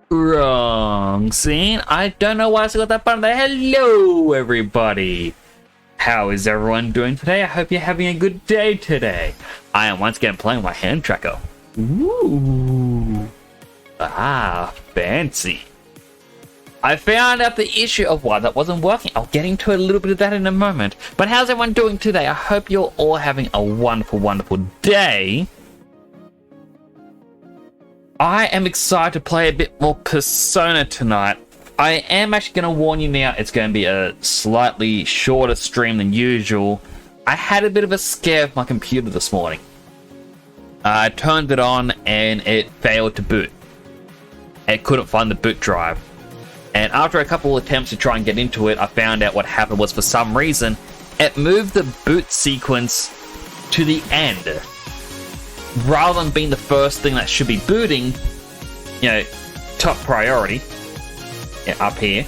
Wrong scene. I don't know why I still got that button there. Hello, everybody. How is everyone doing today? I hope you're having a good day today. I am once again playing my hand tracker. Ooh. Ah, fancy. I found out the issue of why that wasn't working. I'll get into a little bit of that in a moment. But how's everyone doing today? I hope you're all having a wonderful, wonderful day. I am excited to play a bit more Persona tonight. I am actually going to warn you now, it's going to be a slightly shorter stream than usual. I had a bit of a scare with my computer this morning. I turned it on and it failed to boot. It couldn't find the boot drive. And after a couple of attempts to try and get into it, I found out what happened was, for some reason, it moved the boot sequence to the end. Rather than being the first thing that should be booting, you know, top priority, up here,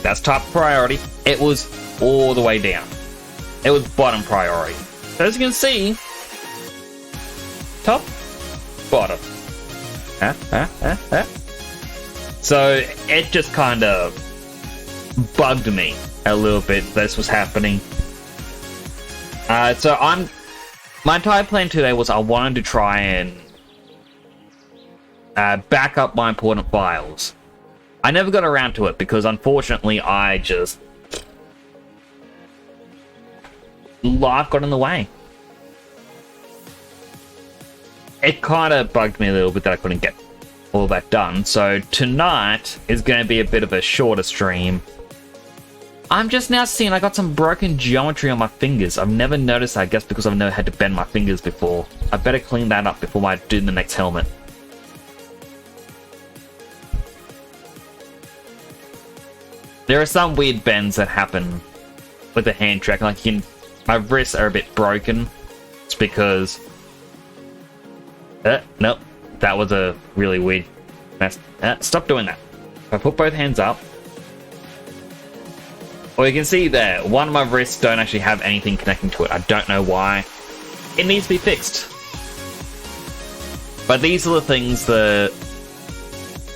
that's top priority, it was all the way down. It was bottom priority. So as you can see, top, bottom. So it just kind of bugged me a little bit this was happening. My entire plan today was I wanted to try and back up my important files. I never got around to it because, unfortunately, life got in the way. It kind of bugged me a little bit that I couldn't get all that done. So tonight is going to be a bit of a shorter stream. I'm just now seeing I got some broken geometry on my fingers. I've never noticed that, I guess because I've never had to bend my fingers before. I better clean that up before I do the next helmet. There are some weird bends that happen with the hand track. Like, my wrists are a bit broken. It's because... nope. That was a really weird mess. Stop doing that. If I put both hands up... Well, you can see there, one of my wrists don't actually have anything connecting to it. I don't know why. It needs to be fixed. But these are the things that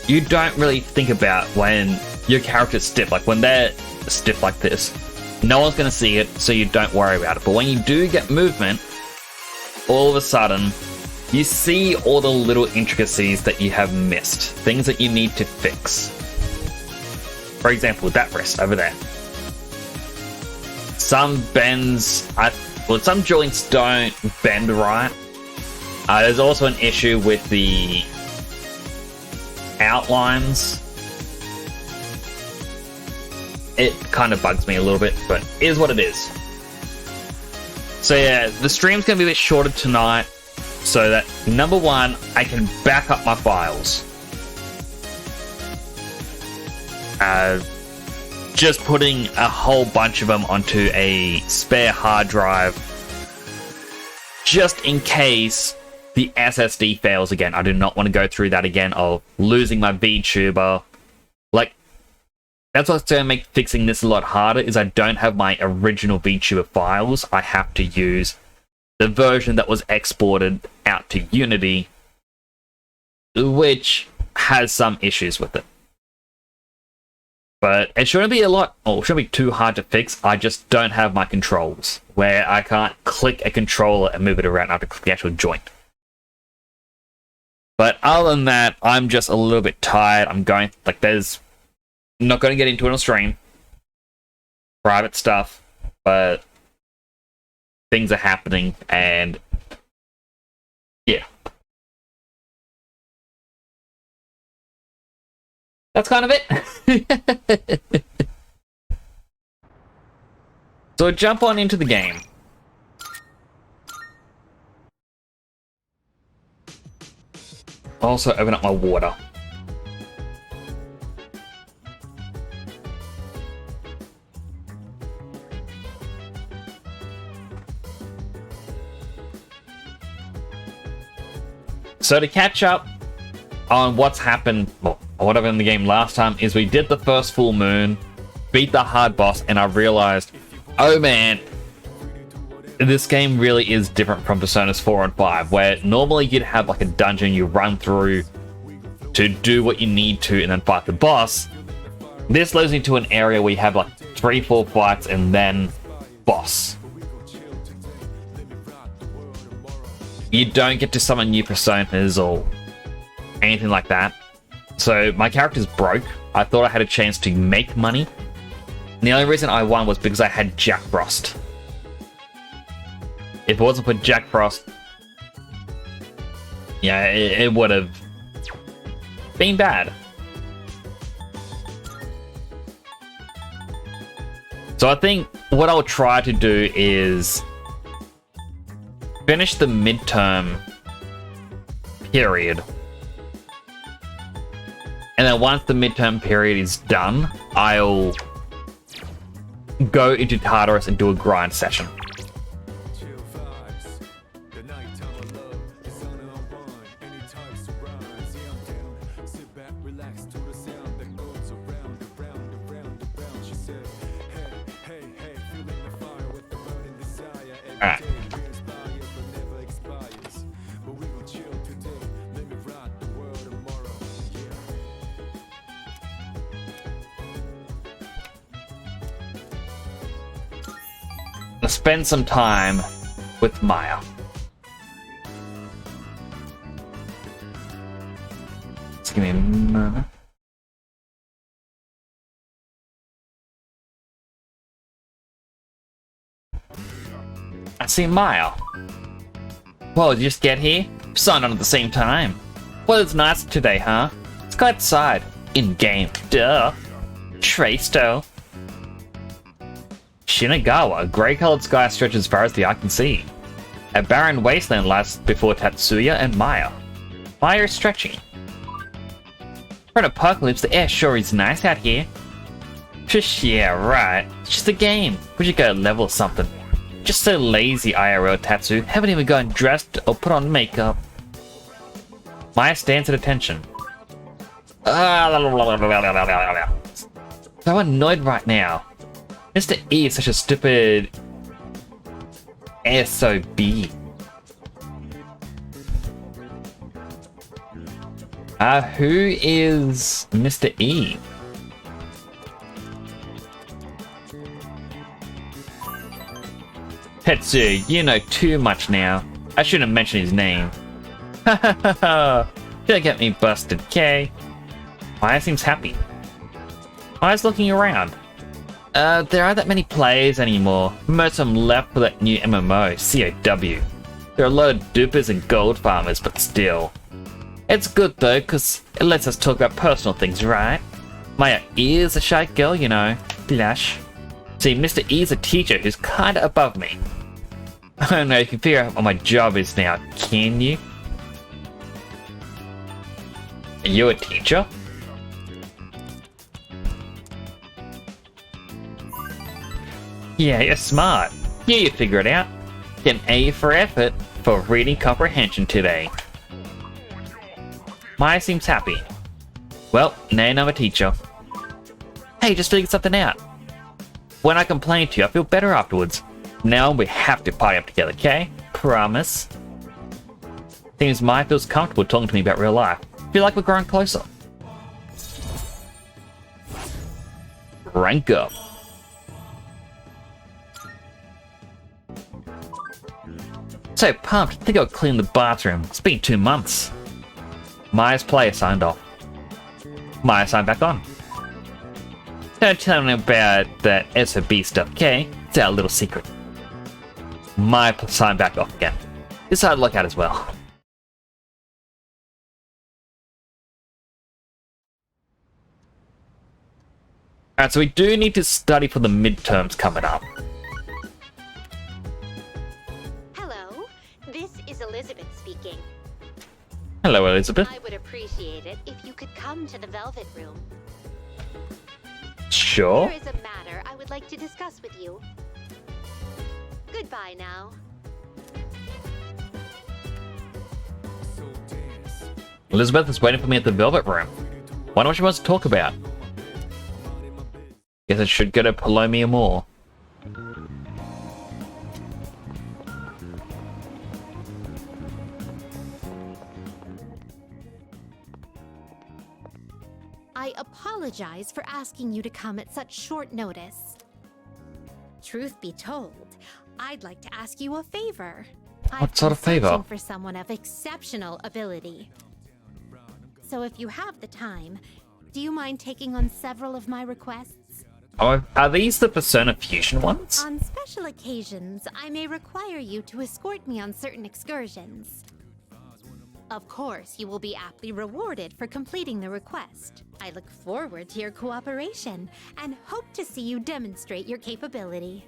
you don't really think about when your character's stiff. Like, when they're stiff like this, no one's going to see it, so you don't worry about it. But when you do get movement, all of a sudden, you see all the little intricacies that you have missed. Things that you need to fix. For example, that wrist over there. Some bends, some joints don't bend right. There's also an issue with the outlines. It kind of bugs me a little bit, but it is what it is. So yeah, the stream's going to be a bit shorter tonight, so that, number one, I can back up my files. Just putting a whole bunch of them onto a spare hard drive, just in case the SSD fails again. I do not want to go through that again of losing my VTuber. Like, that's what's going to make fixing this a lot harder, is I don't have my original VTuber files. I have to use the version that was exported out to Unity, which has some issues with it. But it shouldn't be shouldn't be too hard to fix. I just don't have my controls, where I can't click a controller and move it around. I have to click the actual joint. But other than that, I'm just a little bit tired. I'm not going to get into it on stream. Private stuff, but things are happening, and yeah. That's kind of it. So jump on into the game. Also open up my water. So to catch up on what's happened, what happened in the game last time, is we did the first full moon, beat the hard boss, and I realized, oh man, this game really is different from Personas 4 and 5, where normally you'd have like a dungeon you run through to do what you need to and then fight the boss. This leads into an area where you have like 3-4 fights and then boss. You don't get to summon new personas or anything like that. So my character's broke. I thought I had a chance to make money. And the only reason I won was because I had Jack Frost. If it wasn't for Jack Frost, yeah, it would have been bad. So I think what I'll try to do is finish the midterm period. And then once the midterm period is done, I'll go into Tartarus and do a grind session. Alright. Let's spend some time with Maya. Just give me a moment. I see Maya. Whoa, did you just get here? Signed on at the same time. Well, it's nice today, huh? Let's go outside. In-game. Duh. Traisto. Shinagawa, a grey-coloured sky stretches as far as the eye can see. A barren wasteland lies before Tatsuya and Maya. Maya is stretching. For an apocalypse, the air sure is nice out here. Just yeah, right. It's just a game. We should go level something. Just so lazy, IRL Tatsu. Haven't even gotten dressed or put on makeup. Maya stands at attention. So annoyed right now. Mr. E is such a stupid SOB. Who is Mr. E? Tetsu, you know too much now. I shouldn't mention his name. Don't get me busted, okay? Maya seems happy. Maya's looking around. There aren't that many players anymore. Most of them left for that new MMO, COW. There are a lot of dupers and gold farmers, but still. It's good though, because it lets us talk about personal things, right? Maya is a shy girl, you know. Blush. See, Mr. E is a teacher who's kinda above me. I don't know, you can figure out what my job is now, can you? Are you a teacher? Yeah, you're smart. Yeah, you figure it out. Get an A for effort for reading comprehension today. Maya seems happy. Well, now I'm a teacher. Hey, just figured something out. When I complain to you, I feel better afterwards. Now we have to party up together, okay? Promise. Seems Maya feels comfortable talking to me about real life. Feel like we're growing closer. Rank up. So pumped, I think I'll clean the bathroom. It's been 2 months. Maya's player signed off. Maya signed back on. Don't tell me about that SOB stuff, okay? It's our little secret. Maya signed back off again. This I'd look at as well. Alright, so we do need to study for the midterms coming up. Hello, this is Elizabeth speaking. Hello, Elizabeth. I would appreciate it if you could come to the Velvet Room. Sure. There is a matter I would like to discuss with you. Goodbye now. Elizabeth is waiting for me at the Velvet Room. Wonder what she wants to talk about. Guess I should go to Palomia more. I apologize for asking you to come at such short notice. Truth be told, I'd like to ask you a favor. What sort of favor? I've been searching for someone of exceptional ability. So if you have the time, do you mind taking on several of my requests? Oh, are these the Persona Fusion ones? On special occasions, I may require you to escort me on certain excursions. Of course, you will be aptly rewarded for completing the request. I look forward to your cooperation and hope to see you demonstrate your capability.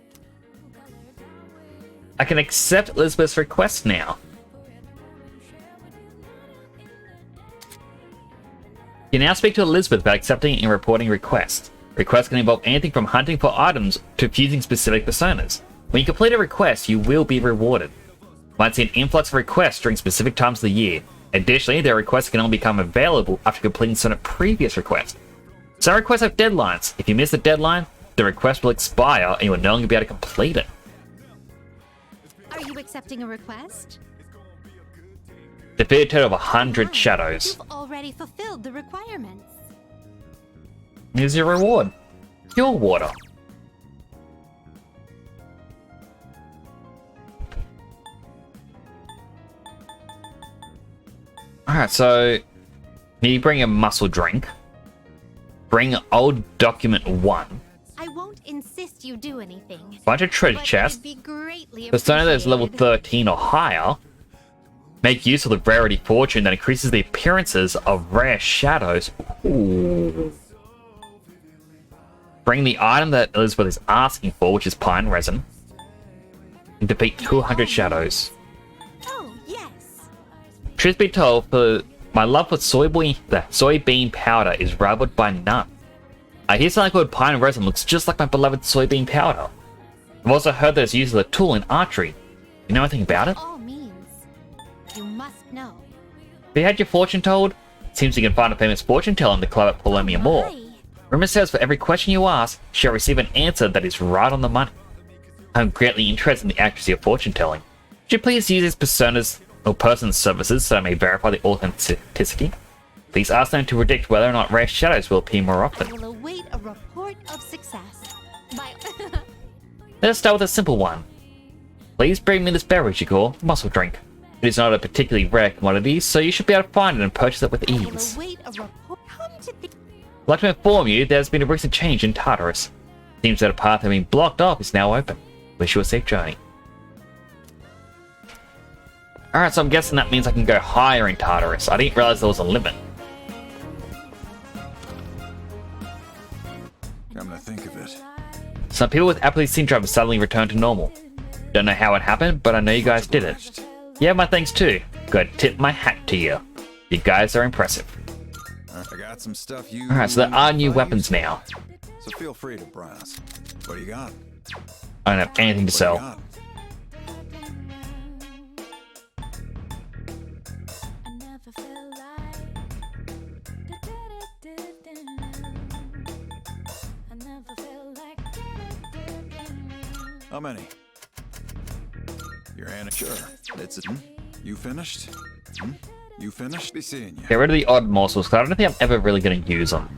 I can accept Elizabeth's request now. You now speak to Elizabeth about accepting and reporting requests. Requests can involve anything from hunting for items to fusing specific personas. When you complete a request, you will be rewarded. You might see an influx of requests during specific times of the year. Additionally, their requests can only become available after completing some previous requests. Some requests have deadlines. If you miss the deadline, the request will expire and you will no longer be able to complete it. Are you accepting a request? Defeat a total of 100 Oh, shadows. You've already fulfilled the requirements. Here's your reward. Pure water. Alright, so you bring a muscle drink. Bring old document 1. I won't insist you do anything. Bunch of treasure but chests. it'd be greatly Persona that is level appreciated. 13 or higher. Make use of the rarity fortune that increases the appearances of rare shadows. Ooh. Bring the item that Elizabeth is asking for, which is pine resin. And defeat 200 shadows. Oh, yes. Truth be told, for my love for soybean powder is rivaled by none. I hear something called pine resin looks just like my beloved soybean powder. I've also heard that it's used as a tool in archery. You know anything about it? All means. You must know. Have you had your fortune told? Seems you can find a famous fortune teller in the club at Polomia Mall. My. Rumor says for every question you ask, she'll receive an answer that is right on the money. I'm greatly interested in the accuracy of fortune telling. Would you please use these personas or person's services so I may verify the authenticity? Please ask them to predict whether or not rare shadows will appear more I often. will await a report of success. By Let us start with a simple one. Please bring me this beverage you call muscle drink. It is not a particularly rare commodity, so you should be able to find it and purchase it with I will ease. await a report. Come to the I'd like to inform you there's been a recent change in Tartarus. Seems that a path that had been blocked off is now open. Wish you a safe journey. Alright, so I'm guessing that means I can go higher in Tartarus. I didn't realize there was a limit. Come to think of it. Some people with epilepsy syndrome suddenly returned to normal. Don't know how it happened, but I know you guys did it. You have my thanks too. Gotta tip my hat to you. You guys are impressive. I got some stuff you. Alright, so there are new weapons now. So feel free to browse. What do you got? I don't have anything to What do you sell. got? How many? Your hand. Sure. It's a. You finished? You finished? Be seeing you. Get rid of the odd morsels, because I don't think I'm ever really going to use them.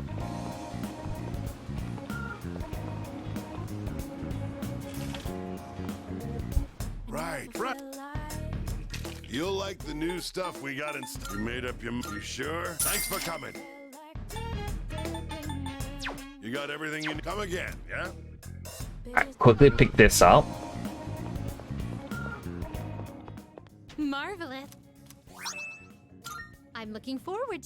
Right. You'll like the new stuff we got in. You made up your. You sure? Thanks for coming. You got everything you. Come again, yeah? Alright, quickly pick this up. marvelous. I'm looking forward.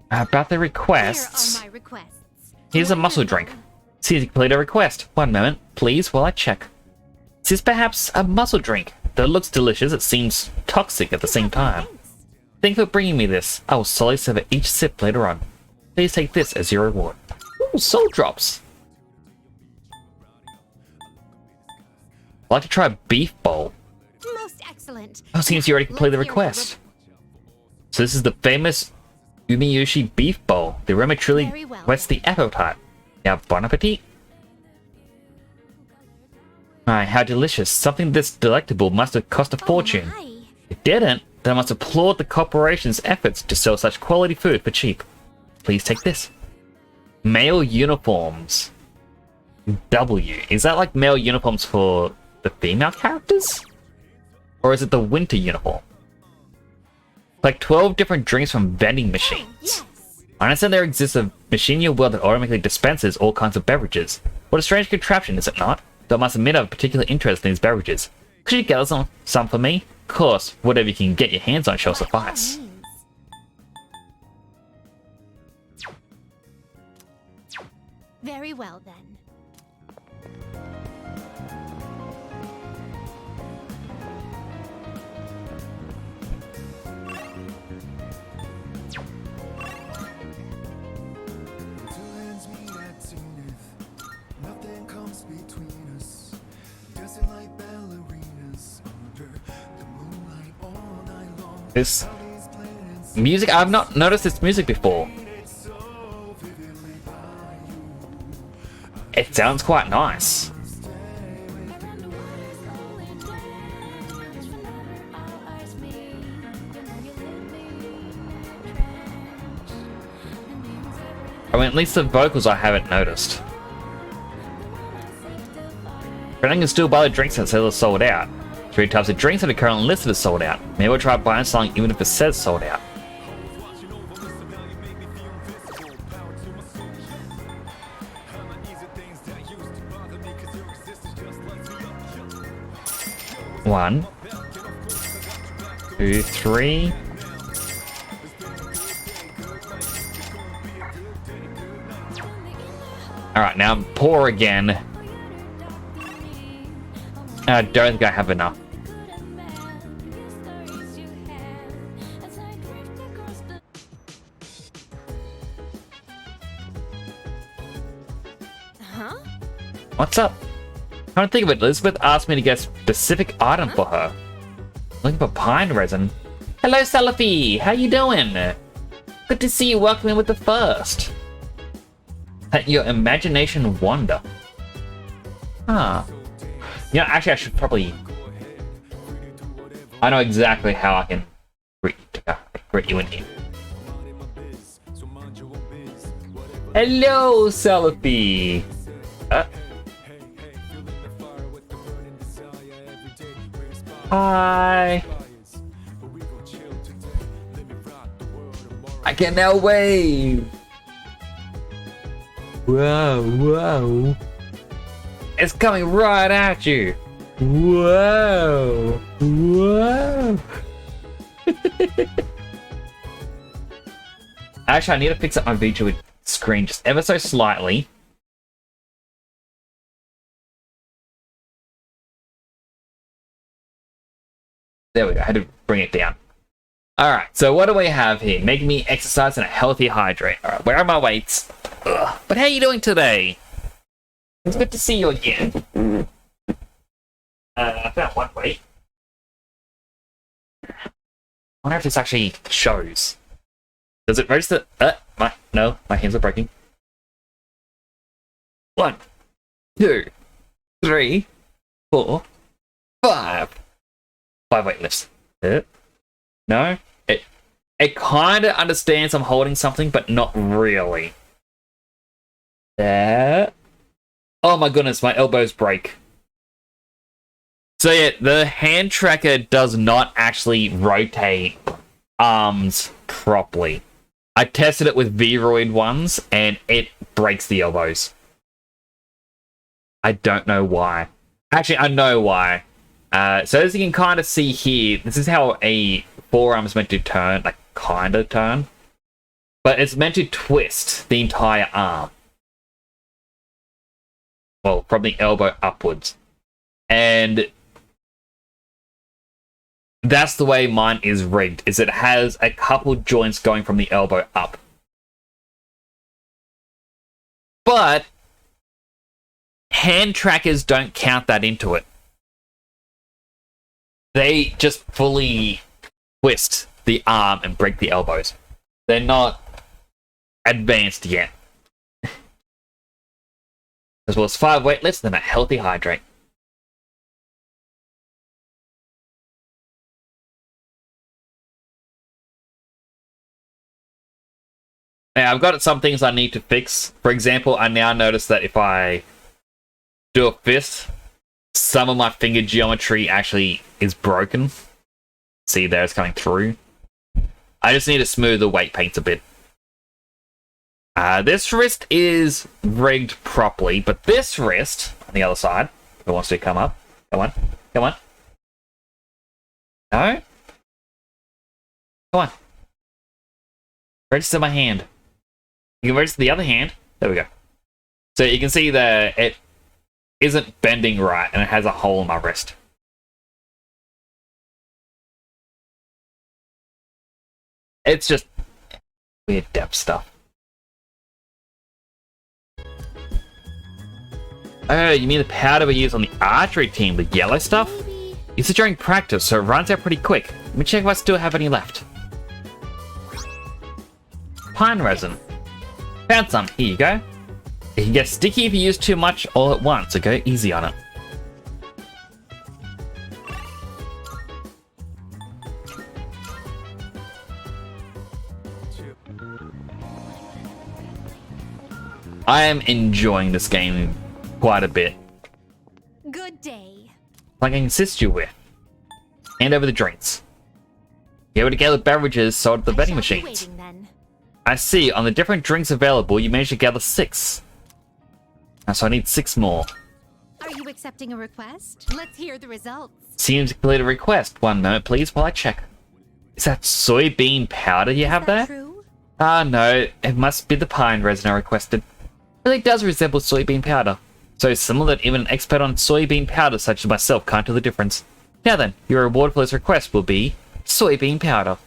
About the Here requests. are my requests. Here's a muscle drink. See if you complete a request. One moment, please, while I check. Is this perhaps a muscle drink? Though it looks delicious, it seems toxic at the same time. Thank you for bringing me this. I will slowly savor each sip later on. Please take this as your reward. Ooh, soul drops. I'd like to try a beef bowl. Most excellent. Oh, seems you already completed the Let's hear your request. So this is the famous Umiyushi beef bowl. The aroma truly Very well. whets the appetite. Now, bon appetit. My, how delicious. Something this delectable must have cost a fortune. Oh my. If it didn't, then I must applaud the corporation's efforts to sell such quality food for cheap. Please take this. Male uniforms. W. Is that like male uniforms for the female characters? Or is it the winter uniform? Like 12 different drinks from vending machines. Yes. I understand there exists a machine in your world that automatically dispenses all kinds of beverages. What a strange contraption, is it not? Though I must admit I have a particular interest in these beverages. Could you get some for me? Of course, whatever you can get your hands on shall suffice. Very well then. This music, I've not noticed this music before. It sounds quite nice. I mean, at least the vocals I haven't noticed. Renting can still buy the drinks that says sold out. 3 types of drinks that are currently listed as sold out. Maybe we'll try buying something even if it says sold out. One, 2, 3. Alright, now I'm poor again. I don't think I have enough. Huh? What's up? Come to think of it, Elizabeth asked me to get a specific item for her. Looking for pine resin. Hello, Salafi! How you doing? Good to see you welcoming with the first. Let your imagination wander. Ah. You know, actually, I should probably... I know exactly how I can greet you in here. Hello, Salafi! Hi! I can now wave! Whoa, whoa. It's coming right at you! Whoa! Whoa! Actually, I need to fix up my VGA screen just ever so slightly. There we go, I had to bring it down. Alright, so what do we have here? Making me exercise and a healthy hydrate. Alright, where are my weights? Ugh. But how are you doing today? It's good to see you again. I found one weight. I wonder if this actually shows. Does it register? No, my hands are breaking. 1, 2, 3, 4, 5. 5 weight lifts. No? It kind of understands I'm holding something, but not really. There. Oh my goodness, my elbows break. So yeah, the hand tracker does not actually rotate arms properly. I tested it with Vroid ones, and it breaks the elbows. I don't know why. Actually, I know why. So as you can kind of see here, this is how a forearm is meant to turn, like kind of turn. But it's meant to twist the entire arm. Well, from the elbow upwards. And that's the way mine is rigged, is it has a couple joints going from the elbow up. But hand trackers don't count that into it. They just fully twist the arm and break the elbows. They're not advanced yet. As well as 5 weight lifts and a healthy hydrate. Now, I've got some things I need to fix. For example, I now notice that if I do a fist, some of my finger geometry actually is broken. See there, it's coming through. I just need to smooth the weight paints a bit. This wrist is rigged properly, but this wrist, on the other side, if it wants to come up. Come on. Come on. No? Come on. Register my hand. You can register the other hand. There we go. So you can see that it isn't bending right, and it has a hole in my wrist. It's just weird depth stuff. Oh, you mean the powder we use on the archery team, the yellow stuff? Use it during practice, so it runs out pretty quick. Let me check if I still have any left. Pine resin. Found some. Here you go. It can get sticky if you use too much all at once, so go easy on it. I am enjoying this game quite a bit. Good day. Like I can assist you with. Hand over the drinks. Be able to gather beverages sold at the vending machines. I see, on the different drinks available, you managed to gather 6. So I need 6 more. Are you accepting a request? Let's hear the results. Seems to complete a request. One moment, please, while I check. Is that soybean powder you have there? True? Ah, no. It must be the pine resin I requested. It really does resemble soybean powder. So similar that even an expert on soybean powder such as myself can't tell the difference. Now then, your reward for this request will be soybean powder.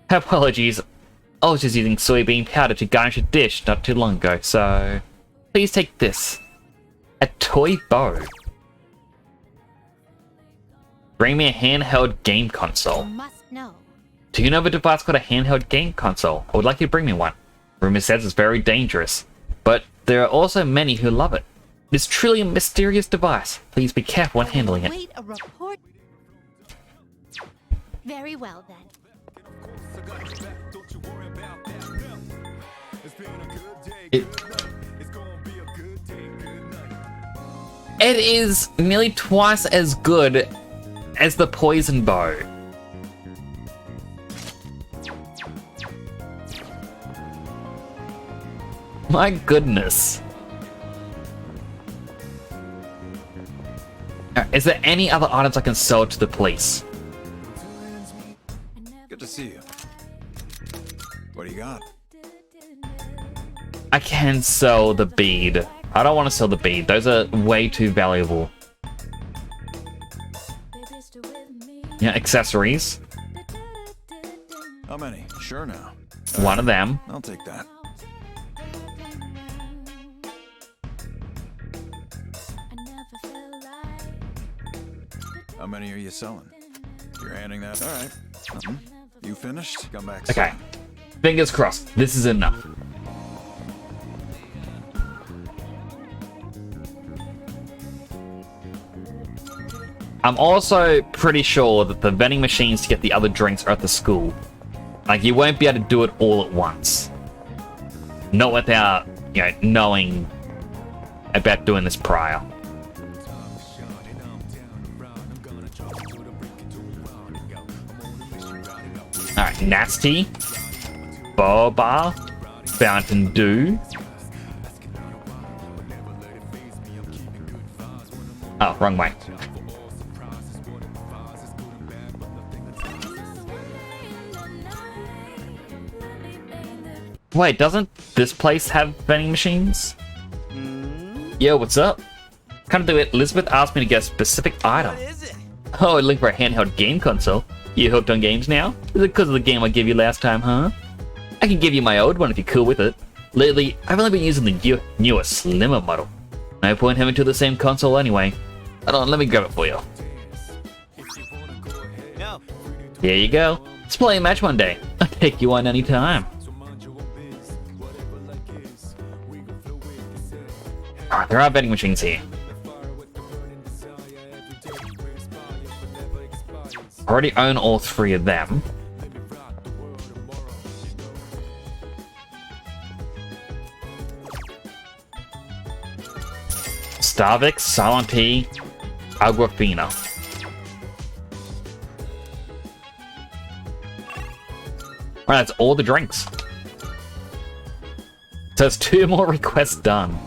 Apologies. I was just using soybean powder to garnish a dish not too long ago, so please take this. A toy bow. Bring me a handheld game console. You must know. Do you know of a device called a handheld game console? I would like you to bring me one. Rumor says it's very dangerous, but there are also many who love it. It's truly a mysterious device. Please be careful when handling it. Wait a report. Very well then. It is nearly twice as good as the poison bow. My goodness. Is there any other items I can sell to the police? Good to see you. What do you got? I can sell the bead. I don't want to sell the bead. Those are way too valuable. Yeah, accessories. How many? Sure now. One of them. I'll take that. How many are you selling? You're handing that? All right. You finished? Come back. Okay. Fingers crossed. This is enough. I'm also pretty sure that the vending machines to get the other drinks are at the school. Like, you won't be able to do it all at once. Not without, knowing about doing this prior. Alright, Nasty, Boba, Fountain Dew. Oh, wrong way. Wait, doesn't this place have vending machines? Yo, what's up? Kind of do it. Elizabeth asked me to get a specific item. What is it? Oh, a link for a handheld game console. You hooked on games now? Is it because of the game I gave you last time, huh? I can give you my old one if you're cool with it. Lately, I've only been using the newer, slimmer model. No point having to the same console anyway. Hold on, let me grab it for you. No. There you go. Let's play a match one day. I'll take you on any time. Alright, there are vending machines here. I already own all 3 of them. Starvix, Silent Tea, Agrafina. Alright, that's all the drinks. So it's 2 more requests done.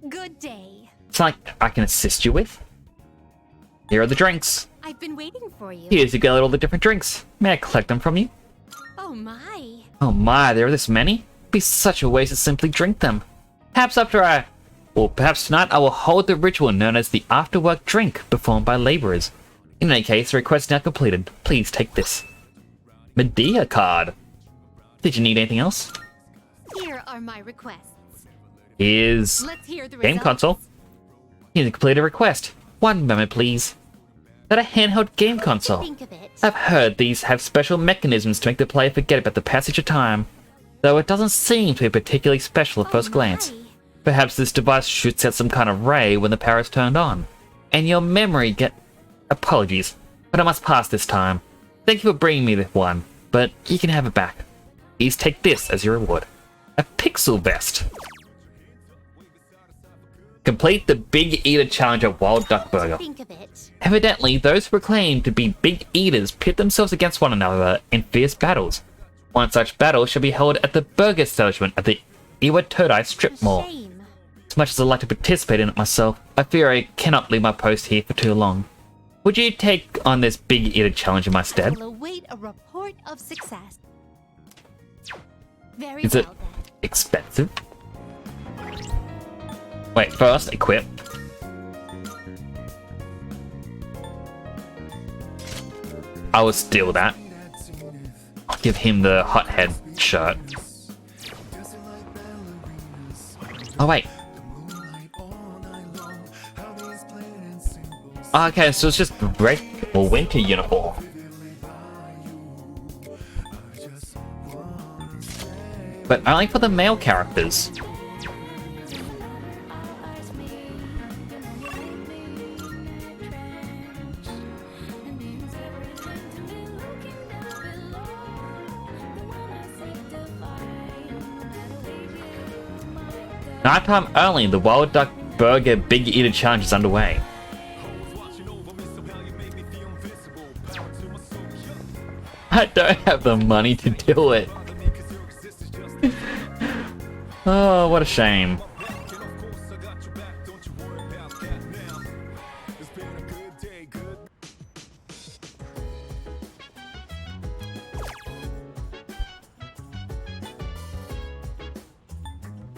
Good day. It's like I can assist you with. Here are the drinks. I've been waiting for you. Here's you got all the different drinks. May I collect them from you? Oh my. Oh my, there are this many? It'd be such a waste to simply drink them. Perhaps perhaps tonight I will hold the ritual known as the after-work drink performed by laborers. In any case, the request is now completed. Please take this. Medea card. Did you need anything else? Here are my requests. Here's Let's hear the game results. console. Here's a completed request. One moment, please. That a handheld game console. Think of it. I've heard these have special mechanisms to make the player forget about the passage of time, though it doesn't seem to be particularly special at first glance. My. Perhaps this device shoots out some kind of ray when the power is turned on, and your memory Apologies, but I must pass this time. Thank you for bringing me this one, but you can have it back. Please take this as your reward. A pixel vest. Complete the Big Eater challenge at Wild Duck Burger. Think of it. Evidently, those who proclaim to be big eaters pit themselves against one another in fierce battles. One such battle shall be held at the burger establishment at the Iwatodai Strip Mall. Shame. As much as I'd like to participate in it myself, I fear I cannot leave my post here for too long. Would you take on this Big Eater challenge in my I stead? will await a report of success. Very Is well it then. expensive? Wait, first, equip. I will steal that. I'll give him the hothead shirt. Oh, wait. Okay, so it's just red or winter uniform. But only for the male characters. Nighttime only, the Wild Duck Burger Big Eater Challenge is underway. I don't have the money to do it. Oh, what a shame.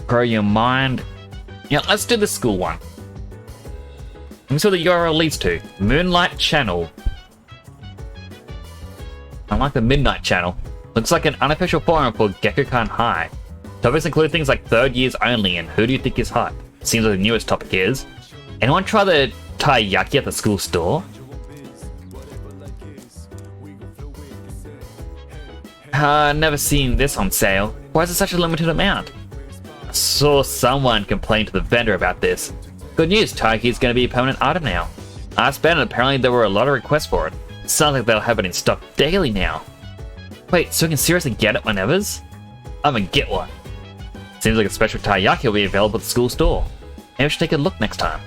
Grow your mind. Yeah, let's do the school one. And so the URL leads to Moonlight Channel. I like the Midnight Channel. Looks like an unofficial forum for Gekkokan High. Topics include things like third years only and who do you think is hot? Seems like the newest topic is. Anyone try the taiyaki at the school store? Never seen this on sale. Why is it such a limited amount? I saw someone complain to the vendor about this. Good news, taiyaki is going to be a permanent item now. I asked Ben and apparently there were a lot of requests for it. Sounds like they'll have it in stock daily now. Wait, so we can seriously get it whenever's? I'm gonna get one. Seems like a special taiyaki will be available at the school store. Maybe we should take a look next time.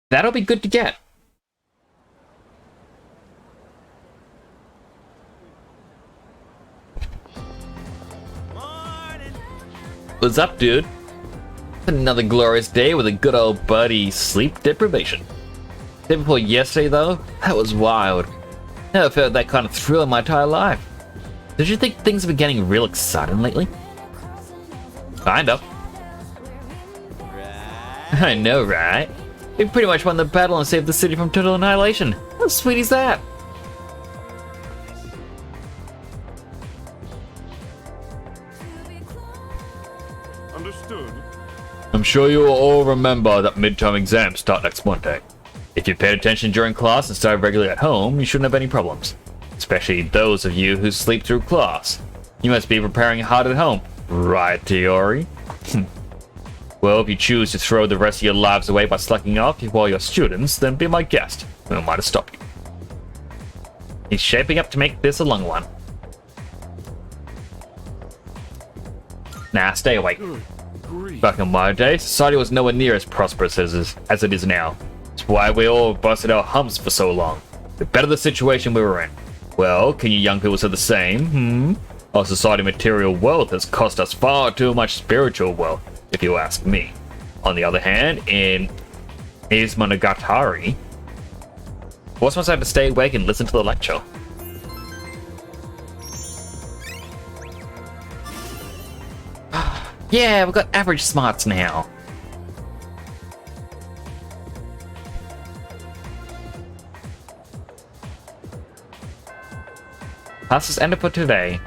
That'll be good to get. What's up, dude? Another glorious day with a good old buddy sleep deprivation. Day before yesterday, though, that was wild. Never felt that kind of thrill in my entire life. Did you think things have been getting real exciting lately? Kind of. I know, right? We pretty much won the battle and saved the city from total annihilation. How sweet is that? Understood. I'm sure you will all remember that midterm exams start next Monday. If you paid attention during class and studied regularly at home, you shouldn't have any problems. Especially those of you who sleep through class. You must be preparing hard at home, right, Tiori? Well, if you choose to throw the rest of your lives away by slacking off while you're students, then be my guest. Who might have stopped you? He's shaping up to make this a long one. Nah, stay awake. Good grief. Back in my day, society was nowhere near as prosperous as it is now. That's why we all busted our humps for so long. The better the situation we were in. Well, can you young people say the same? Our society material wealth has cost us far too much spiritual wealth, if you ask me. On the other hand, in Izmonogatari, force myself to stay awake and listen to the lecture. Yeah, we've got average smarts now. Class is ended for today.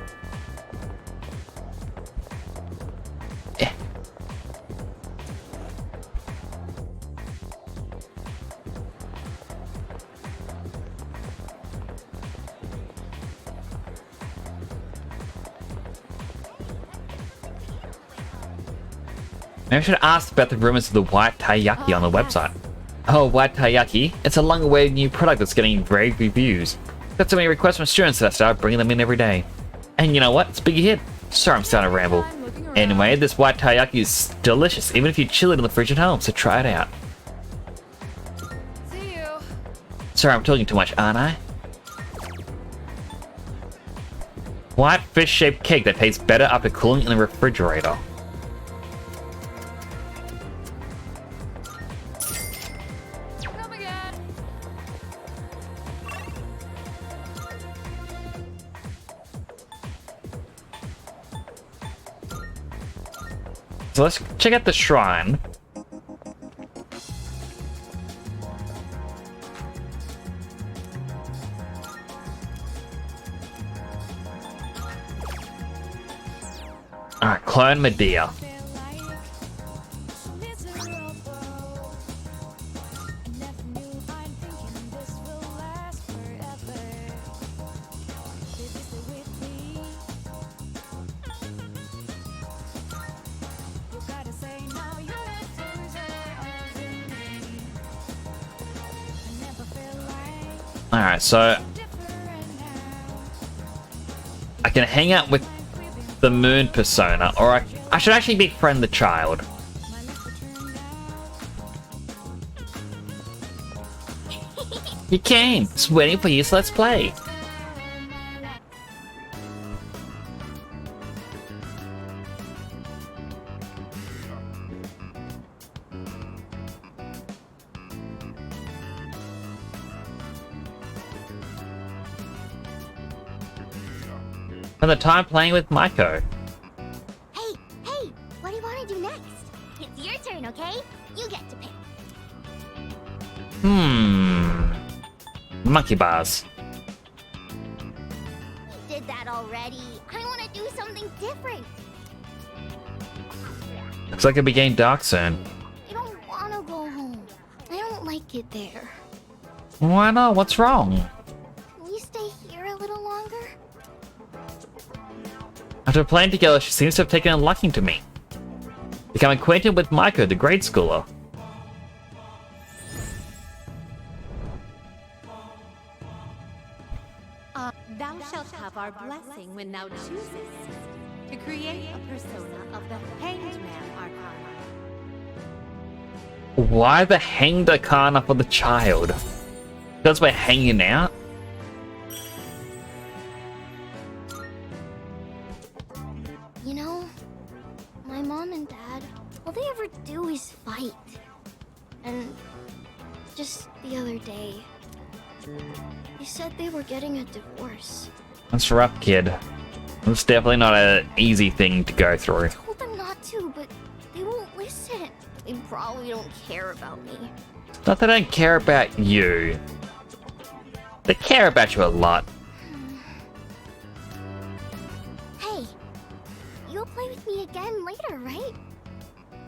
Eh. Maybe I should ask about the rumors of the white taiyaki on the website. Oh, white taiyaki? It's a long-awaited new product that's getting rave reviews. Got so many requests from students that I started bringing them in every day. And you know what? It's a big hit. Sorry, I'm starting to ramble. Anyway, this white taiyaki is delicious, even if you chill it in the fridge at home, so try it out. See you. Sorry, I'm talking too much, aren't I? White fish-shaped cake that tastes better after cooling in the refrigerator. Come again. So let's check out the shrine. Alright, Clone Medea. Alright, so I can hang out with the moon persona, or I should actually befriend the child. You came! Just waiting for you, so let's play. Spend the time playing with Maiko. Hey, what do you want to do next? It's your turn, okay? You get to pick. Monkey bars. You did that already. I want to do something different. Looks like it'll be getting dark soon. I don't want to go home. I don't like it there. Why not? What's wrong? Can we stay here a little longer? After playing together, she seems to have taken a liking to me. Become acquainted with Maiko, the grade schooler. Thou shalt have our blessing when thou choosest to create a persona of the Hanged Man Arcana. Why the hanged arcana for the child? Because we're hanging out? You know, my mom and dad, all they ever do is fight. And just the other day, they said they were getting a divorce. That's rough, kid. It's definitely not an easy thing to go through. I told them not to, but they won't listen. They probably don't care about me. Not that they don't care about you. They care about you a lot. Hey, you'll play with me again later, right?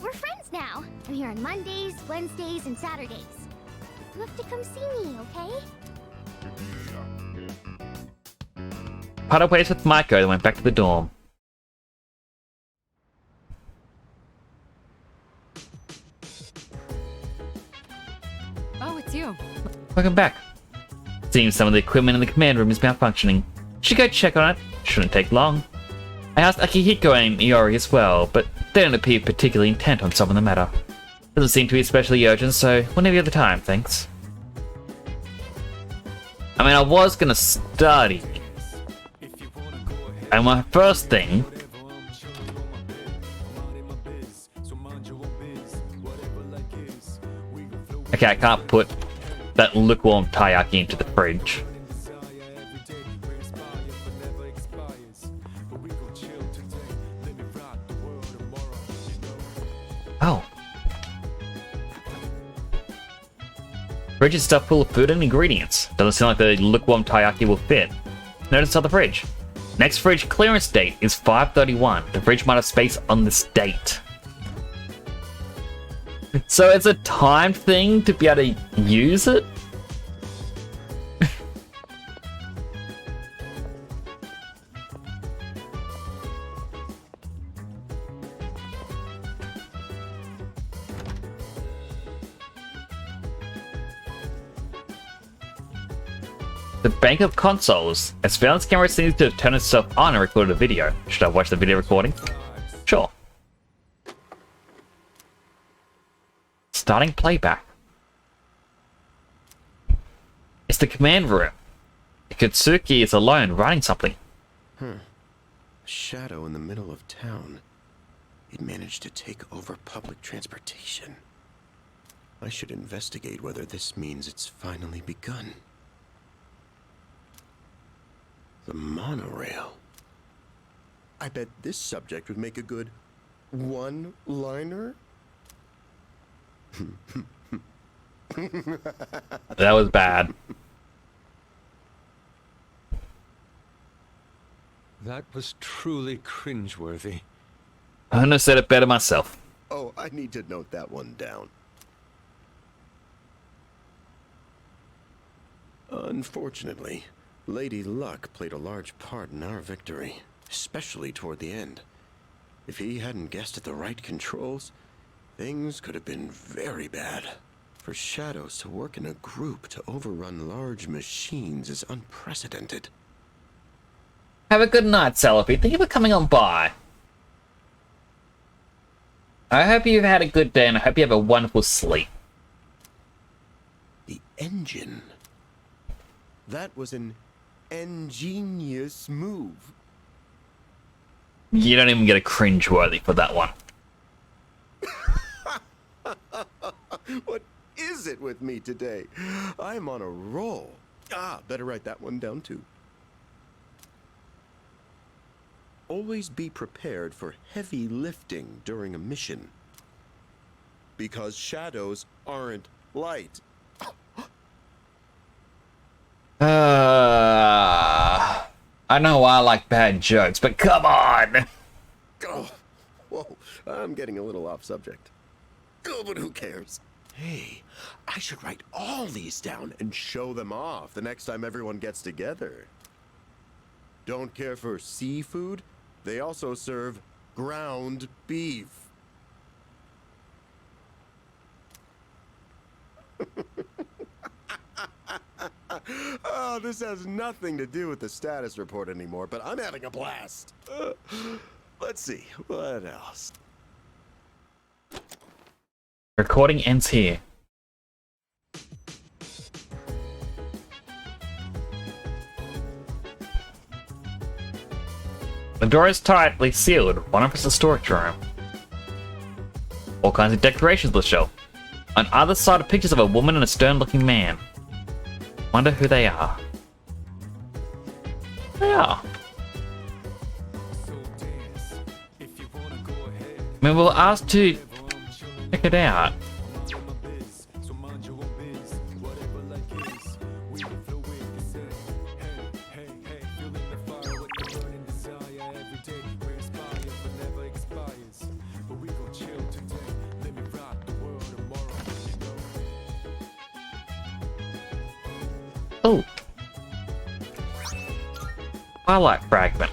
We're friends now. I'm here on Mondays, Wednesdays, and Saturdays. You have to come see me, okay? Parted ways with Maiko and went back to the dorm. Oh, it's you. Welcome back. Seems some of the equipment in the command room is malfunctioning. Should go check on it. Shouldn't take long. I asked Akihiko and Iori as well, but they don't appear particularly intent on solving the matter. Doesn't seem to be especially urgent, so whenever you have the time, thanks. I mean, I was gonna study. And my first thing... Okay, I can't put that lukewarm taiyaki into the fridge. Oh. Fridge is stuffed full of food and ingredients. Doesn't seem like the lukewarm taiyaki will fit. Notice on the fridge. Next fridge clearance date is 5/31. The fridge might have space on this date. So it's a timed thing to be able to use it? The bank of consoles. A surveillance camera seems to have turned itself on and recorded a video. Should I watch the video recording? Sure. Starting playback. It's the command room. Ikutsuki is alone writing something. A shadow in the middle of town. It managed to take over public transportation. I should investigate whether this means it's finally begun. The monorail. I bet this subject would make a good one-liner. That was bad. That was truly cringeworthy. I couldn't have said it better myself. Oh, I need to note that one down. Unfortunately, Lady Luck played a large part in our victory, especially toward the end. If he hadn't guessed at the right controls, things could have been very bad. For shadows to work in a group to overrun large machines is unprecedented. Have a good night, Celebi. Thank you for coming on by. I hope you've had a good day and I hope you have a wonderful sleep. The engine. That was an ingenious move. You don't even get a cringeworthy for that one. What is it with me today? I'm on a roll. Better write that one down too. Always be prepared for heavy lifting during a mission. Because shadows aren't light. I know I like bad jokes, but come on! Oh, whoa, I'm getting a little off subject. Oh, but who cares? Hey, I should write all these down and show them off the next time everyone gets together. Don't care for seafood? They also serve ground beef. Oh, this has nothing to do with the status report anymore, but I'm having a blast. Let's see, what else? Recording ends here. The door is tightly sealed. One of us is the storage room. All kinds of decorations will show. On either side are pictures of a woman and a stern-looking man. Wonder who they are. They are. I mean, we'll ask to check it out. Oh. Twilight Fragment.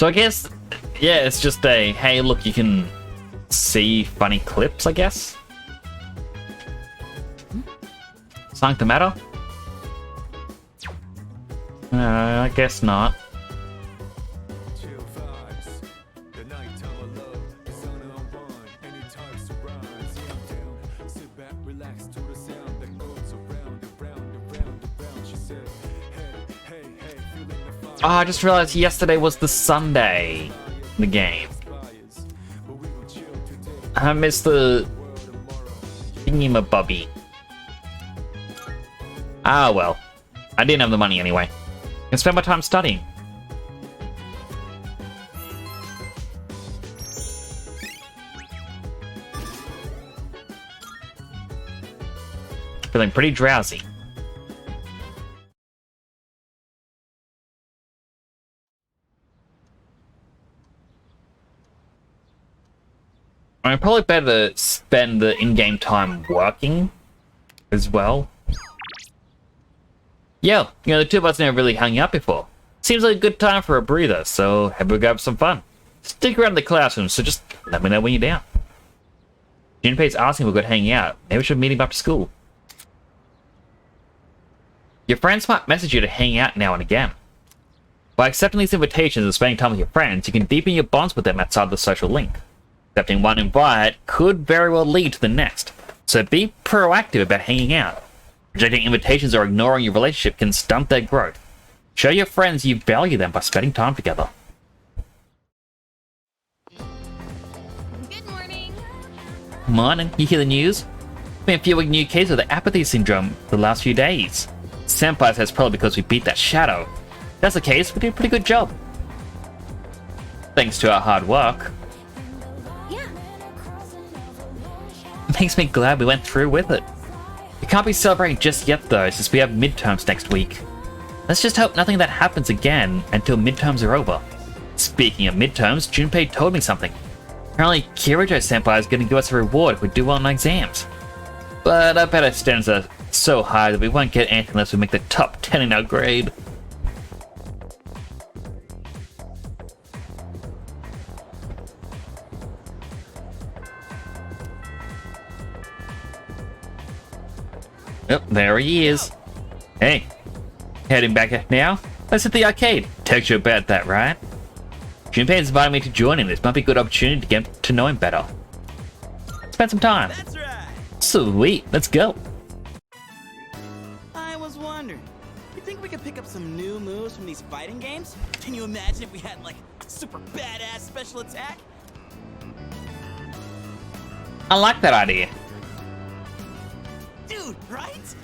So I guess, yeah, it's just a, hey, look, you can see funny clips, I guess? Something the matter? I guess not. Oh, I just realized yesterday was the Sunday, the game. I missed the thingy-mabubby. Ah, well. I didn't have the money anyway. I can spend my time studying. Feeling pretty drowsy. I'm probably better to spend the in-game time working as well. Yeah, you know, the two of us never really hung out before. Seems like a good time for a breather, so have we go have some fun. Stick around the classroom, so just let me know when you're down. Junpei's asking if we're good hanging out. Maybe we should meet him after school. Your friends might message you to hang out now and again. By accepting these invitations and spending time with your friends, you can deepen your bonds with them outside the social link. Accepting one invite could very well lead to the next, so be proactive about hanging out. Rejecting invitations or ignoring your relationship can stunt their growth. Show your friends you value them by spending time together. Good morning. Morning, you hear the news? Been a few new cases of the apathy syndrome the last few days. Senpai says probably because we beat that shadow. If that's the case, we did a pretty good job. Thanks to our hard work. Yeah. Makes me glad we went through with it. We can't be celebrating just yet though, since we have midterms next week. Let's just hope nothing that happens again until midterms are over. Speaking of midterms, Junpei told me something. Apparently Kirijo-senpai is going to give us a reward if we do well in exams. But I bet our standards are so high that we won't get anything unless we make the top 10 in our grade. Yep, there he is. Hey, heading back now? Let's hit the arcade. Text you about that, right? Junpei's invited me to join him. This might be a good opportunity to get to know him better. Spend some time. That's right. Sweet, let's go. I was wondering, you think we could pick up some new moves from these fighting games? Can you imagine if we had like super badass special attack? I like that idea. Dude, right?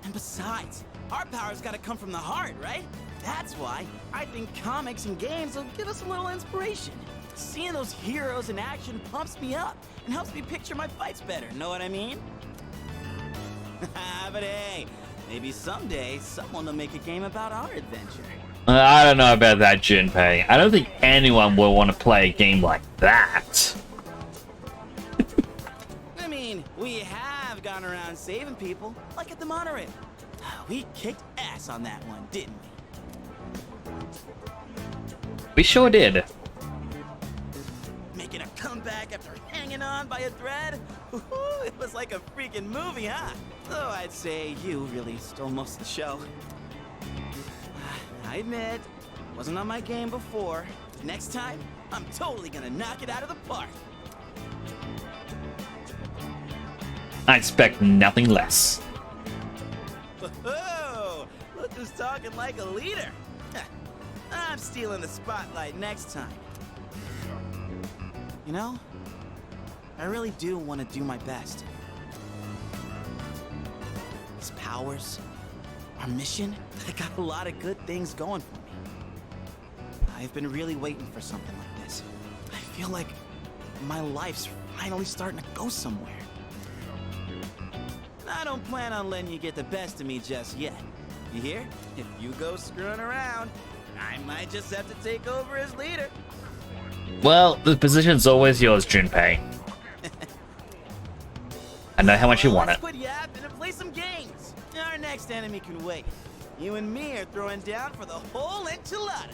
And besides, our power's gotta come from the heart, right? That's why I think comics and games will give us a little inspiration. Seeing those heroes in action pumps me up and helps me picture my fights better, know what I mean? But hey, maybe someday someone will make a game about our adventure. I don't know about that, Junpei. I don't think anyone will want to play a game like that. I mean, we have gone around saving people, like at the monorail. We kicked ass on that one, didn't we? We sure did. Making a comeback after hanging on by a thread? Woohoo, it was like a freaking movie, huh? Though I'd say you really stole most of the show. I admit, wasn't on my game before. Next time, I'm totally gonna knock it out of the park. I expect nothing less. Whoa! Look who's talking like a leader. I'm stealing the spotlight next time. You know, I really do want to do my best. These powers, our mission, I got a lot of good things going for me. I've been really waiting for something like this. I feel like my life's finally starting to go somewhere. I don't plan on letting you get the best of me just yet. You hear? If you go screwing around, I might just have to take over as leader. Well, the position's always yours, Junpei. I know how much you want it. Let's quit yapping and play some games. Our next enemy can wait. You and me are throwing down for the whole enchilada.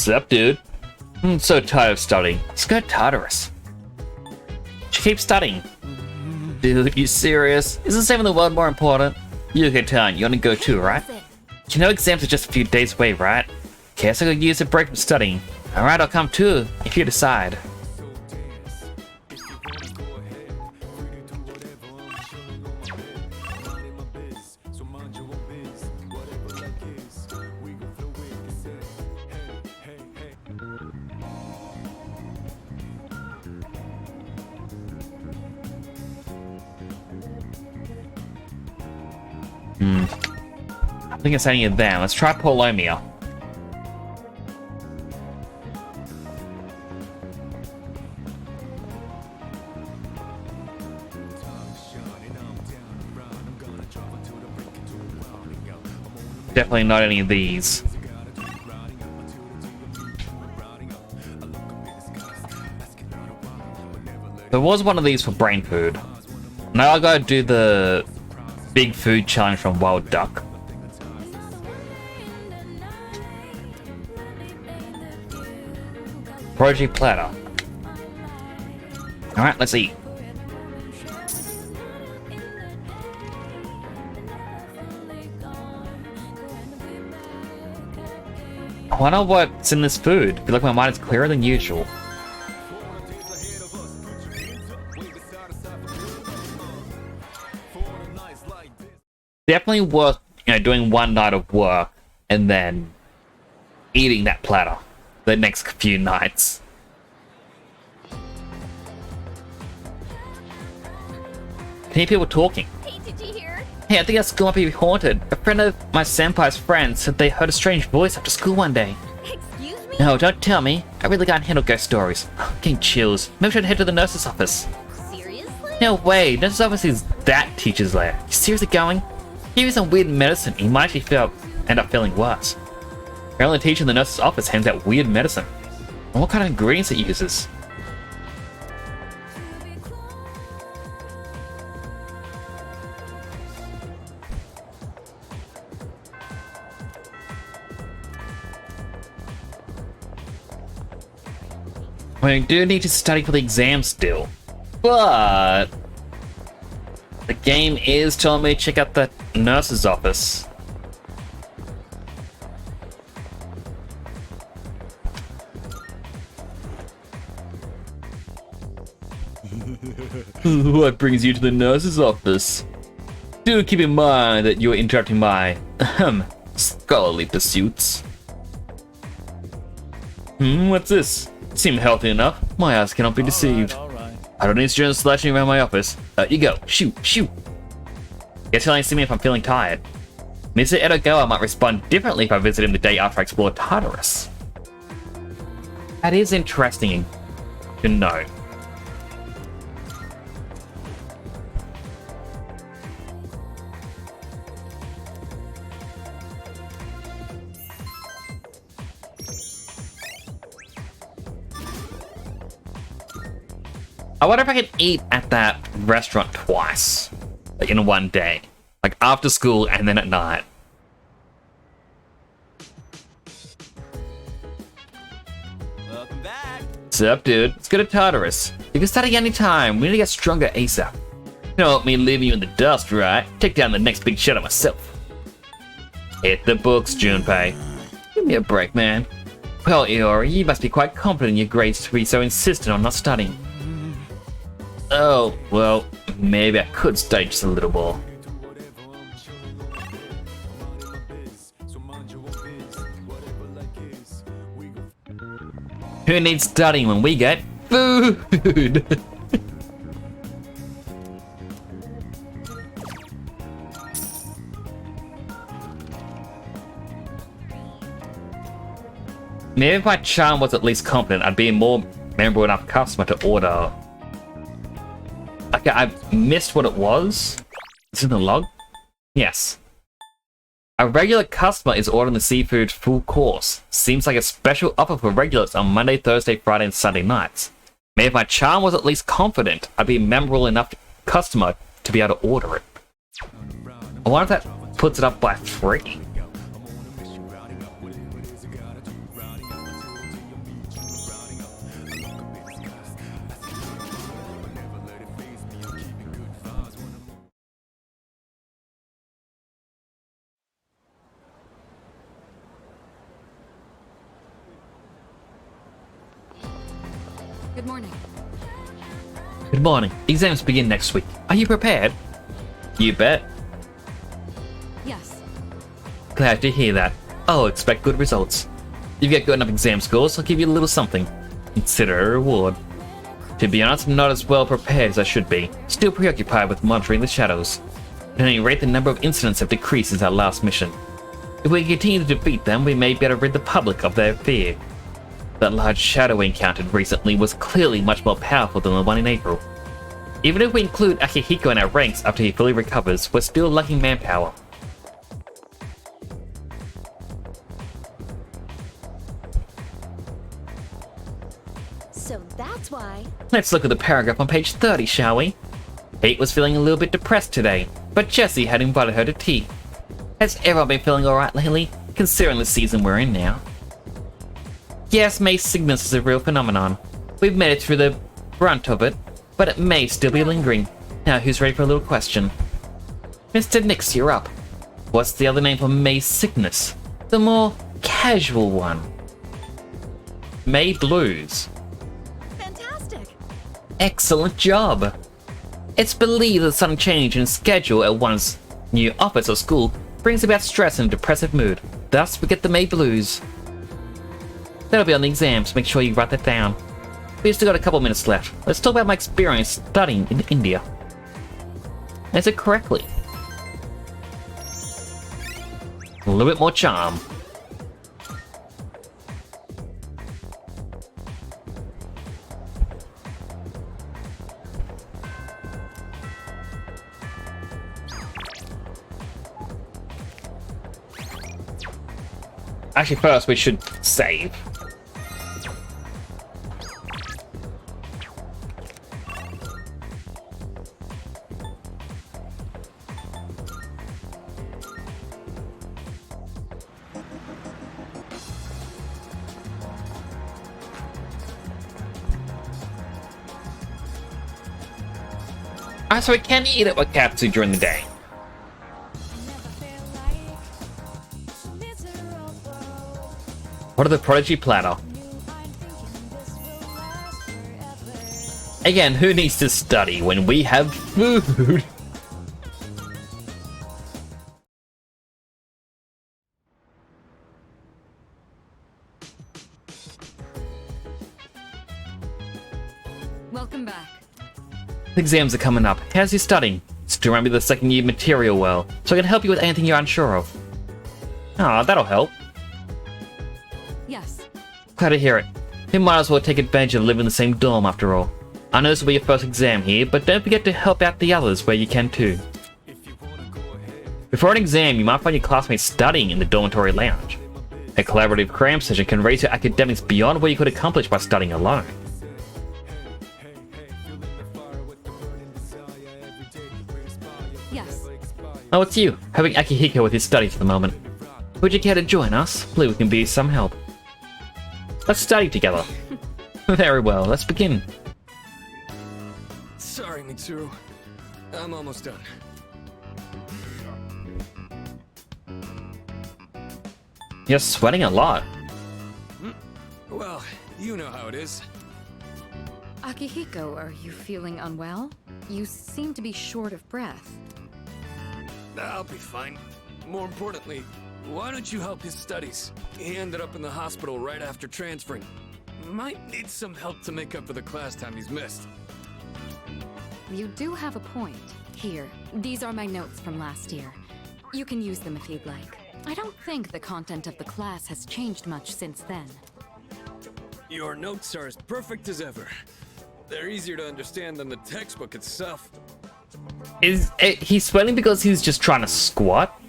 Sup, dude? I'm so tired of studying. Let's go to Tartarus. She keeps studying. Dude, you serious? Isn't saving the world more important? Yuka-tan, you wanna go too, right? You know exams are just a few days away, right? Guess I could use a break from studying. Alright, I'll come too, if you decide. I think it's any of them. Let's try Polomia. Definitely not any of these. There was one of these for brain food. Now I gotta do the big food challenge from Wild Duck. Project Platter. Alright, let's eat. I wonder what's in this food. I feel like my mind is clearer than usual. Definitely worth, doing one night of work and then eating that platter the next few nights. Can you hear people talking? Hey, did you hear? Hey, I think our school might be haunted. A friend of my senpai's friends said they heard a strange voice after school one day. Excuse me? No, don't tell me. I really can't handle ghost stories. Getting chills. Maybe I should head to the nurse's office. Seriously? No way, nurse's office is that teacher's lair. You seriously going? Give you some weird medicine, you might actually end up feeling worse. Apparently the teacher in the nurse's office hands out weird medicine. And what kind of ingredients it uses? We do need to study for the exam still, but the game is telling me to check out the nurse's office. What brings you to the nurse's office? Do keep in mind that you're interrupting my scholarly pursuits. What's this? Seem healthy enough. My eyes cannot be deceived. I don't need students slashing around my office. You go. Shoot, shoot. Guess he'll only see me if I'm feeling tired. Mr. Edogawa might respond differently if I visit him the day after I explore Tartarus. That is interesting to know. I wonder if I could eat at that restaurant twice, like in one day, like after school and then at night. Welcome back. What's up, dude? Let's go to Tartarus. You can study anytime. We need to get stronger ASAP. You don't want me leaving you in the dust, right? Take down the next big shadow myself. Hit the books, Junpei. Give me a break, man. Well, Iori, you must be quite confident in your grades to be so insistent on not studying. Oh, well, maybe I could study just a little more. Who needs studying when we get food? Maybe if my charm was at least competent, I'd be a more memorable enough customer to order. Okay, I missed what it was. Is it in the log? Yes. A regular customer is ordering the seafood full course. Seems like a special offer for regulars on Monday, Thursday, Friday, and Sunday nights. Maybe if my charm was at least confident, I'd be a memorable enough customer to be able to order it. I wonder if that puts it up by 3. Good morning. Good morning. Exams begin next week. Are you prepared? You bet. Yes. Glad to hear that. I'll expect good results. If you get good enough exam scores, I'll give you a little something. Consider a reward. To be honest, I'm not as well prepared as I should be. Still preoccupied with monitoring the shadows. At any rate, the number of incidents have decreased since our last mission. If we continue to defeat them, we may be able to rid the public of their fear. That large shadow we encountered recently was clearly much more powerful than the one in April. Even if we include Akihiko in our ranks after he fully recovers, we're still lacking manpower. So that's why. Let's look at the paragraph on page 30, shall we? Kate was feeling a little bit depressed today, but Jessie had invited her to tea. Has everyone been feeling alright lately, considering the season we're in now? Yes, May sickness is a real phenomenon. We've made it through the brunt of it, but it may still be lingering. Now who's ready for a little question? Mr. Nix, you're up. What's the other name for May's sickness? The more casual one. May Blues. Fantastic. Excellent job! It's believed that the sudden change in schedule at one's new office or school brings about stress and a depressive mood. Thus, we get the May Blues. That'll be on the exam, so make sure you write that down. We've still got a couple minutes left. Let's talk about my experience studying in India. Answer correctly. A little bit more charm. Actually, first we should save. Alright, so we can eat at Wakatsu during the day. What are the Prodigy platter? Again, who needs to study when we have food? Welcome back. Exams are coming up. How's your studying? Still remember the second year material well, so I can help you with anything you're unsure of. Ah, that'll help. Yes. Glad to hear it. You might as well take advantage of living in the same dorm after all. I know this will be your first exam here, but don't forget to help out the others where you can too. Before an exam, you might find your classmates studying in the dormitory lounge. A collaborative cram session can raise your academics beyond what you could accomplish by studying alone. Yes. Oh, it's you, helping Akihiko with his studies at the moment. Would you care to join us? Believe we can be some help. Let's study together. Very well, let's begin. Sorry, Mitsuru. I'm almost done. You're sweating a lot. Well, you know how it is. Akihiko, are you feeling unwell? You seem to be short of breath. I'll be fine. More importantly, why don't you help his studies? He ended up in the hospital right after transferring. Might need some help to make up for the class time he's missed. You do have a point. Here, these are my notes from last year. You can use them if you'd like. I don't think the content of the class has changed much since then. Your notes are as perfect as ever. They're easier to understand than the textbook itself. He's sweating because he's just trying to squat?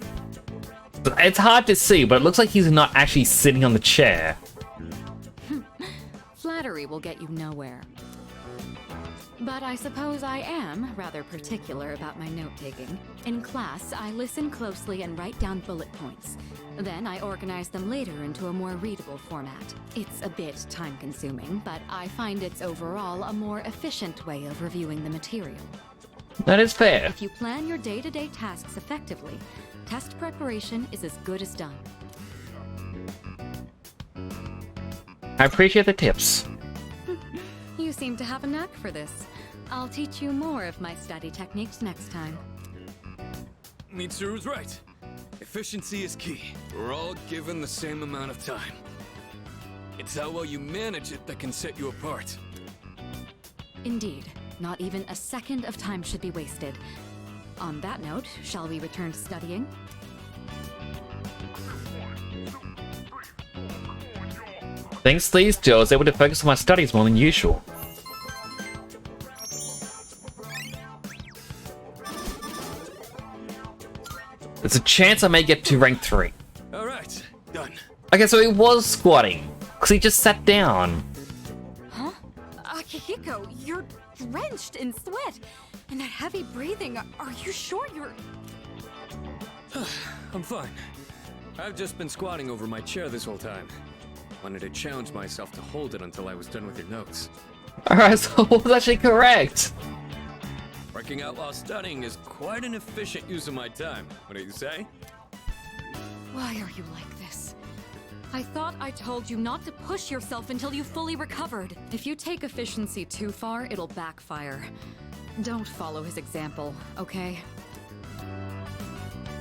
It's hard to see, but it looks like he's not actually sitting on the chair. Flattery will get you nowhere. But I suppose I am rather particular about my note-taking. In class, I listen closely and write down bullet points. Then I organize them later into a more readable format. It's a bit time-consuming, but I find it's overall a more efficient way of reviewing the material. That is fair. If you plan your day-to-day tasks effectively, test preparation is as good as done. I appreciate the tips. You seem to have a knack for this. I'll teach you more of my study techniques next time. Mitsuru's right. Efficiency is key. We're all given the same amount of time. It's how well you manage it that can set you apart. Indeed, not even a second of time should be wasted. On that note, shall we return to studying? Thanks to these two, I was able to focus on my studies more than usual. There's a chance I may get to rank 3. Alright, done. Okay, so he was squatting, because he just sat down. Huh? Akihiko, you're drenched in sweat. And that heavy breathing, are you sure you're... I'm fine. I've just been squatting over my chair this whole time. Wanted to challenge myself to hold it until I was done with your notes. Alright, so what was actually correct? Working out while studying is quite an efficient use of my time. What do you say? Why are you like this? I thought I told you not to push yourself until you fully recovered. If you take efficiency too far, it'll backfire. Don't follow his example, okay?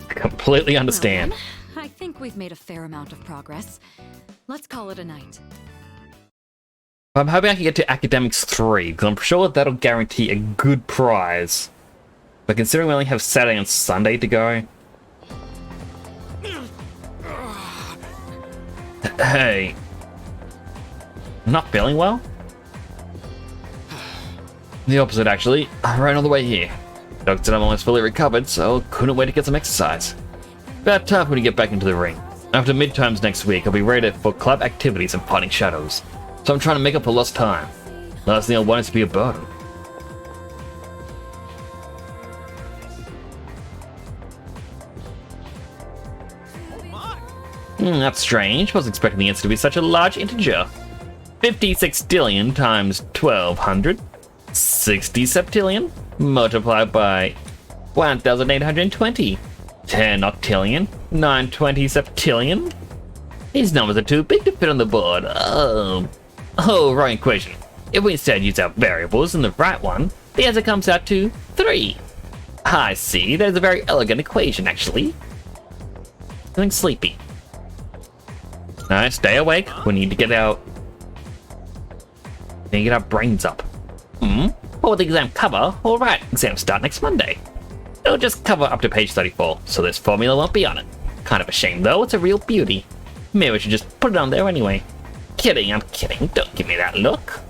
Completely understand. Well, then, I think we've made a fair amount of progress. Let's call it a night. I'm hoping I can get to Academics 3, because I'm sure that'll guarantee a good prize. But considering we only have Saturday and Sunday to go... Hey. Not feeling well? The opposite, actually. I'm right on the way here. Doctor said I'm almost fully recovered, so couldn't wait to get some exercise. About time for me to get back into the ring. After midterms next week, I'll be ready for club activities and fighting shadows. So I'm trying to make up for lost time. Last thing I want is to be a burden. That's strange. Wasn't expecting the answer to be such a large integer. 50 sextillion times 1200. 60 septillion multiplied by 1820. 10 octillion. 920 septillion. These numbers are too big to fit on the board. Oh, wrong equation. If we instead use our variables in the right one, the answer comes out to 3. I see. That is a very elegant equation, actually. Feeling sleepy. Alright, stay awake. We need to get our brains up. What will the exam cover? Alright, exams start next Monday. It'll just cover up to page 34, so this formula won't be on it. Kind of a shame though, it's a real beauty. Maybe we should just put it on there anyway. Kidding, I'm kidding. Don't give me that look.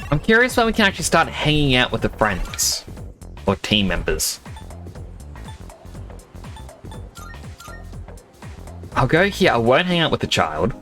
I'm curious when we can actually start hanging out with the friends or team members. I'll go here. I won't hang out with the child.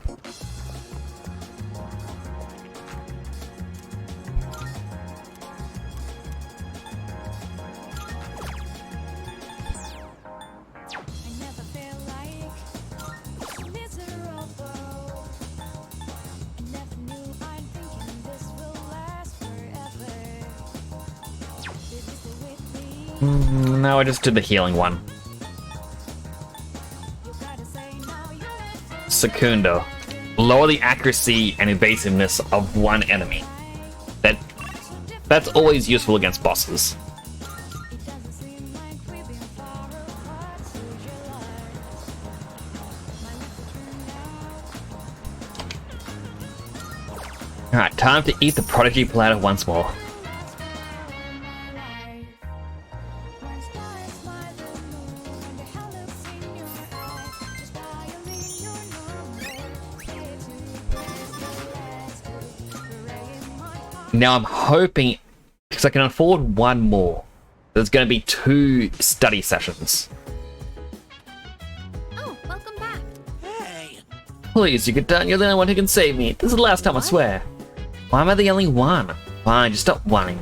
No, I just did the healing one. Secundo. Lower the accuracy and evasiveness of one enemy. That's always useful against bosses. Alright, time to eat the prodigy platter once more. Now I'm hoping, because I can afford one more, there's going to be 2 study sessions. Oh, welcome back. Hey! Please, you could turn. You're the only one who can save me. This is the last time, I swear. Why am I the only one? Fine, just stop whining.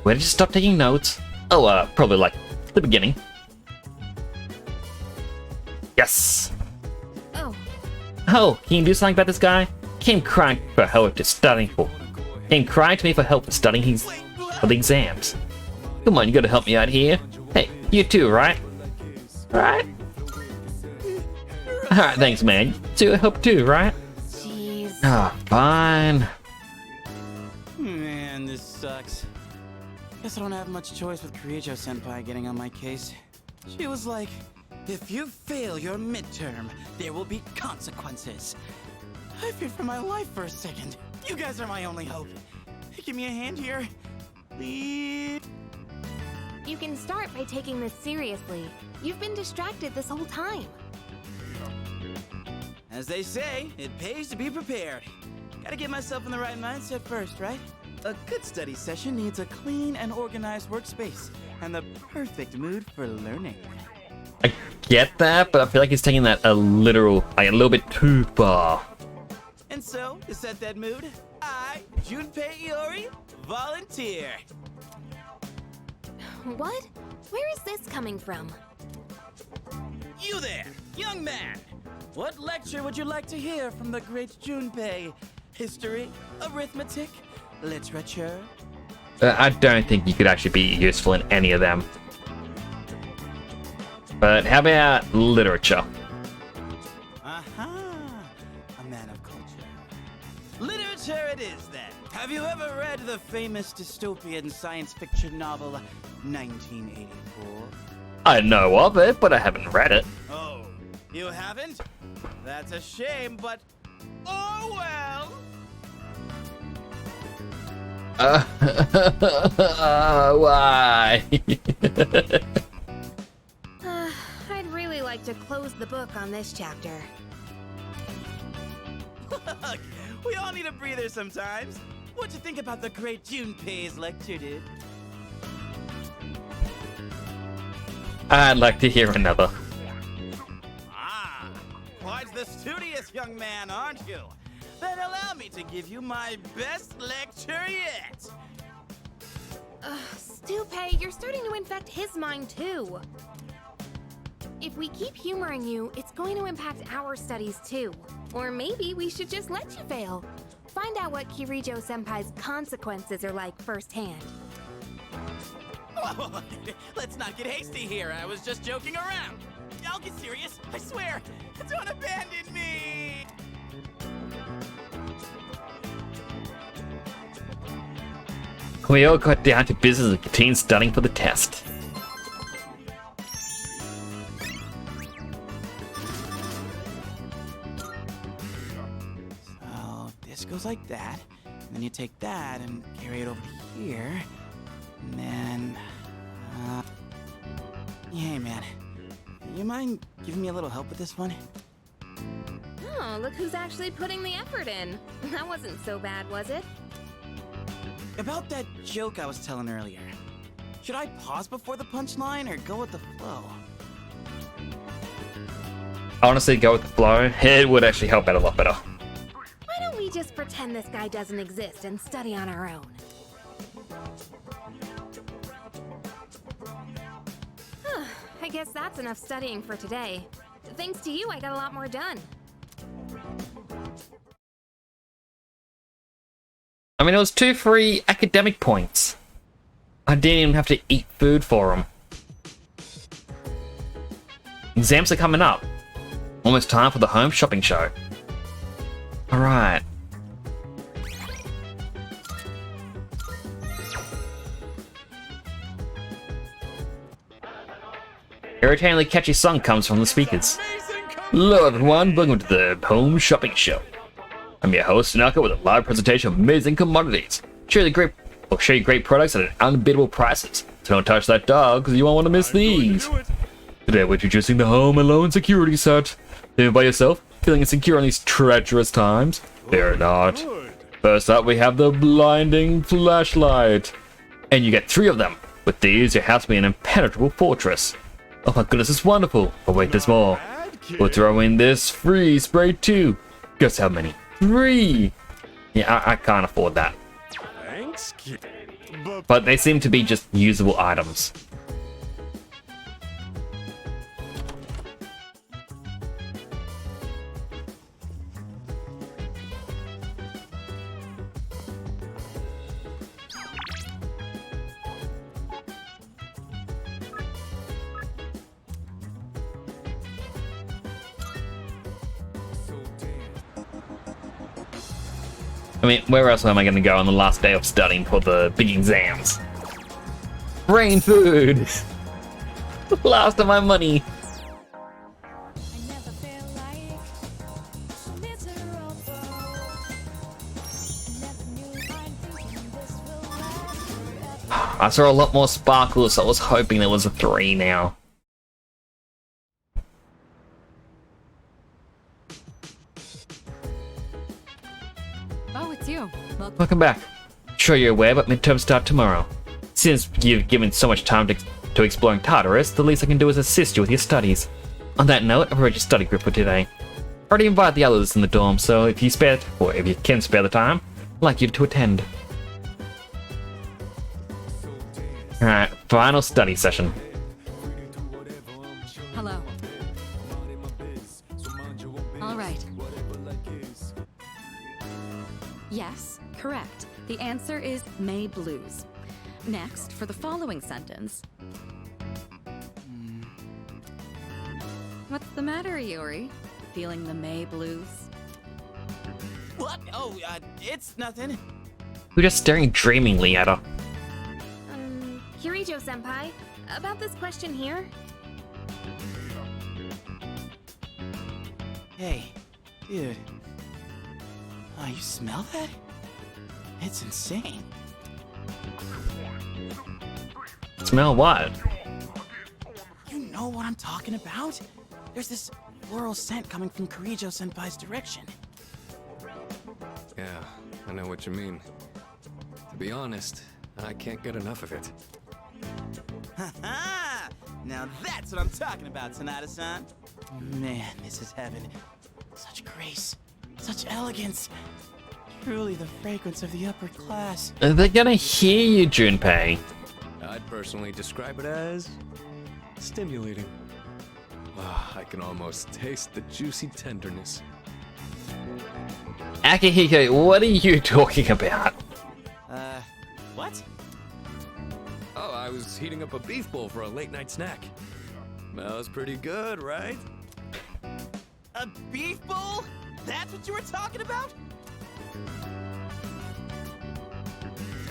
Where did you stop taking notes? Oh, probably like the beginning. Yes! Oh, Oh, can you do something about this guy? Came crying for help to studying for. Came crying to me for help for studying for the exams. Come on, you gotta help me out here. Hey, you too, right? Right? Alright, thanks, man. You help too, right? jeez. Ah, fine. Man, this sucks. Guess I don't have much choice with Kirijo-senpai getting on my case. She was like, if you fail your midterm, there will be consequences. I feared for my life for a second. You guys are my only hope. Give me a hand here. Please. You can start by taking this seriously. You've been distracted this whole time. As they say, it pays to be prepared. Gotta get myself in the right mindset first, right? A good study session needs a clean and organized workspace, and the perfect mood for learning. I get that, but I feel like he's taking that a little bit too far. And so, to set that mood, I, Junpei Iori, volunteer. What? Where is this coming from? You there, young man! What lecture would you like to hear from the great Junpei? History, arithmetic, literature? I don't think you could actually be useful in any of them. But how about literature? Aha! A man of culture. Literature it is, then. Have you ever read the famous dystopian science fiction novel 1984? I know of it, but I haven't read it. Oh, you haven't? That's a shame, but oh well. Why? I'd really like to close the book on this chapter. Look, we all need a breather sometimes. What'd you think about the great Junpei's lecture, dude? I'd like to hear another. Ah, quite the studious young man, aren't you? Then allow me to give you my best lecture yet. Stupay, you're starting to infect his mind too. If we keep humoring you, it's going to impact our studies too. Or maybe we should just let you fail. Find out what Kirijo-senpai's consequences are like firsthand. Whoa, let's not get hasty here. I was just joking around. I'll get serious. I swear. Don't abandon me. We all got down to business and continued studying for the test. So this goes like that. And then you take that and carry it over to here. And then... Hey, man. You mind giving me a little help with this one? Oh, look who's actually putting the effort in. That wasn't so bad, was it? About that joke I was telling earlier. Should I pause before the punchline or go with the flow? Honestly, go with the flow. It would actually help out a lot better. Why don't we just pretend this guy doesn't exist and study on our own? I guess that's enough studying for today. Thanks to you, I got a lot more done. I mean, it was 2 free academic points. I didn't even have to eat food for them. Exams are coming up. Almost time for the home shopping show. Alright. Irritatingly catchy song comes from the speakers. Hello everyone, welcome to the home shopping show. I'm your host, Naka, with a live presentation of amazing commodities. Show you great products at unbeatable prices. So don't touch that dog, because you won't want to miss these. Today we're introducing the Home Alone security set. Living by yourself? Feeling insecure in these treacherous times? Fear not. First up, we have the blinding flashlight. And you get 3 of them. With these, your house will be an impenetrable fortress. Oh my goodness, it's wonderful. But wait, there's more. We'll throw in this free spray too. Guess how many? 3! Yeah, I can't afford that. Thanks, kid. But they seem to be just usable items. I mean, where else am I going to go on the last day of studying for the big exams? Brain food! Last of my money. I saw a lot more sparkles, so I was hoping there was a 3 now. Oh, it's you. Welcome back. Sure you're aware, but midterms start tomorrow. Since you've given so much time to exploring Tartarus, the least I can do is assist you with your studies. On that note, I've arranged a study group for today. I already invited the others in the dorm, so if you can spare the time, I'd like you to attend. Alright, final study session. Hello. All right. Yes, correct. The answer is May Blues. Next, for the following sentence. What's the matter, Yuri? Feeling the May Blues? What? Oh, it's nothing. We're just staring dreamingly at her. Kirijo-senpai, about this question here. Hey, dude. Oh, you smell that? It's insane. Smell what? You know what I'm talking about? There's this floral scent coming from Kirijo-senpai's direction. Yeah, I know what you mean. To be honest, I can't get enough of it. Ha-ha! Now that's what I'm talking about, Sanada-san. Man, this is heaven. Such grace, such elegance. Truly the fragrance of the upper class. They're gonna hear you, Junpei. I'd personally describe it as stimulating. I can almost taste the juicy tenderness. Akihiko, what are you talking about? What? Oh, I was heating up a beef bowl for a late night snack. Smells pretty good, right? A beef bowl? That's what you were talking about?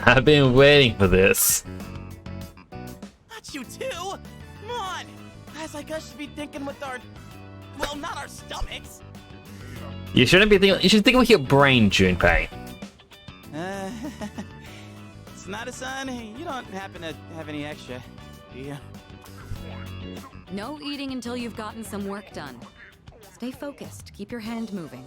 I've been waiting for this. Not you too! Come on! Guys like us should be thinking with our... well, not our stomachs! You shouldn't be thinking. You should think with your brain, Junpei. Sanada-san, you don't happen to have any extra, do you? No eating until you've gotten some work done. Stay focused. Keep your hand moving.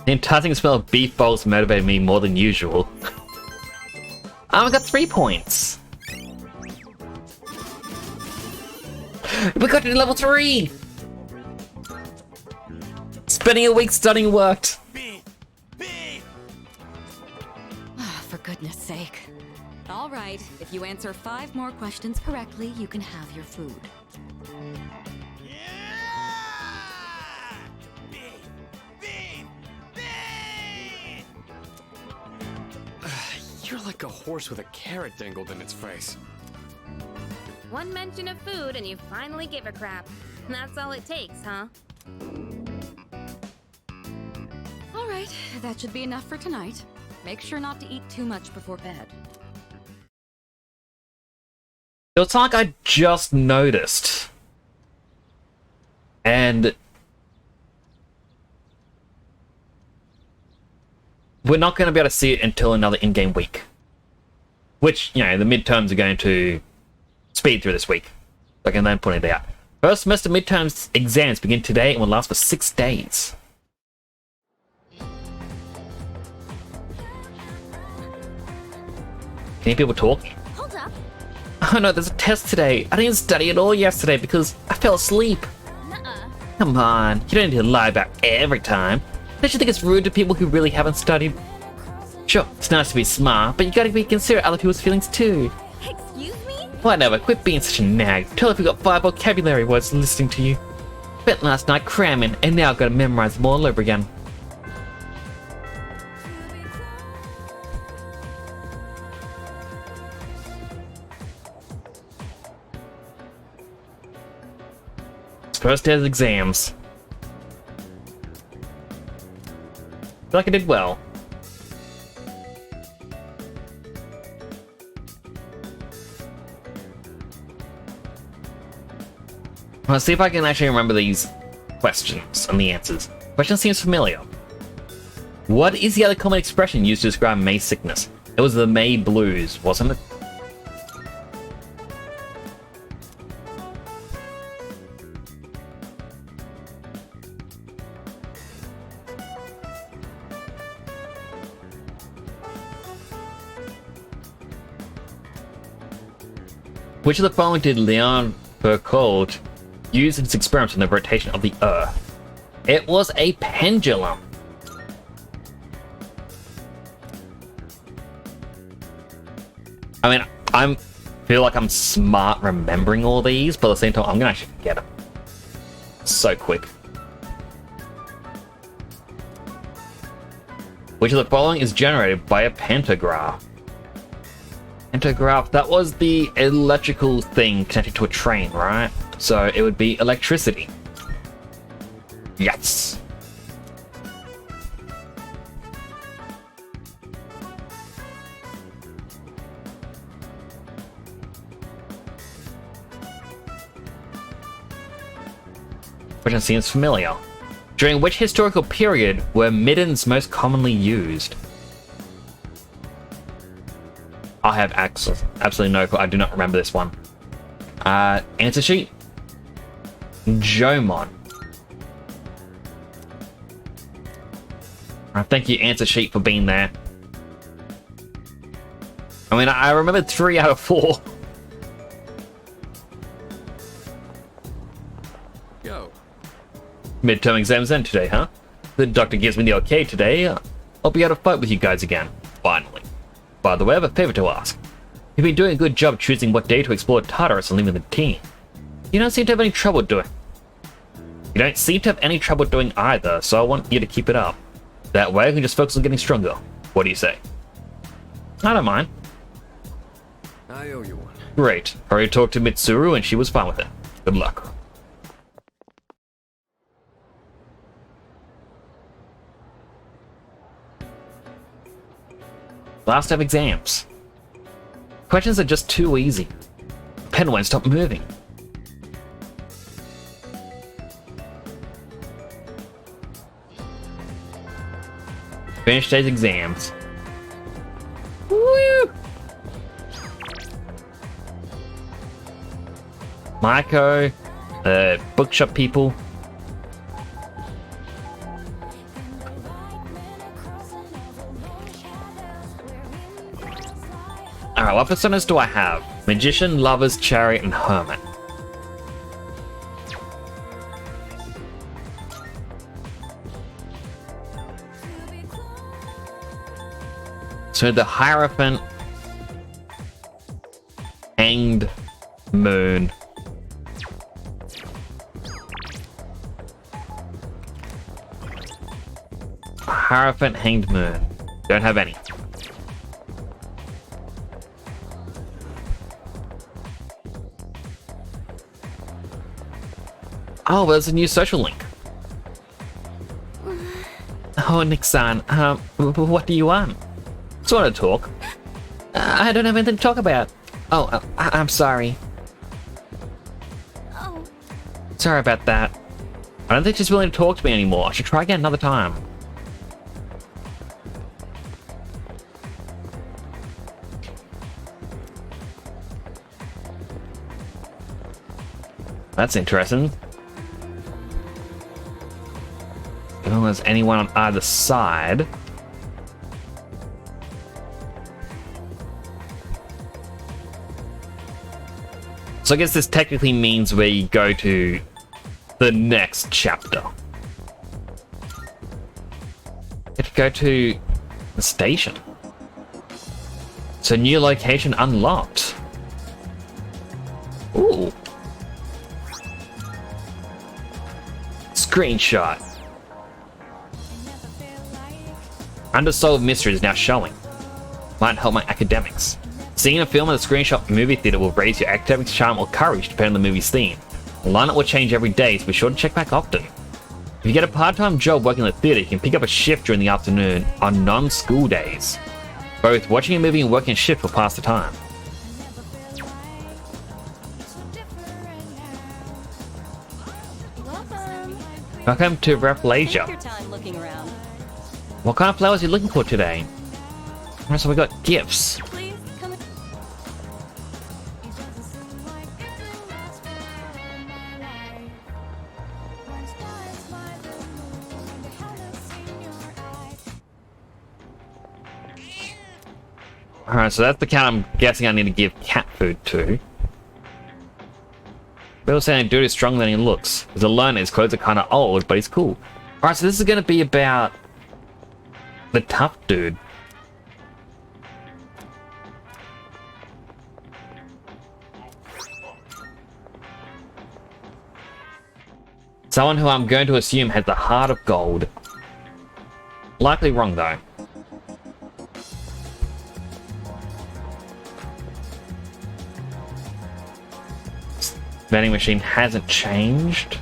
The enticing smell of beef bowls motivated me more than usual. I got 3 points. We got to level 3. Spending a week studying worked. For goodness sake. All right, if you answer 5 more questions correctly, you can have your food. You're like a horse with a carrot dangled in its face. One mention of food and you finally give a crap. That's all it takes, huh? All right, that should be enough for tonight. Make sure not to eat too much before bed. It's like I just noticed. And we're not going to be able to see it until another in-game week. Which, you know, the midterms are going to speed through this week. So I can then point it out. First semester midterms exams begin today and will last for 6 days. Can people talk? Hold up. Oh no, there's a test today. I didn't study at all yesterday because I fell asleep. Nuh-uh. Come on, you don't need to lie about every time. Don't you think it's rude to people who really haven't studied? Sure, it's nice to be smart, but you gotta be considerate of other people's feelings too. Excuse me? Whatever, quit being such a nag. Tell if you got 5 vocabulary words listening to you. Spent last night cramming, and now I've gotta memorize them all over again. First day of exams. feel like I did well. Let's see if I can actually remember these questions and the answers. Question seems familiar. What is the other common expression used to describe May sickness? It was the May blues, wasn't it? Which of the following did Leon Foucault use in his experiment on the rotation of the Earth? It was a pendulum. I mean, I feel like I'm smart remembering all these, but at the same time, I'm gonna actually forget them. So quick. Which of the following is generated by a pantograph? Pantograph, that was the electrical thing connected to a train, right? So it would be electricity. Yes. Question seems familiar. During which historical period were middens most commonly used? I have absolutely no clue. I do not remember this one. Answer sheet? Jomon. Thank you, answer sheet, for being there. I mean, I remembered 3 out of 4. Yo. Midterm exams end today, huh? The doctor gives me the okay today. I'll be able to fight with you guys again, finally. By the way, I have a favor to ask. You've been doing a good job choosing what day to explore Tartarus and leaving the team. You don't seem to have any trouble doing. You don't seem to have any trouble doing either, so I want you to keep it up. That way I can just focus on getting stronger. What do you say? I don't mind. I owe you one. Great. I already talked to Mitsuru and she was fine with it. Good luck. Last of exams. Questions are just too easy. Pen won't stop moving. Finish today's exams. Woo! Maiko, bookshop people. Alright, what personas do I have? Magician, Lovers, Chariot, and Hermit. So the Hierophant, Hanged Moon, Hierophant, Hanged Moon. Don't have any. Oh, well, there's a new social link. Oh, Nick-san, what do you want? Just want to talk. I don't have anything to talk about. Oh, I'm sorry. Oh. Sorry about that. I don't think she's willing to talk to me anymore. I should try again another time. That's interesting. I don't know if there's anyone on either side. So I guess this technically means we go to the next chapter. We have to go to the station. So new location unlocked. Ooh. Screenshot. Undersolved mystery is now showing. Might help my academics. Seeing a film at a screenshot movie theater will raise your academics, charm, or courage depending on the movie's theme. The lineup will change every day, so be sure to check back often. If If you get a part-time job working in the theater, you can pick up a shift during the afternoon on non-school days. Both watching a movie and working a shift will pass the time. Welcome to Rafflesia. Take your time looking around. What kind of flowers are you looking for today? Alright, so we got gifts. Please come in. Alright, so that's the cat I'm guessing I need to give cat food to. Bill saying dude is stronger than he looks. He's a loner, his clothes are kind of old, but he's cool. Alright, so this is going to be about the tough dude. Someone who I'm going to assume has the heart of gold. Likely wrong though. Vending machine hasn't changed.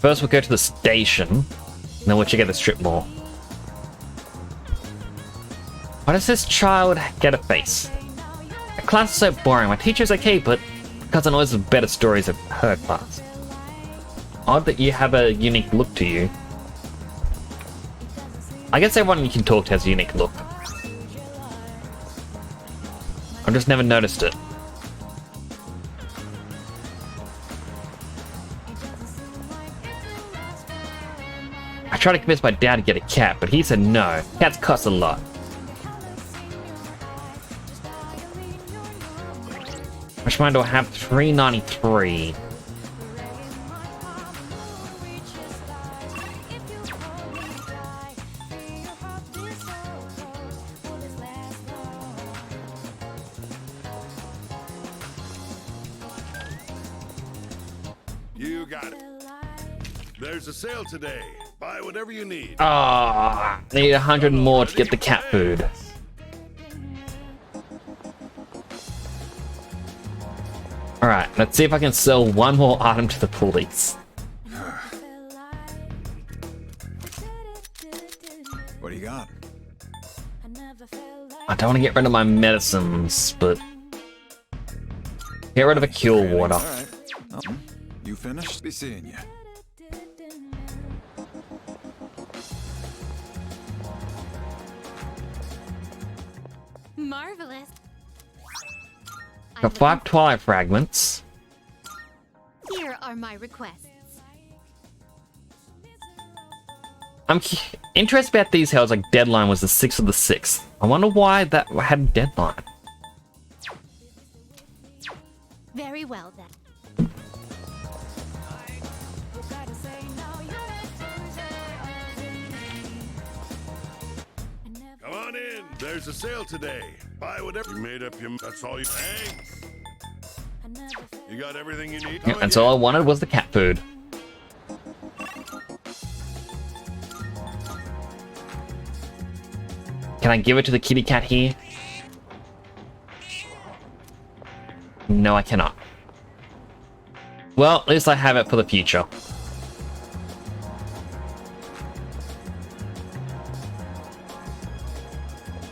First we'll go to the station, and then we'll check out the strip mall. Why does this child get a face? My class is so boring. My teacher's okay, but cousin always has better stories of her class. Odd that you have a unique look to you. I guess everyone you can talk to has a unique look. I've just never noticed it. I tried to convince my dad to get a cat, but he said no. Cats cost a lot. Which one do I have? $3.93. You got it. There's a sale today. Buy whatever you need. Ah, I need 100 more to get the cat food. Alright, let's see if I can sell one more item to the police. What do you got? I don't want to get rid of my medicines, but... Get rid of a cure water. All right. You finished? Be seeing you. Marvelous. Got 5 Twilight fragments. Here are my requests. I'm interested about these hills, like deadline was the 6th of the 6th. I wonder why that had a deadline. Very well then. Come on in. There's a sale today. Buy whatever you made up your. That's all you. Thanks. You got everything you need. Yeah, and so all I wanted was the cat food. Can I give it to the kitty cat here? No, I cannot. Well, at least I have it for the future.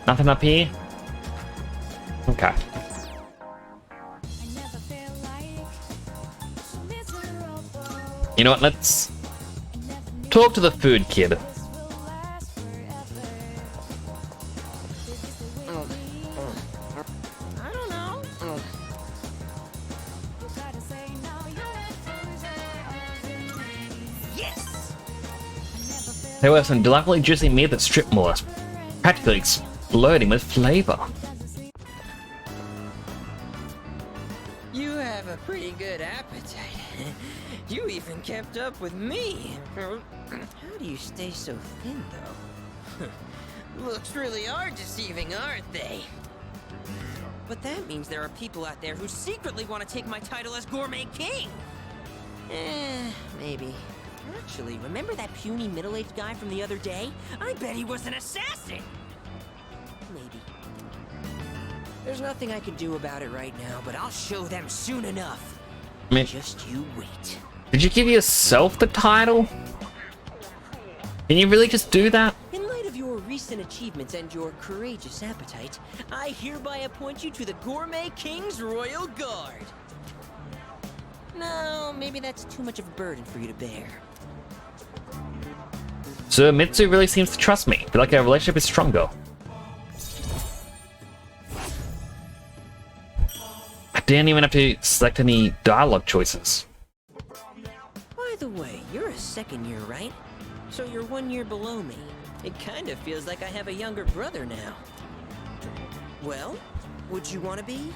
Nothing up here? Okay. You know what, let's talk to the food kid. I don't know. Yes! There were some delightfully juicy meat that strip mall, practically exploding with flavor. You have a pretty good appetite. You even kept up with me. How do you stay so thin, though? Looks really are deceiving, aren't they? But that means there are people out there who secretly want to take my title as Gourmet King. Maybe. Actually, remember that puny middle-aged guy from the other day? I bet he was an assassin! There's nothing I can do about it right now, but I'll show them soon enough. I mean, Just you wait. did you give yourself the title? Can you really just do that? In light of your recent achievements and your courageous appetite, I hereby appoint you to the Gourmet King's Royal Guard. No, maybe that's too much of a burden for you to bear. Sir Mitsu really seems to trust me. I feel like our relationship is stronger. I didn't even have to select any dialogue choices. By the way, you're a second year, right? So you're 1 year below me. It kind of feels like I have a younger brother now. Well, would you want to be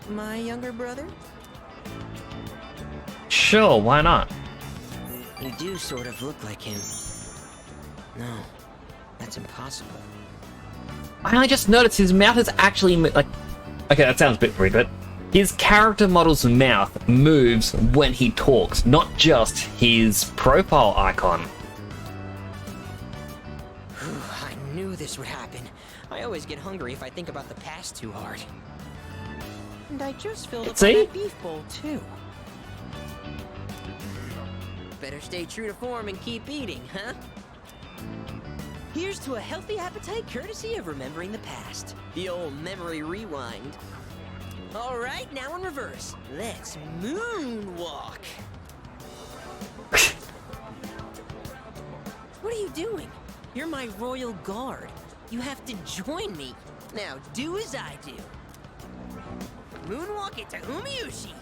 my younger brother? Sure, why not? You do sort of look like him. No, that's impossible. I only just noticed his mouth is actually like... Okay, that sounds a bit weird, but his character model's mouth moves when he talks, not just his profile icon. I knew this would happen. I always get hungry if I think about the past too hard. And I just filled up on See? that beef bowl too. Better stay true to form and keep eating, huh? Here's to a healthy appetite courtesy of remembering the past. The old memory rewind. All right, now in reverse. Let's moonwalk. What are you doing? You're my royal guard. You have to join me. Now do as I do. Moonwalk it to Umiushi.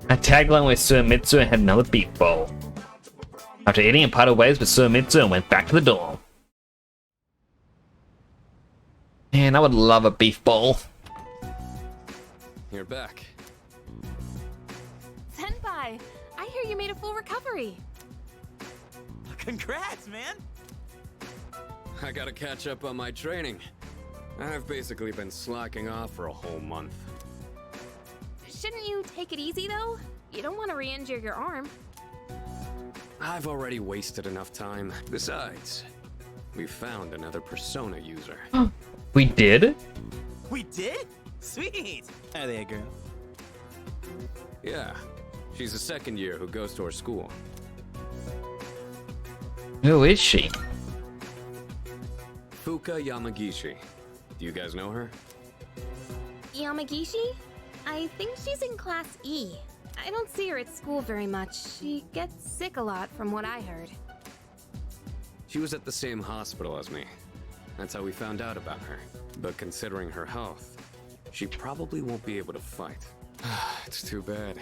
I tagged along with Sir Mitsu and had another beef bowl. After eating, I parted ways with Sir Mitsu and went back to the dorm. Man, I would love a beef bowl. You're back. Senpai, I hear you made a full recovery. Congrats, man! I gotta catch up on my training. I've basically been slacking off for a whole month. Shouldn't you take it easy, though? You don't want to re-injure your arm. I've already wasted enough time. Besides, we found another Persona user. We did? We did? Sweet! Are they a girl? Yeah, she's a second year who goes to our school. Who is she? Fuka Yamagishi. Do you guys know her? Yamagishi? I think she's in Class E. I don't see her at school very much. She gets sick a lot from what I heard. She was at the same hospital as me. That's how we found out about her. But considering her health, she probably won't be able to fight. It's too bad.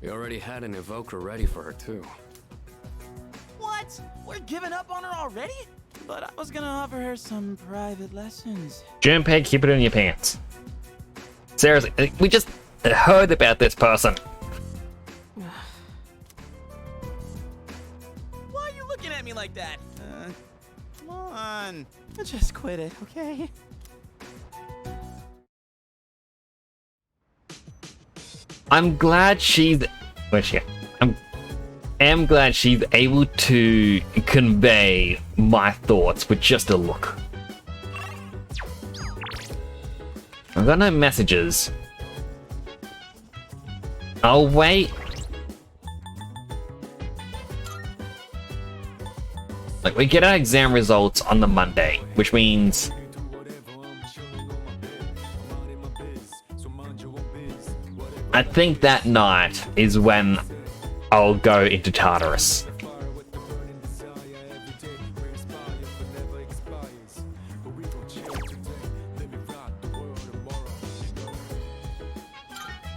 We already had an evoker ready for her too. What? We're giving up on her already? But I was gonna offer her some private lessons. Junpei, keep it in your pants. Seriously, we just heard about this person. Why are you looking at me like that? Come on. Just quit it, okay? I'm glad she's... Where's she at? I'm glad she's able to convey my thoughts with just a look. I've got no messages. I'll wait. Like, we get our exam results on the Monday, which means... I think that night is when I'll go into Tartarus.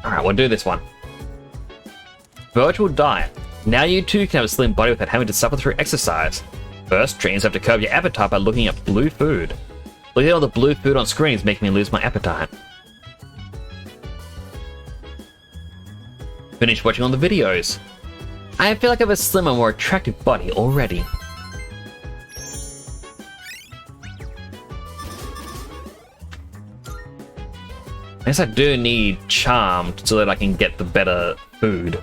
Alright, we'll do this one. Virtual diet. Now you too can have a slim body without having to suffer through exercise. First, trainers have to curb your appetite by looking at blue food. Looking at all the blue food on screen is making me lose my appetite. Finish watching all the videos. I feel like I have a slimmer, more attractive body already. I guess I do need Charmed so that I can get the better food.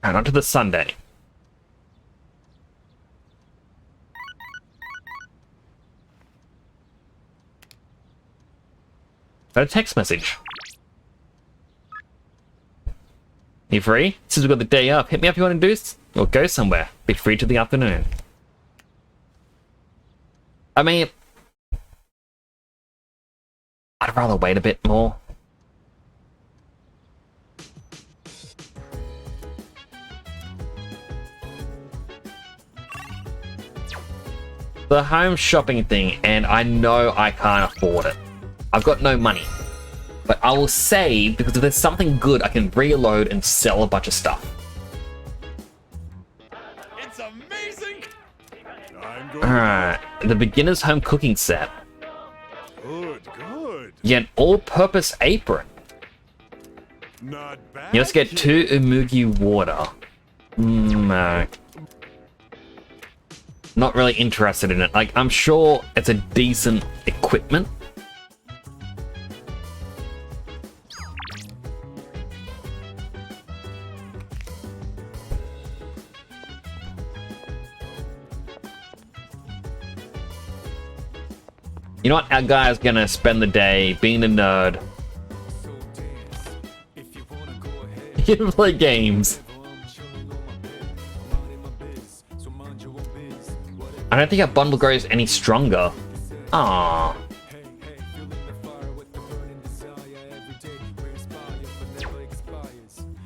And on to the Sunday. Got a text message. You free? Since we've got the day up, hit me up if you want to do or go somewhere. Be free till the afternoon. I mean, I'd rather wait a bit more. The home shopping thing, and I know I can't afford it. I've got no money. But I will save, because if there's something good, I can reload and sell a bunch of stuff. It's amazing. Alright, the beginner's home cooking set. Good, good. You get an all-purpose apron. Not bad. You just get 2 Umugi water. Not really interested in it. Like, I'm sure it's a decent equipment. You know what? Our guy's gonna spend the day being a nerd. He can play games. I don't think our bundle grows any stronger. Aww.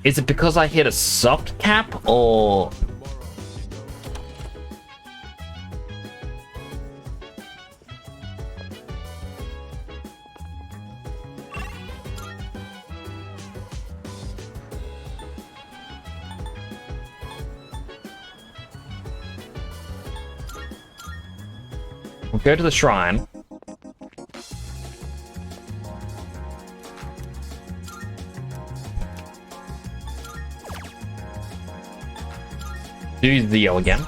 Is it because I hit a soft cap, or... We'll go to the shrine. Do the yell again.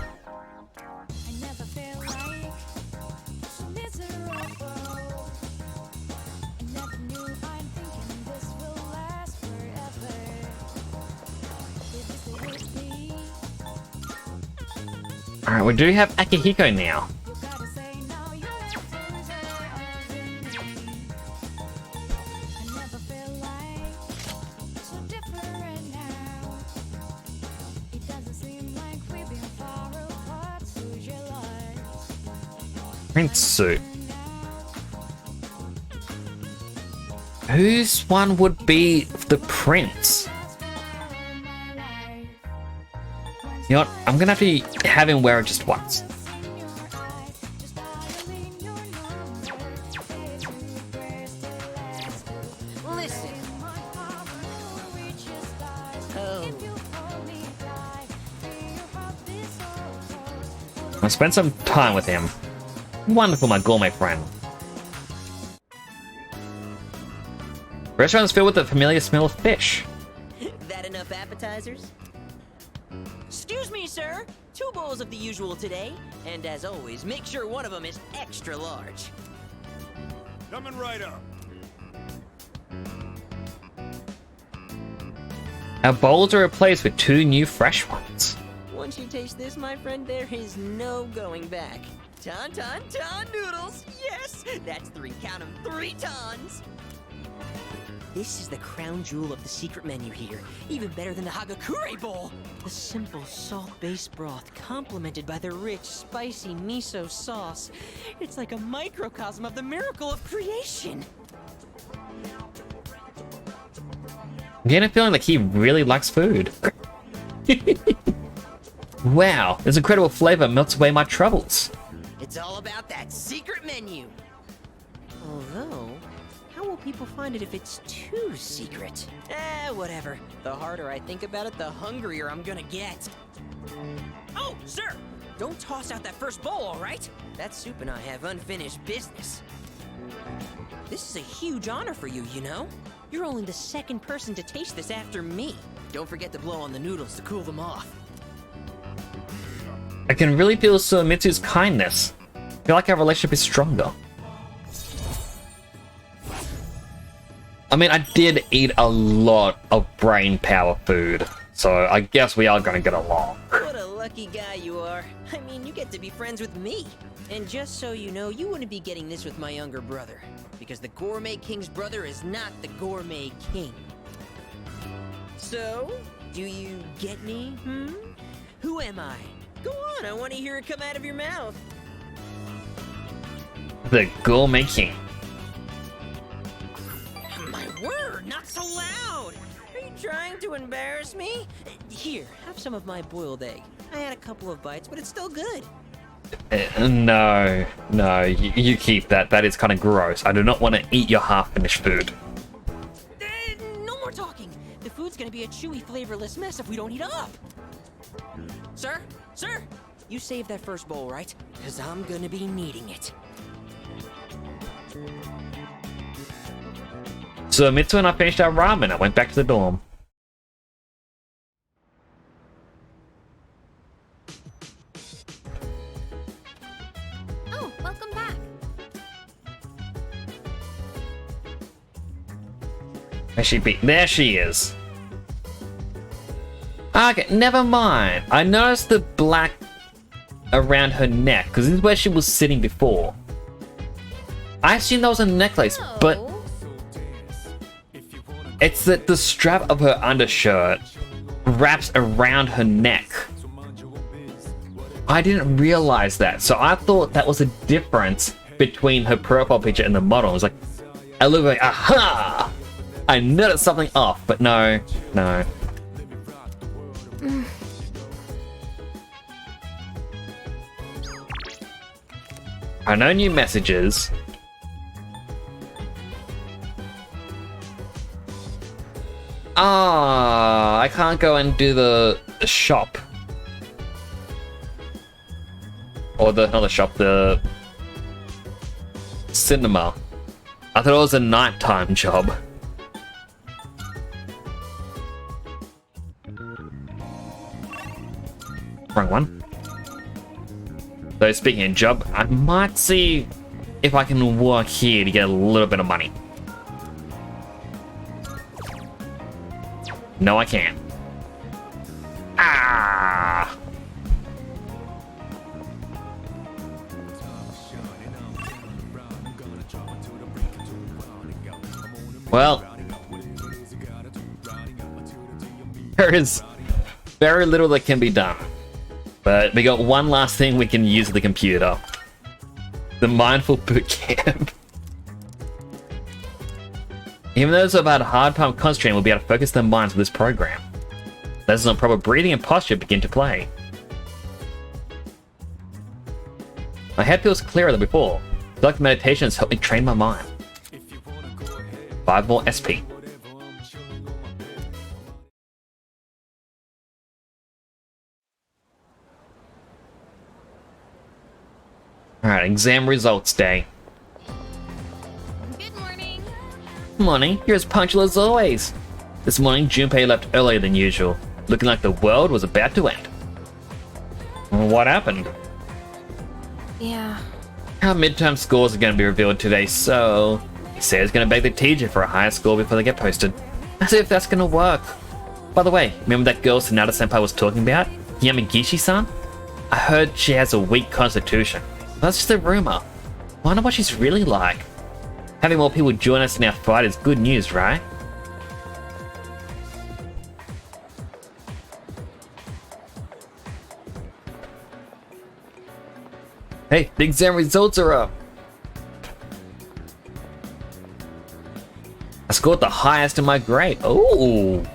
Alright, we do have Akihiko now. Prince suit. Whose one would be the prince? You know what? I'm gonna have him wear it just once. Listen. Oh. I'll spend some time with him. Wonderful, my gourmet friend. Restaurant's filled with the familiar smell of fish. That enough appetizers? Excuse me, sir. 2 bowls of the usual today. And as always, make sure one of them is extra large. Coming right up. Our bowls are replaced with 2 new fresh ones. Once you taste this, my friend, there is no going back. Ton noodles! Yes! That's 3, count 'em, 3 tons! This is the crown jewel of the secret menu here. Even better than the Hagakure Bowl! The simple salt-based broth complemented by the rich, spicy miso sauce. It's like a microcosm of the miracle of creation! I'm getting a feeling like he really likes food. Wow, this incredible flavor melts away my troubles. It's all about that secret menu! Although, how will people find it if it's too secret? Whatever. The harder I think about it, the hungrier I'm gonna get. Oh, sir! Don't toss out that first bowl, alright? That soup and I have unfinished business. This is a huge honor for you, you know? You're only the 2nd person to taste this after me. Don't forget to blow on the noodles to cool them off. I can really feel Suemitsu's kindness. I feel like our relationship is stronger. I mean, I did eat a lot of brain power food, so I guess we are gonna get along. What a lucky guy you are. I mean, you get to be friends with me. And just so you know, you wouldn't be getting this with my younger brother. Because the Gourmet King's brother is not the Gourmet King. So, do you get me, Who am I? Go on, I want to hear it come out of your mouth. The Gourmet King. My word, not so loud! Are you trying to embarrass me? Here, have some of my boiled egg. I had a couple of bites, but it's still good. No, you keep that. That is kind of gross. I do not want to eat your half-finished food. No more talking. The food's gonna be a chewy, flavorless mess if we don't eat up. Sir? Sir? You saved that first bowl, right? Because I'm gonna be needing it. So Mitsu and I finished our ramen. I went back to the dorm. Oh, welcome back. Where she be? There she is. Okay, never mind. I noticed the black around her neck, because this is where she was sitting before. I assumed that was a necklace, but it's that the strap of her undershirt wraps around her neck. I didn't realize that, so I thought that was a difference between her profile picture and the model. I was like, I look like, aha! I noticed something off, but no. I know new messages. Ah, I can't go and do the shop. Or not the shop, the cinema. I thought it was a nighttime job. Wrong one. So speaking of job, I might see if I can work here to get a little bit of money. No, I can't. Ah! Well, there is very little that can be done. But we got one last thing we can use the computer. The Mindful Boot Camp. Even those who have had a hard time concentrating will be able to focus their minds with this program. Lessons on proper breathing and posture begin to play. My head feels clearer than before. I feel like meditation has helped me train my mind. 5 more SP. Alright, exam results day. Good morning. Morning, you're as punctual as always. This morning, Junpei left earlier than usual, looking like the world was about to end. What happened? Yeah. Our midterm scores are going to be revealed today, so he said he's going to beg the teacher for a higher score before they get posted. As if that's going to work. By the way, remember that girl Sonata Senpai was talking about? Yamagishi-san? I heard she has a weak constitution. That's just a rumor. Wonder what she's really like. Having more people join us in our fight is good news, right? Hey, the exam results are up. I scored the highest in my grade. Oh,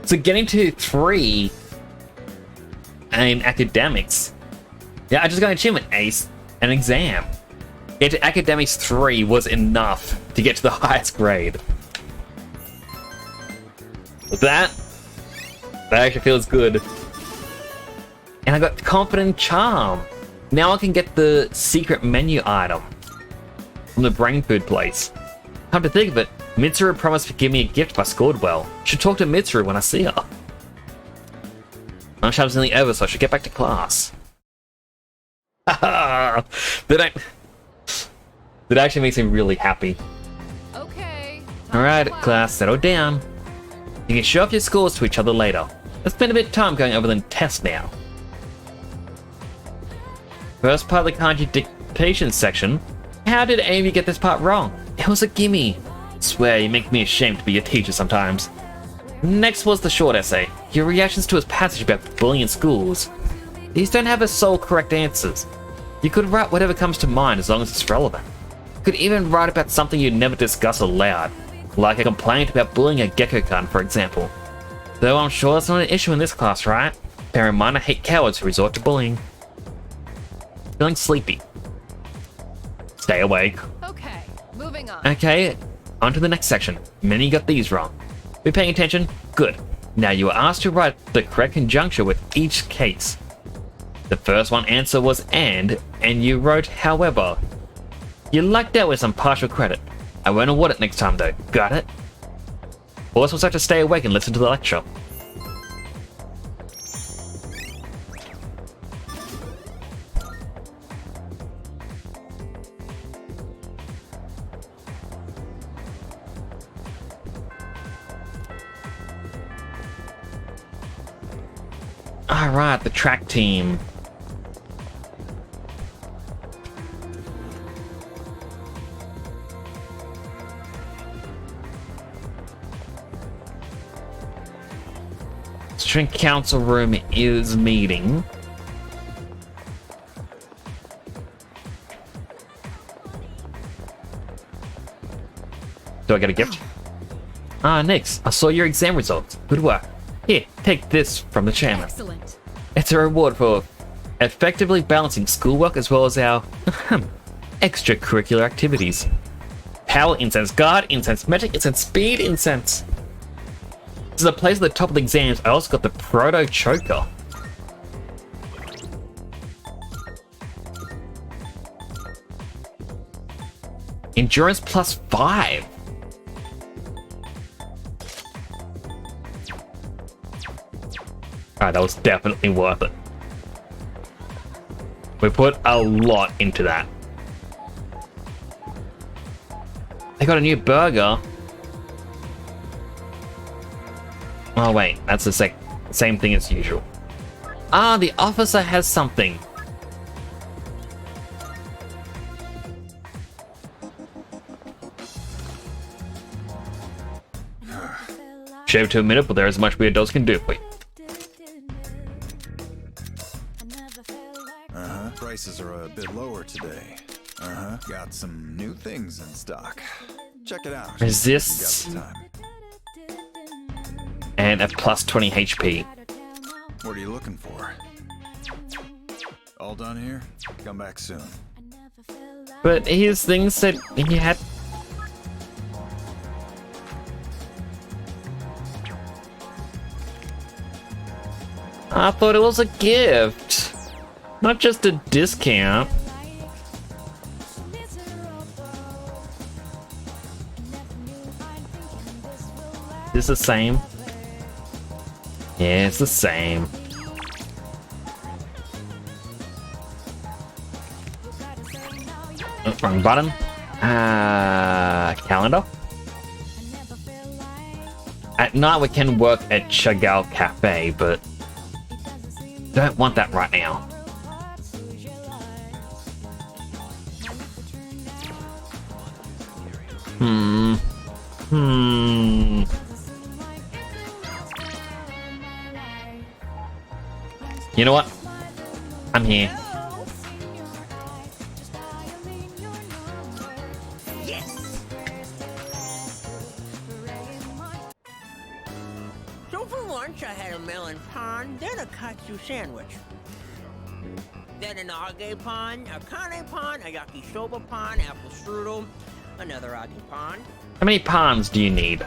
so getting to 3 in academics. Yeah, I just got an achievement ace, an exam. Get to academics 3 was enough to get to the highest grade. That actually feels good. And I got confident charm. Now I can get the secret menu item from the brain food place. Come to think of it, Mitsuru promised to give me a gift if I scored well. Should talk to Mitsuru when I see her. Lunchtime's nearly over, so I should get back to class. That actually makes me really happy. Okay. Alright, class, settle down. You can show off your scores to each other later. Let's spend a bit of time going over the test now. First part of the contradiction section. How did Amy get this part wrong? It was a gimme. I swear, you make me ashamed to be a teacher sometimes. Next was the short essay. Your reactions to his passage about bullying in schools. These don't have a sole correct answers. You could write whatever comes to mind as long as it's relevant. You could even write about something you'd never discuss aloud, like a complaint about bullying a Gekko-kun, for example. Though I'm sure that's not an issue in this class, right? Bear in mind I hate cowards who resort to bullying. Feeling sleepy. Stay awake. Okay, moving on. Okay, on to the next section. Many got these wrong. Be paying attention? Good. Now you are asked to write the correct conjuncture with each case. The first one answer was and you wrote however. You lucked out with some partial credit. I won't award it next time though. Got it? Also have to stay awake and listen to the lecture. Alright, the track team. Student council room is meeting. Do I get a gift? Ah, Nix, I saw your exam results. Good work. Here, take this from the chairman. Excellent. It's a reward for effectively balancing schoolwork as well as our extracurricular activities. Power incense, guard incense, magic incense, speed incense. This is a place at the top of the exams. I also got the proto choker. Endurance +5. Alright, that was definitely worth it. We put a lot into that. They got a new burger. Oh wait, that's the same thing as usual. Ah, the officer has something. Shave to a minute, but there's much weird dolls can do for you. Prices are a bit lower today. Got some new things in stock. Check it out. Resists. You got the time. And a +20 HP. What are you looking for? All done here? Come back soon. But his thing said he had. I thought it was a gift, not just a discount. Is this the same? Yeah, it's the same. Oh, wrong button. Calendar. At night we can work at Chagall Cafe, but don't want that right now. You know what? I'm here. So for lunch, I had a melon pan, then a katsu sandwich. Then an age pan, a kane pan, a yakisoba pan, apple strudel, another age pan. How many pans do you need?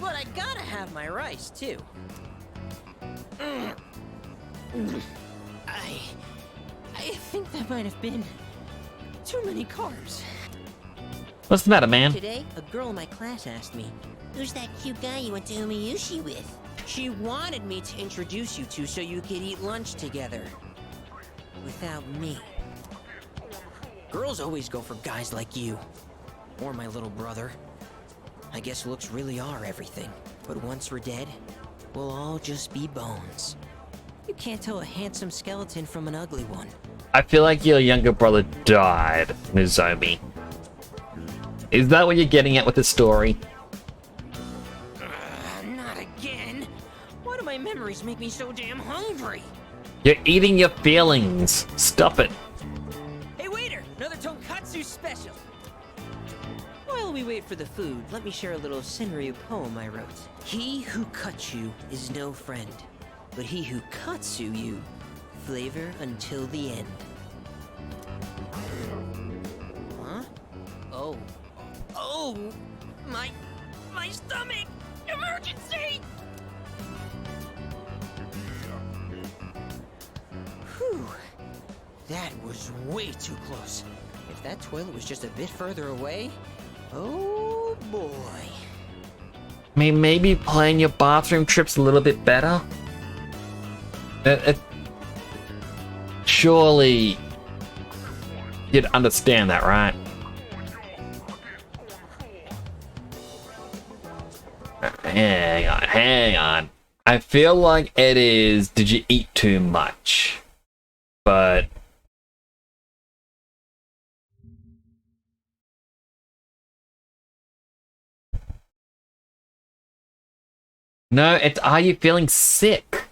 But I gotta have my rice, too. I think that might have been too many carbs. What's the matter, man? Today, a girl in my class asked me, "Who's that cute guy you went to Umiyushi with?" She wanted me to introduce you to so you could eat lunch together. Without me. Girls always go for guys like you. Or my little brother. I guess looks really are everything. But once we're dead, will all just be bones. You can't tell a handsome skeleton from an ugly one. I feel like your younger brother died, Nozomi. Is that what you're getting at with the story? Not again. Why do my memories make me so damn hungry? You're eating your feelings. Stop it. Hey waiter, another tonkatsu special. While we wait for the food, let me share a little Senryu poem I wrote. He who cuts you is no friend, but he who katsu you, flavor until the end. Huh? Oh. Oh! My stomach! Emergency! Whew. That was way too close. If that toilet was just a bit further away, oh boy. I mean, maybe plan your bathroom trips a little bit better? Surely you'd understand that, right? Hang on. I feel like it is, did you eat too much? But no, it's, are you feeling sick?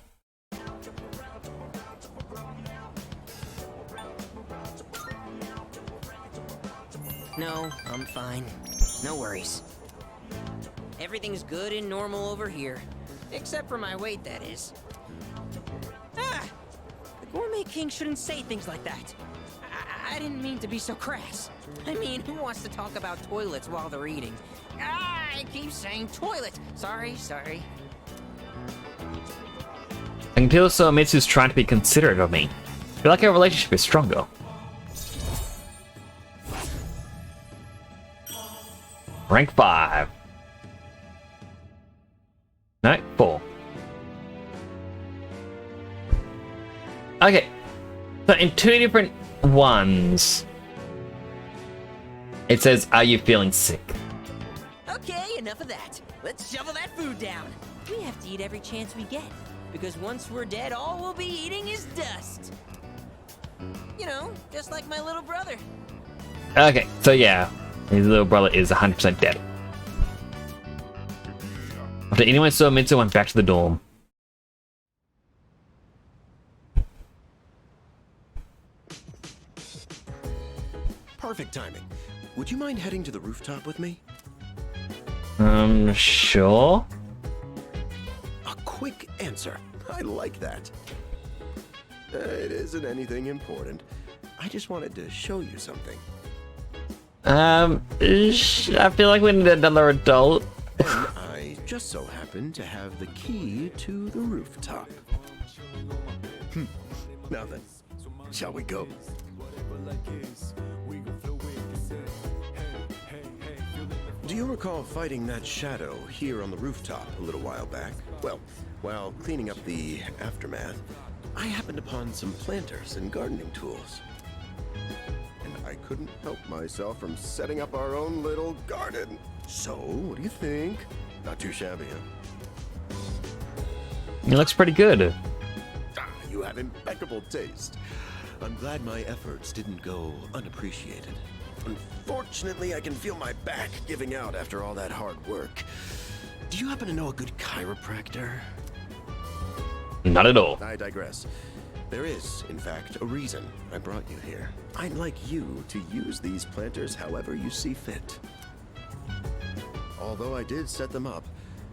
No, I'm fine. No worries. Everything's good and normal over here. Except for my weight, that is. Ah! The Gourmet King shouldn't say things like that. I didn't mean to be so crass. I mean, who wants to talk about toilets while they're eating? Ah, I keep saying toilet. Sorry. I can tell Soamitsu's trying to be considerate of me. I feel like our relationship is stronger. Rank 5. No, 4. Okay. So in 2 different ones, it says, are you feeling sick? Okay, enough of that. Let's shovel that food down. We have to eat every chance we get. Because once we're dead, all we'll be eating is dust. You know, just like my little brother. Okay, so yeah, his little brother is 100% dead. After anyone saw Mitsu went back to the dorm. Perfect timing. Would you mind heading to the rooftop with me? Sure. A quick answer. I like that. It isn't anything important. I just wanted to show you something. I feel like we need another adult. And I just so happen to have the key to the rooftop. Now then, shall we go? Do you recall fighting that shadow here on the rooftop a little while back? Well, while cleaning up the aftermath, I happened upon some planters and gardening tools. And I couldn't help myself from setting up our own little garden. So, what do you think? Not too shabby, huh? It looks pretty good. You have impeccable taste. I'm glad my efforts didn't go unappreciated. Unfortunately, I can feel my back giving out after all that hard work. Do you happen to know a good chiropractor? Not at all. I digress. There is, in fact, a reason I brought you here. I'd like you to use these planters however you see fit. Although I did set them up,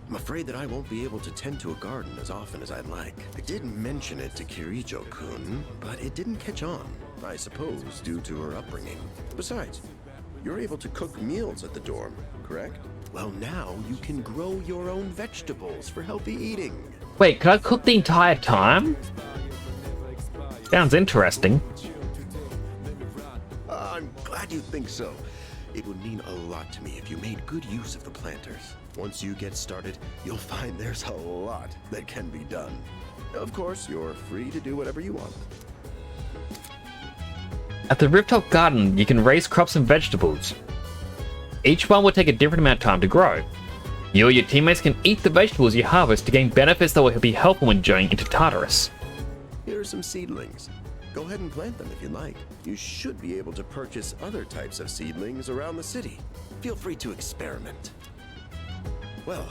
I'm afraid that I won't be able to tend to a garden as often as I'd like. I did mention it to Kirijo-kun, but it didn't catch on, I suppose, due to her upbringing. Besides, you're able to cook meals at the dorm, correct? Well, now you can grow your own vegetables for healthy eating. Wait, could I cook the entire time? Sounds interesting. I'm glad you think so. It would mean a lot to me if you made good use of the planters. Once you get started, you'll find there's a lot that can be done. Of course, you're free to do whatever you want. At the rooftop garden, you can raise crops and vegetables. Each one will take a different amount of time to grow. You or your teammates can eat the vegetables you harvest to gain benefits that will be helpful when journeying into Tartarus. Here are some seedlings. Go ahead and plant them if you like. You should be able to purchase other types of seedlings around the city. Feel free to experiment. Well,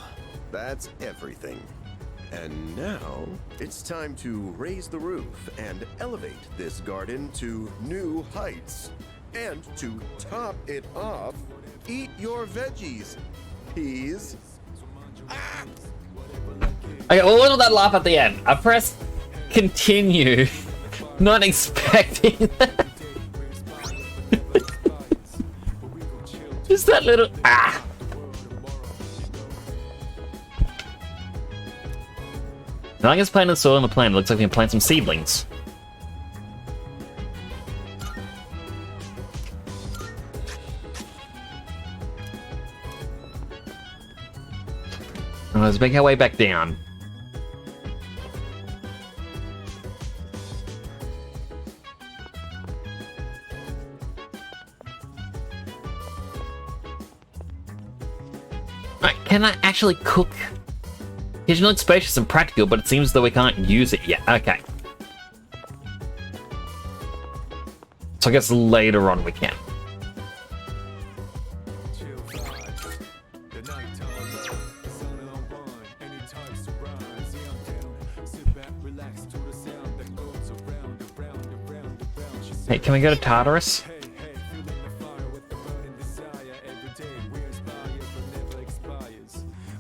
that's everything. And now, it's time to raise the roof and elevate this garden to new heights. And to top it off, eat your veggies. Peas. Ah! Okay, well, what was that laugh at the end? I pressed continue, not expecting that. Just that little ah. Now I guess planting the soil on the plant. It looks like we can plant some seedlings. Let's make our way back down. Right, can I actually cook? Kitchen looks spacious and practical, but it seems though we can't use it yet. Okay. So I guess later on we can. Hey, can we go to Tartarus?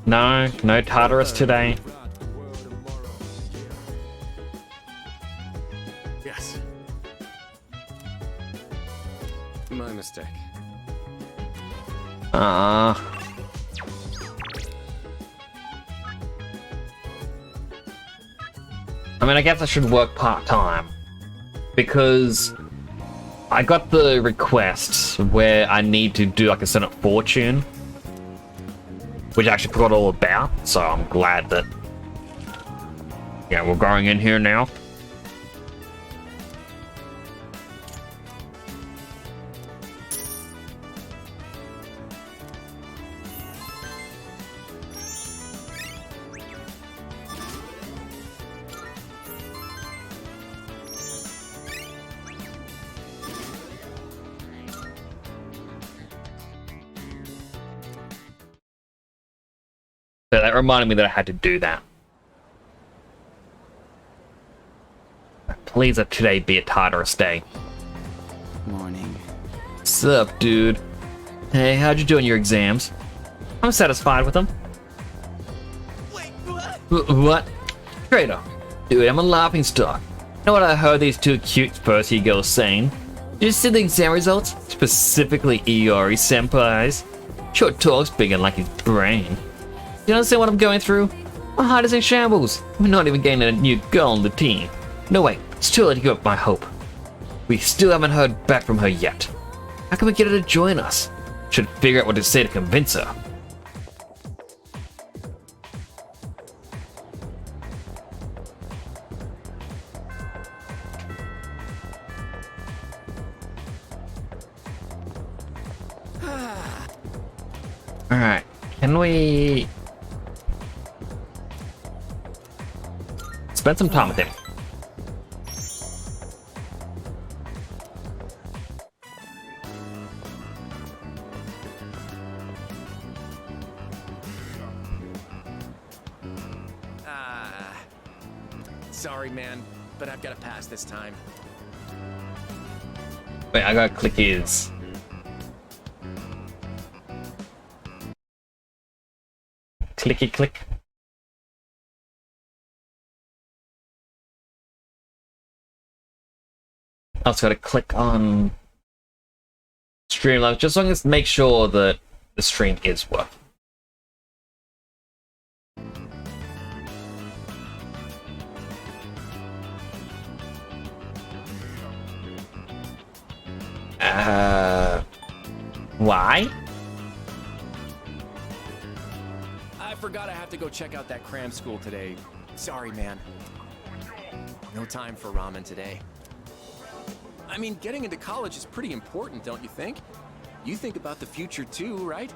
No, no Tartarus today. Yes. My mistake. I mean, I guess I should work part-time. Because I got the request where I need to do like a Senate fortune, which I actually forgot all about, so I'm glad that, yeah, we're going in here now. So that reminded me that I had to do that. Please let today be a Tartarus day. Morning. What's up, dude? Hey, how'd you do in your exams? I'm satisfied with them. Wait, what? What? Traitor. Dude, I'm a laughing stock. You know what I heard these two cute first-year girls saying? Did you see the exam results? Specifically Iori Senpai's. Short talks big and like his brain. You understand what I'm going through? My heart is in shambles. We're not even getting a new girl on the team. No way, it's too late to give up my hope. We still haven't heard back from her yet. How can we get her to join us? Should figure out what to say to convince her. Alright, can we spend some time with him? Sorry, man, but I've got to pass this time. Wait, I gotta click his. Clicky click. I also gotta click on Streamlabs, just so I can make sure that the stream is working. Why? I forgot I have to go check out that cram school today. Sorry, man. No time for ramen today. I mean, getting into college is pretty important, don't you think? You think about the future too, right?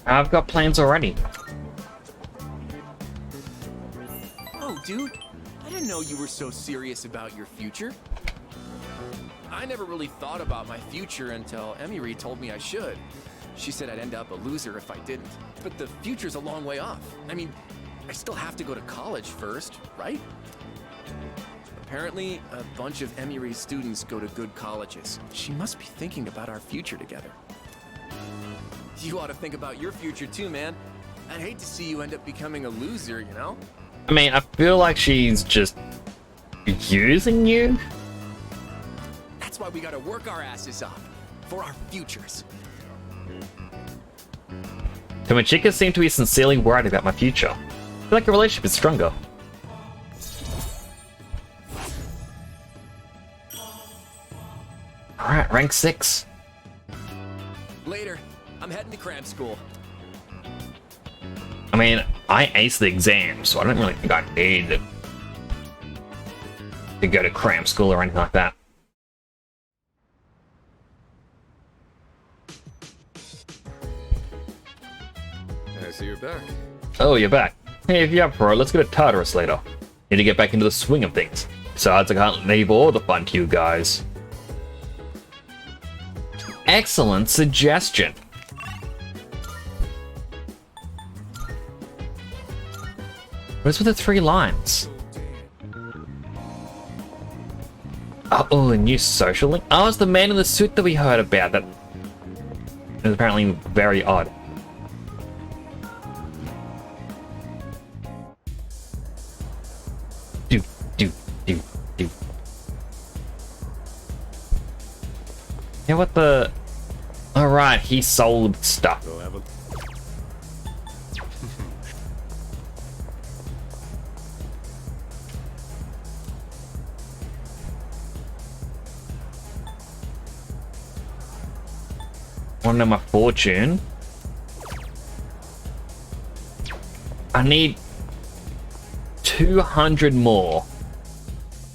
I've got plans already. Oh, dude, I didn't know you were so serious about your future. I never really thought about my future until Emiri told me I should. She said I'd end up a loser if I didn't. But the future's a long way off. I mean, I still have to go to college first, right? Apparently, a bunch of Emiri's students go to good colleges. She must be thinking about our future together. You ought to think about your future too, man. I'd hate to see you end up becoming a loser, you know? I mean, I feel like she's just using you. That's why we gotta work our asses off for our futures. Tomochika seemed to be sincerely worried about my future. I feel like a relationship is stronger. Alright, rank 6. Later. I'm heading to cram school. I mean, I aced the exam, so I don't really think I need to go to cram school or anything like that. I see you're back. Oh, you're back. Hey, if you're up for it, let's go to Tartarus later. Need to get back into the swing of things. Besides, I can't leave all the fun to you guys. Excellent suggestion. Where's with the 3 lines? Oh, a new social link? Oh, it's the man in the suit that we heard about. That is apparently very odd. Do. Yeah, what the... Alright, he sold stuff. Wanna know my fortune? I need 200 more.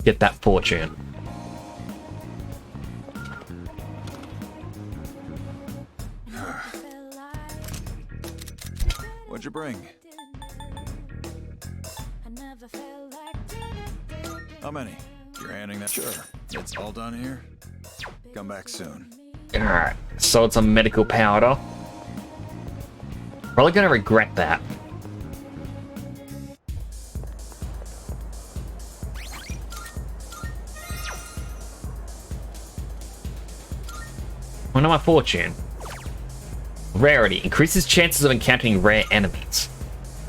Get that fortune. What'd you bring? How many? You're handing that? Sure. It's all done here. Come back soon. Alright, so it's a medical powder. Probably gonna regret that. One of my fortune. Rarity increases chances of encountering rare enemies.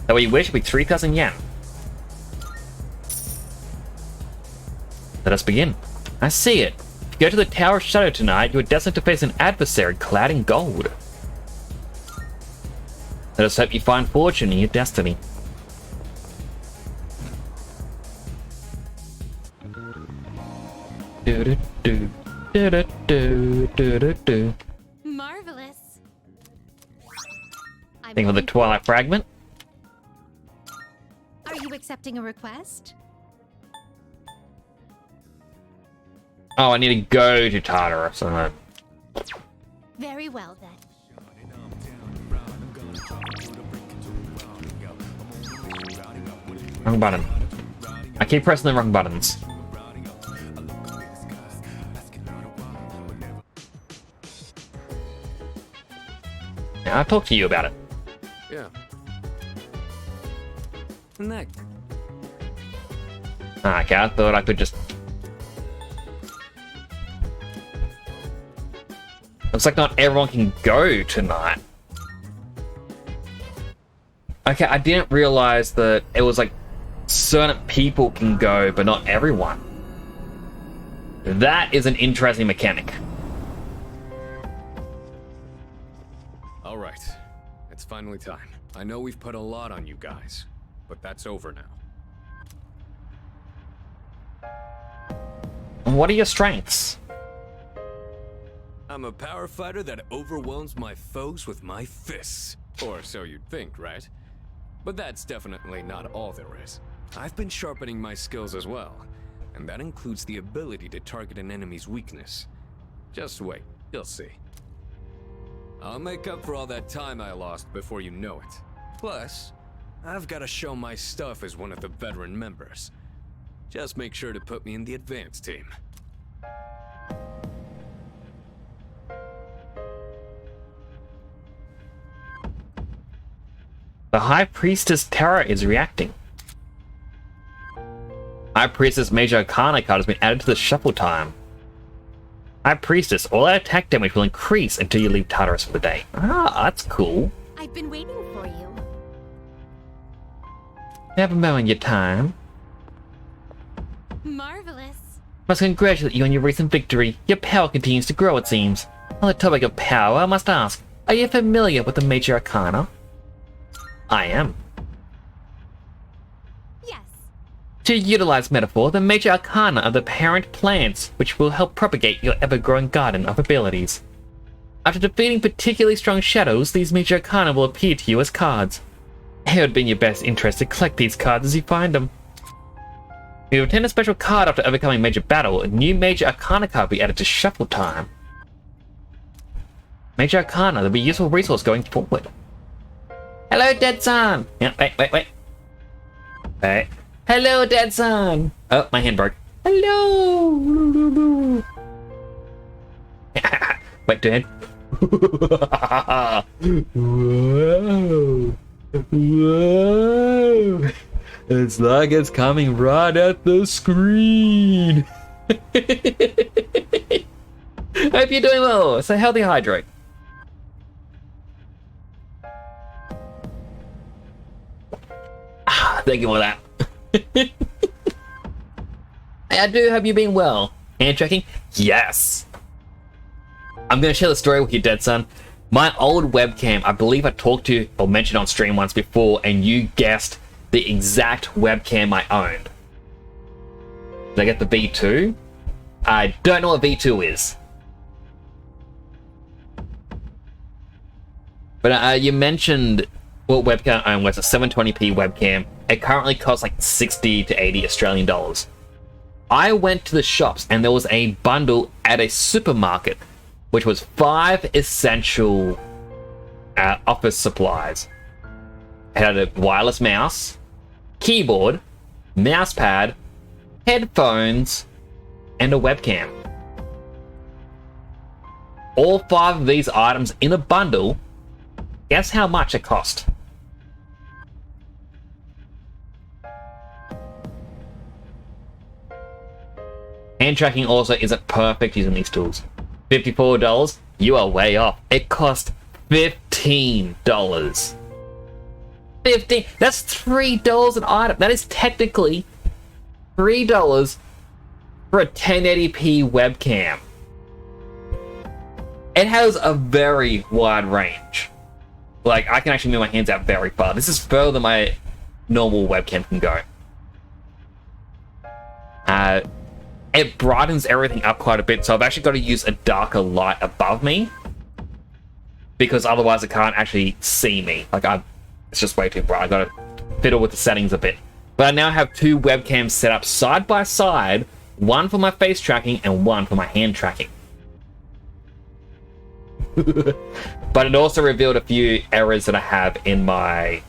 That way you wish would be 3,000 yen. Let us begin. I see it. If you go to the Tower of Shadow tonight, you are destined to face an adversary clad in gold. Let us hope you find fortune in your destiny. Marvelous. Think of the Twilight Fragment. Are you accepting a request? Oh, I need to go to Tartarus. Very well then. Wrong button. I keep pressing the wrong buttons. Yeah, I'll talk to you about it. Yeah. And that. Okay, I thought I could just... Looks like not everyone can go tonight. Okay, I didn't realize that it was like certain people can go, but not everyone. That is an interesting mechanic. All right. It's finally time. I know we've put a lot on you guys, but that's over now. What are your strengths? I'm a power fighter that overwhelms my foes with my fists. Or so you'd think, right? But that's definitely not all there is. I've been sharpening my skills as well, and that includes the ability to target an enemy's weakness. Just wait, you'll see. I'll make up for all that time I lost before you know it. Plus, I've got to show my stuff as one of the veteran members. Just make sure to put me in the advanced team. The High Priestess Terra is reacting. High Priestess Major Arcana card has been added to the shuffle time. High Priestess, all our attack damage will increase until you leave Tartarus for the day. Ah, that's cool. I've been waiting for you. Have a moment your time. Marvelous. Must congratulate you on your recent victory. Your power continues to grow, it seems. On the topic of power, I must ask, are you familiar with the Major Arcana? I am. Yes. To utilize metaphor, the Major Arcana are the parent plants, which will help propagate your ever-growing garden of abilities. After defeating particularly strong shadows, these Major Arcana will appear to you as cards. It would be in your best interest to collect these cards as you find them. If you obtain a special card after overcoming major battle, a new Major Arcana card will be added to shuffle time. Major Arcana will be a useful resource going forward. Hello, Dead Son! Yeah, wait. Hey. Hello, Dead Son! Oh, my hand broke. Hello! Wait, dead. Whoa! Whoa! It's like it's coming right at the screen! Hope you're doing well. So healthy hydrate. Thank you for that. I do hope you've been well. Hand tracking? Yes. I'm going to share the story with you, Dead Son. My old webcam, I believe I talked to or mentioned on stream once before, and you guessed the exact webcam I owned. Did I get the V2? I don't know what V2 is. But you mentioned what webcam I own was a 720p webcam. It currently costs like 60 to 80 Australian dollars. I went to the shops and there was a bundle at a supermarket, which was 5 essential office supplies. It had a wireless mouse, keyboard, mouse pad, headphones, and a webcam. All 5 of these items in a bundle. Guess how much it cost? Hand tracking also isn't perfect using these tools. $54? You are way off. It cost $15. $15? That's $3 an item. That is technically $3 for a 1080p webcam. It has a very wide range. Like, I can actually move my hands out very far. This is further than my normal webcam can go. It brightens everything up quite a bit, so I've actually got to use a darker light above me, because otherwise it can't actually see me. Like, it's just way too bright. I've got to fiddle with the settings a bit. But I now have 2 webcams set up side by side, one for my face tracking and one for my hand tracking. But it also revealed a few errors that I have in my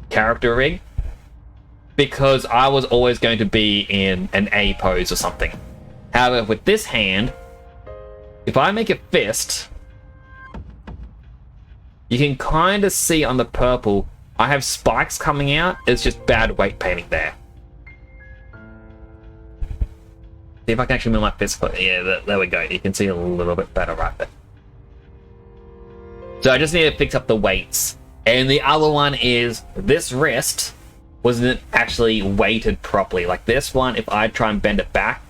character rig, because I was always going to be in an A pose or something. However, with this hand, if I make a fist, you can kind of see on the purple, I have spikes coming out. It's just bad weight painting there. See if I can actually move my fist. Yeah, there we go. You can see a little bit better right there. So I just need to fix up the weights. And the other one is this wrist wasn't actually weighted properly. Like this one, if I try and bend it back,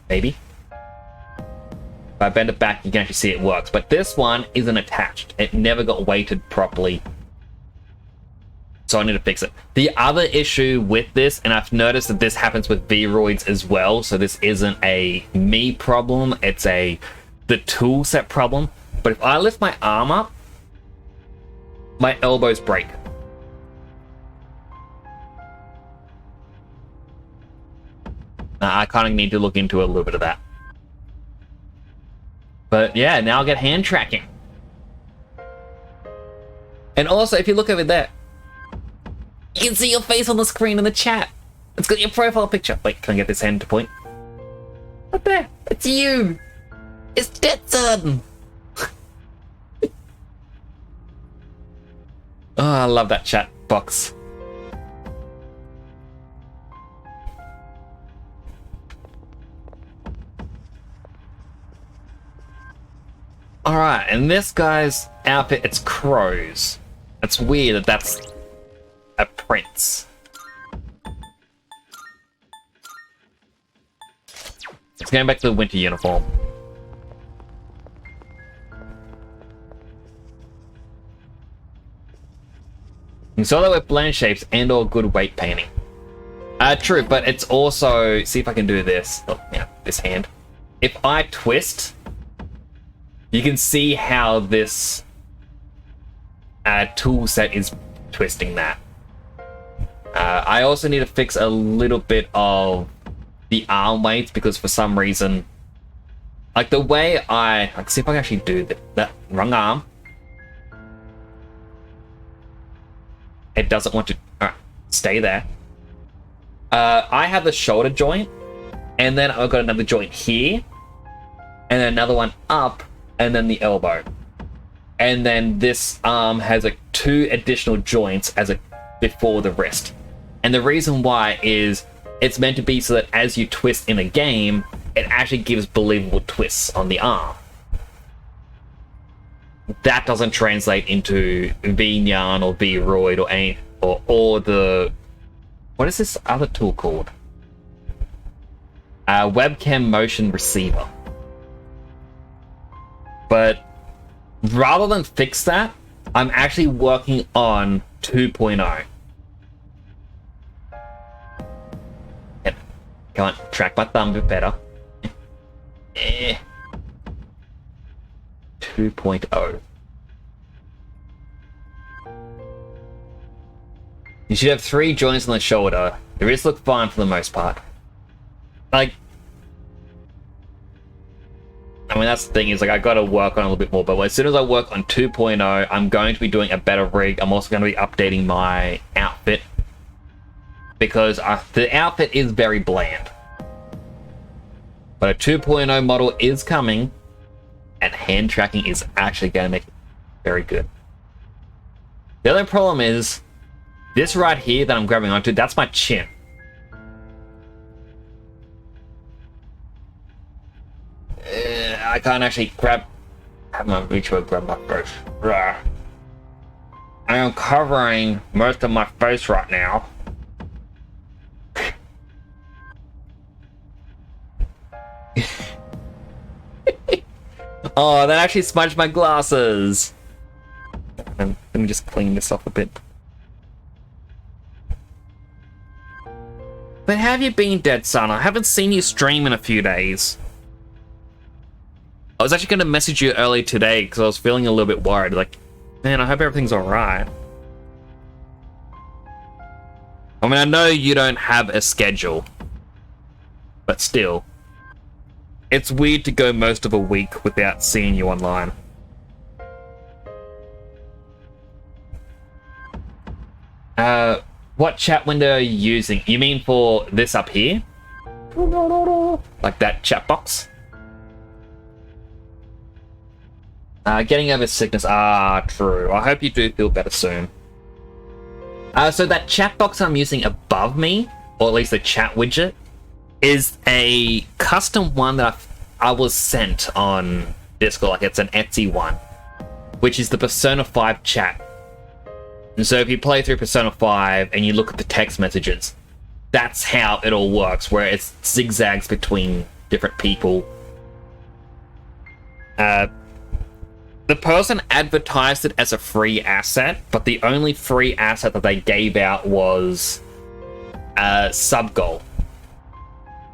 maybe. If I bend it back, you can actually see it works. But this one isn't attached. It never got weighted properly. So I need to fix it. The other issue with this, and I've noticed that this happens with Vroids as well, so this isn't a me problem, it's the tool set problem. But if I lift my arm up, my elbows break. I kind of need to look into a little bit of that. But yeah, now I'll get hand tracking. And also, if you look over there, you can see your face on the screen in the chat. It's got your profile picture. Wait, can I get this hand to point? Up there, it's you. It's Jetson. Oh, I love that chat box. Alright, and this guy's outfit, it's crows. It's weird that that's a prince. It's going back to the winter uniform. You saw that with blend shapes and or good weight painting. True, but it's also... See if I can do this. Oh, yeah, this hand. If I twist, you can see how this tool set is twisting that. I also need to fix a little bit of the arm weights because for some reason, like the way I... Like, see if I can actually do that wrong arm. It doesn't want to stay there. I have the shoulder joint, and then I've got another joint here, and then another one up, and then the elbow. And then this arm has like 2 additional joints as a before the wrist. And the reason why is it's meant to be so that as you twist in a game, it actually gives believable twists on the arm. That doesn't translate into V-Yarn or V-Roid or any or the... What is this other tool called? Webcam motion receiver. But rather than fix that, I'm actually working on 2.0. Yep. Come on, track my thumb a bit better. 2.0. You should have 3 joints on the shoulder. The wrists look fine for the most part. Like, I mean, that's the thing is, like, I gotta work on it a little bit more, but as soon as I work on 2.0, I'm going to be doing a better rig. I'm also going to be updating my outfit because the outfit is very bland. But a 2.0 model is coming, and hand tracking is actually going to make it very good. The other problem is, this right here that I'm grabbing onto, that's my chin. I can't actually have my reach or grab my face. I am covering most of my face right now. Oh, that actually smudged my glasses. Let me just clean this off a bit. But how have you been, Dead Son? I haven't seen you stream in a few days. I was actually going to message you early today because I was feeling a little bit worried. Like, man, I hope everything's alright. I mean, I know you don't have a schedule. But still. It's weird to go most of a week without seeing you online. What chat window are you using? You mean for this up here? Like that chat box? Getting over sickness. True. I hope you do feel better soon. So that chat box I'm using above me, or at least the chat widget, is a custom one that I was sent on Discord. Like, it's an Etsy one, which is the Persona 5 chat. And so if you play through Persona 5 and you look at the text messages, that's how it all works, where it zigzags between different people. The person advertised it as a free asset, but the only free asset that they gave out was sub goal,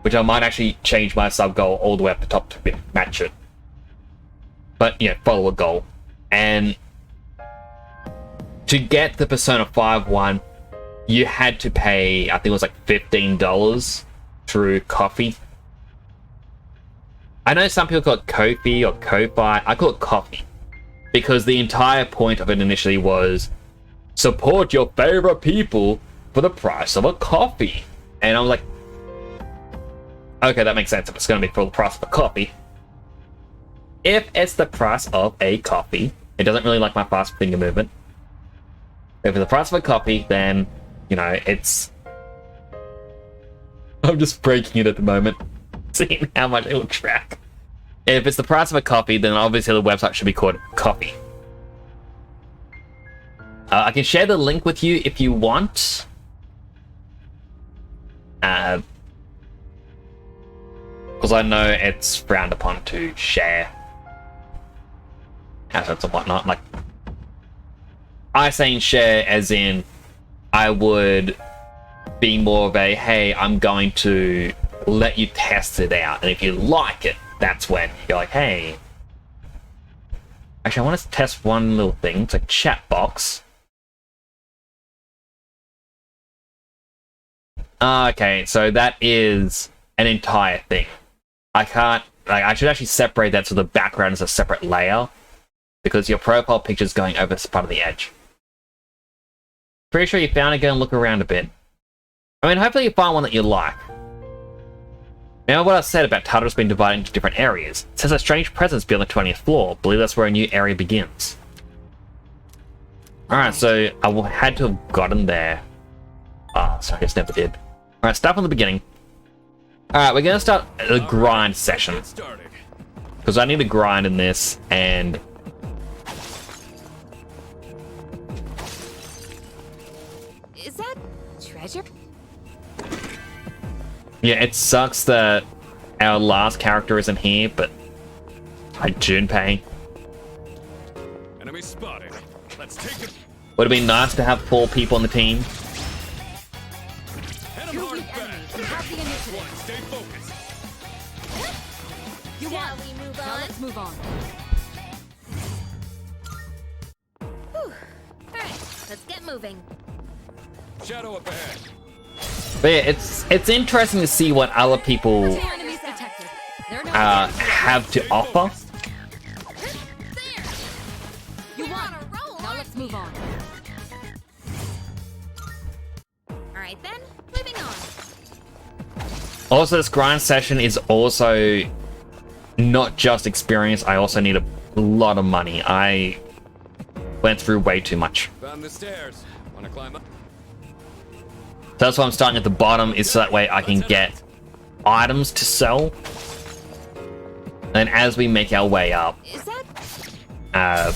which I might actually change my sub goal all the way up the top to match it. But, you know, follow a goal. And to get the Persona 5 one, you had to pay, I think it was like $15 through Coffee. I know some people call it Ko-fi or Ko-fi. I call it coffee. Because the entire point of it initially was support your favorite people for the price of a coffee. And I'm like, okay, that makes sense if it's going to be for the price of a coffee. If it's the price of a coffee, it doesn't really like my fast finger movement. If it's the price of a coffee, then, you know, it's... I'm just breaking it at the moment, seeing how much it will track. If it's the price of a coffee, then obviously the website should be called Coffee. I can share the link with you if you want. Because I know it's frowned upon to share assets and whatnot. Like, I saying share as in I would be more of a, hey, I'm going to let you test it out, and if you like it, that's when you're like, hey. Actually, I want to test one little thing. It's a chat box. Okay, so that is an entire thing. I can't, like, I should actually separate that so the background is a separate layer, because your profile picture is going over this part of the edge. Pretty sure you found it. Go and look around a bit. I mean, hopefully you find one that you like. Remember what I said about Tartarus being divided into different areas? It says a strange presence beyond the 20th floor. Believe that's where a new area begins. Alright, so I had to have gotten there. Ah, so I just never did. Alright, start from the beginning. Alright, we're gonna start a grind session. Because I need to grind in this, and... Is that treasure? Yeah, it sucks that our last character isn't here, but... Like Junpei. Enemy spotted. Let's take it. Would have been nice to have 4 people on the team. Stay focused. You Shall won. we move Now on? let's move on. Alright, let's get moving. Shadow up ahead. But yeah, it's interesting to see what other people Enemies detected. They're no have to offer. You won. Now let's move on. Alright then, moving on. Also, this grind session is also not just experience. I also need a lot of money. I went through way too much. Found the stairs. Wanna climb up? So that's why I'm starting at the bottom, is so that way I can get items to sell. And as we make our way up, Is that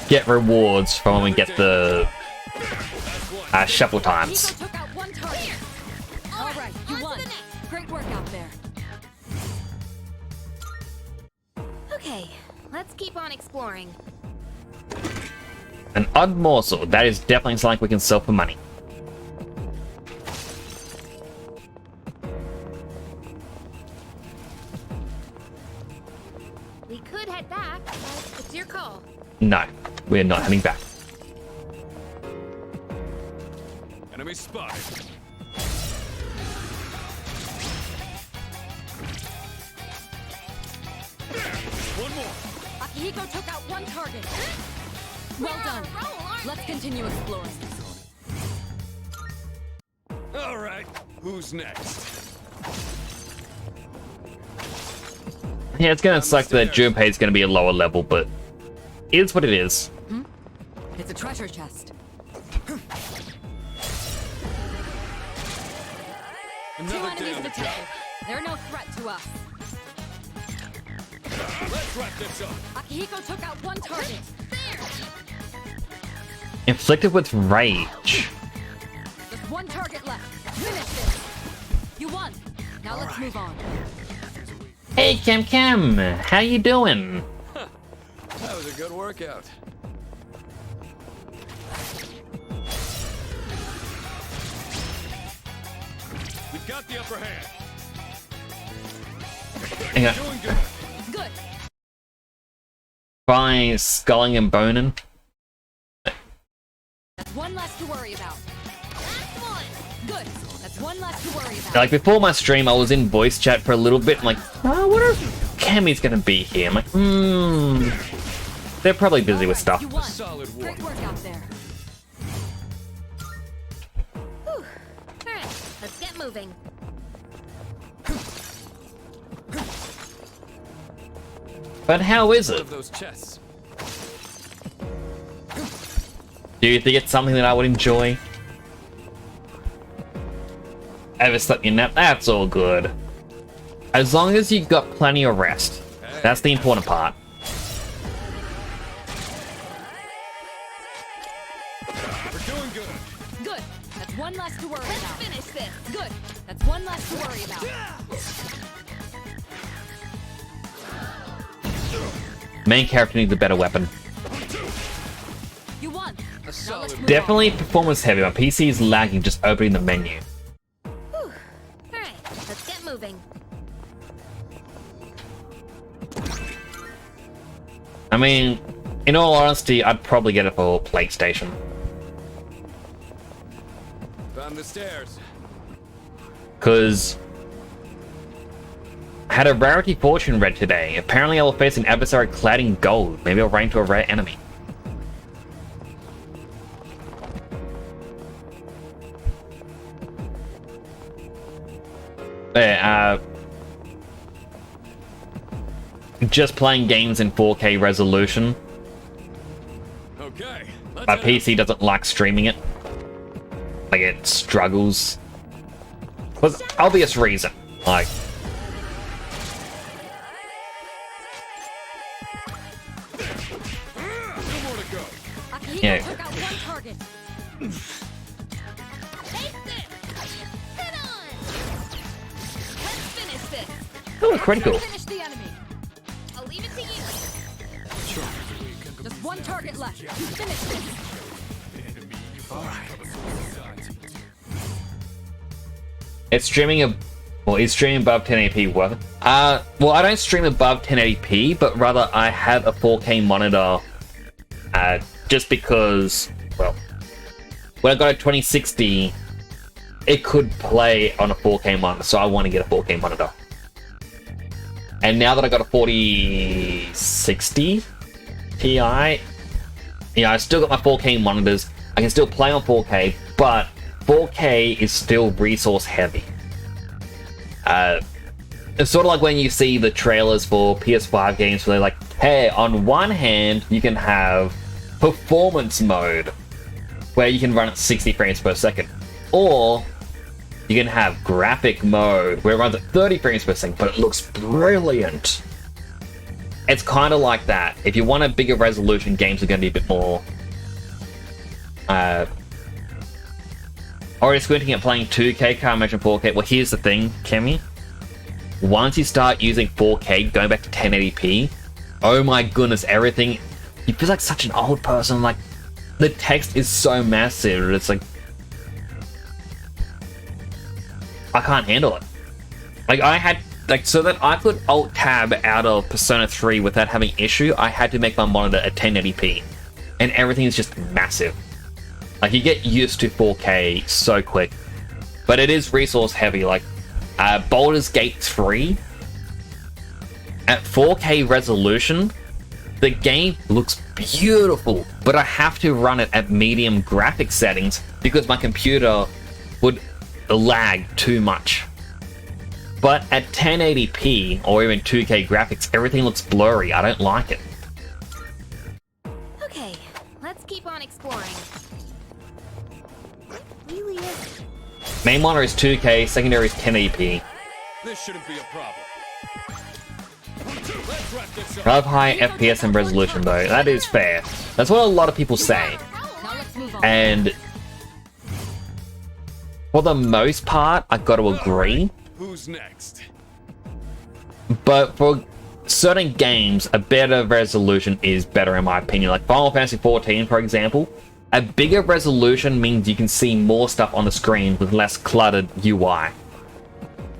get rewards from when we get the shuffle times. Hiko took out one target. All right, you won. Great work out there. okay? Let's keep on exploring. An odd morsel. That is definitely something we can sell for money. We could head back, but it's your call. No, we're not heading back. Enemy spotted. One more. Akihiko took out one target. Well done. Let's continue exploring. All right. Who's next? Yeah, it's gonna suck that Junpei is gonna be a lower level, but it is what it is. It's a treasure chest. Two Another enemies down. detected. They're no threat to us. Let's wrap this up. Akihiko took out one target. Inflicted with rage. Just one target left. Finish this. You won. Now let's move on. Hey, Cam, how you doing? That was a good workout. We've got the upper hand. Hang on. Doing good. Good. By sculling and boning. That's one less to worry about. Last one. Good. That's one less to worry about. Like before my stream, I was in voice chat for a little bit. I'm like, oh, I wonder if Cammy's gonna be here. I'm like, they're probably busy with stuff. You won. Great work out there. Whew. Alright, let's get moving. But how is it? Those chests. Do you think it's something that I would enjoy? Ever slept your nap? That's all good. As long as you got plenty of rest. That's the important part. We're doing good. Good. That's one less to worry Let's about. finish this. Good. That's one less to worry about. Main character needs a better weapon. You won. A solid. Definitely performance heavy. My PC is lagging just opening the menu. Whew. Alright, let's get moving. I mean, in all honesty, I'd probably get it for PlayStation. Found the stairs. Because I had a rarity fortune read today. Apparently I will face an adversary clad in gold. Maybe I'll run into a rare enemy. Yeah, just playing games in 4K resolution. Okay. My PC doesn't like streaming it. Like, it struggles. For obvious reason. Like, Akihiko took out one target. Hit on! Let's finish this. oh, critical. Finish the enemy. I'll leave it to you. Just one target left. Finish this. It's streaming it's streaming above 1080p. What? Well, I don't stream above 1080p, but rather I have a 4K monitor. Just because, well, when I got a 2060, it could play on a 4K monitor, so I want to get a 4K monitor. And now that I got a 4060 Ti, yeah, I still got my 4K monitors. I can still play on 4K, but 4K is still resource heavy. It's sort of like when you see the trailers for PS5 games where they're like, hey, on one hand, you can have performance mode, where you can run at 60 frames per second. Or you can have graphic mode, where it runs at 30 frames per second, but it looks brilliant. It's kind of like that. If you want a bigger resolution, games are going to be a bit more... already squinting at playing 2K, can't imagine 4K. Well, here's the thing, Kemi. Once you start using 4K, going back to 1080p, oh my goodness, everything... You feel like such an old person, like... The text is so massive, it's like... I can't handle it. Like, I had... Like, so that I could Alt-Tab out of Persona 3 without having issue, I had to make my monitor at 1080p. And everything is just massive. Like, you get used to 4K so quick. But it is resource heavy, like... Baldur's Gate 3... At 4K resolution... The game looks beautiful, but I have to run it at medium graphic settings because my computer would lag too much. But at 1080p or even 2K graphics, everything looks blurry. I don't like it. Okay, let's keep on exploring. What really is... Main monitor is 2K, secondary is 1080p. This shouldn't be a problem. Let's wrap this up. I have high FPS and resolution though, that is fair. That's what a lot of people say. And for the most part, I've got to agree. Who's next? But for certain games, a better resolution is better in my opinion. Like Final Fantasy XIV, for example. A bigger resolution means you can see more stuff on the screen with less cluttered UI.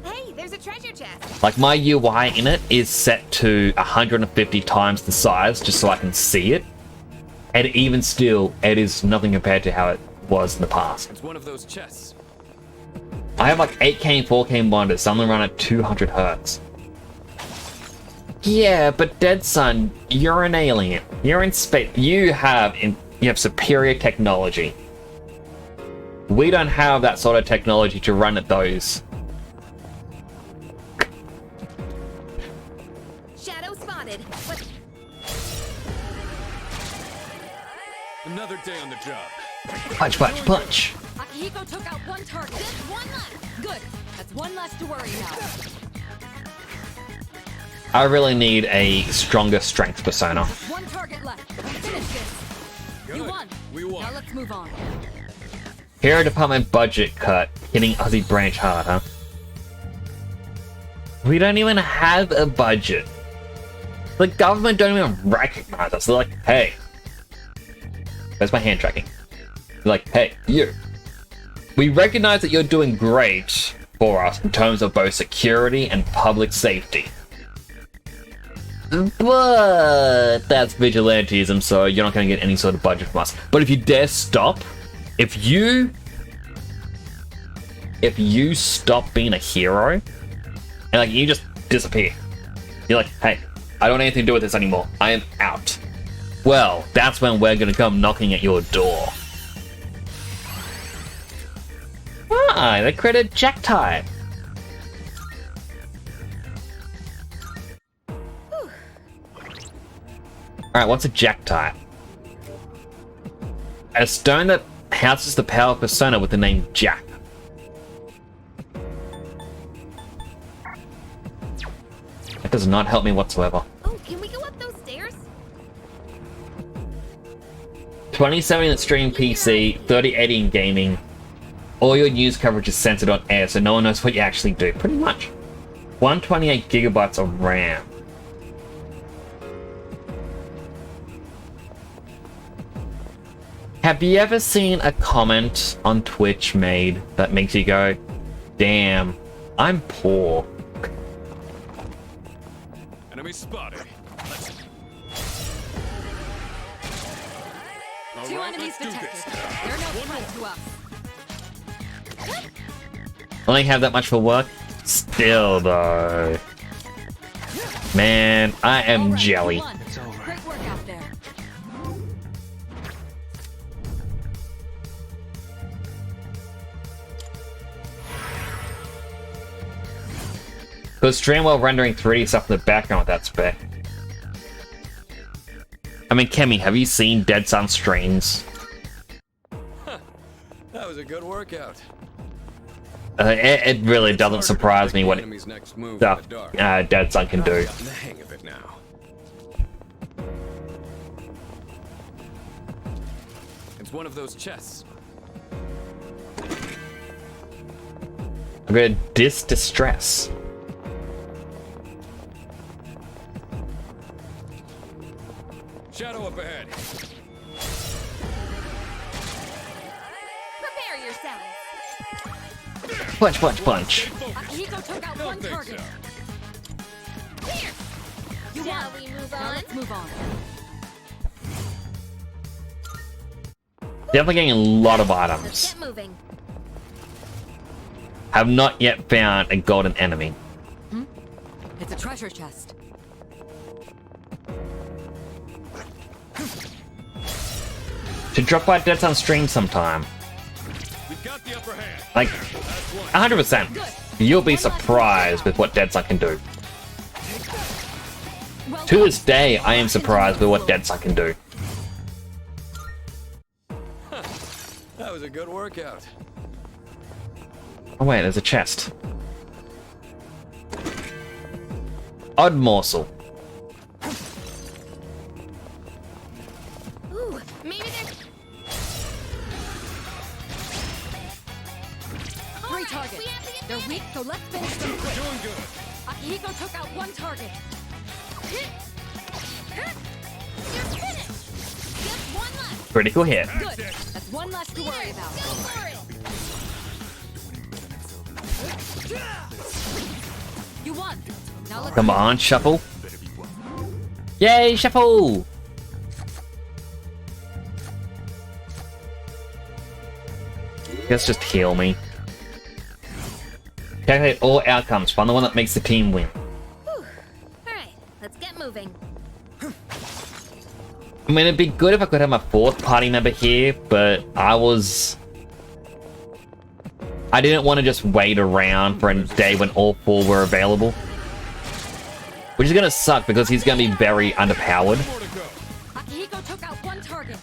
Hey, there's a treasure chest. Like my UI in it is set to 150 times the size just so I can see it. And even still, it is nothing compared to how it was in the past. It's one of those chests. I have like 8K and 4K monitors, some of them run at 200 hertz. Yeah, but Dead Son, you're an alien. You're in space. You have superior technology. We don't have that sort of technology to run at those. Shadow spotted. Another day on the job. Punch, punch, punch. Akihiko took out one target. Just one left. Good. That's one less to worry about. I really need a stronger strength persona. One target left. Finish this. Good. You won. We won. Now let's move on. Hero department budget cut, hitting Aussie branch hard, huh? We don't even have a budget. The government don't even recognize us. They're like, hey. There's my hand tracking. They're like, hey, you. We recognize that you're doing great for us in terms of both security and public safety. But that's vigilantism, so you're not going to get any sort of budget from us. But if you dare stop, if you stop being a hero, and like you just disappear, you're like, hey, I don't want anything to do with this anymore. I am out. Well, that's when we're going to come knocking at your door. Ah, they created Jack type. Alright, what's a Jack type? A stone that houses the power of persona with the name Jack. That does not help me whatsoever. Oh, can we go up those stairs? 2070 in stream PC, 3080 in gaming. All your news coverage is censored on air, so no one knows what you actually do. Pretty much. 128 gigabytes of RAM. Have you ever seen a comment on Twitch made that makes you go, damn, I'm poor? Enemy spotted. Two enemies detected. They're no threat to us. Only have that much for work? Still though. Man, I am jelly. Great work out there. Could stream while rendering 3D stuff in the background with that spec. I mean, Kemi, have you seen Dead Sun streams? That was a good workout. It really doesn't surprise me what stuff Dead Sun can do. I've gotten the hang of it now. It's one of those chests. I'm gonna distress. Shadow up ahead. Prepare yourselves. Punch, punch, punch. Akihiko took out one target. Here. Shall we move Now on? let's move on. Definitely getting a lot of items. Get moving. Have not yet found a golden enemy. It's a treasure chest. Should drop by Dead Sun stream sometime. We've got the upper hand. Like, 100%. You'll be surprised with what Dead Sun can do. To this day, I am surprised with what Dead Sun can do. That was a good workout. Oh wait, there's a chest. Odd morsel. Ooh, maybe there's... Three targets. They're weak, so let's finish them quick. Doing good. Akihiko took out one target. You're finished. Just one left. Critical hit. Good. That's one less to worry about. Go for it. You won. Now let's Come on, shuffle. Yay, shuffle! Let's just heal me. Calculate all outcomes. Find the one that makes the team win. Alright, let's get moving. I mean, it'd be good if I could have my fourth party member here, but I didn't want to just wait around for a day when all four were available. Which is gonna suck because he's gonna be very underpowered. Akihiko took out one target.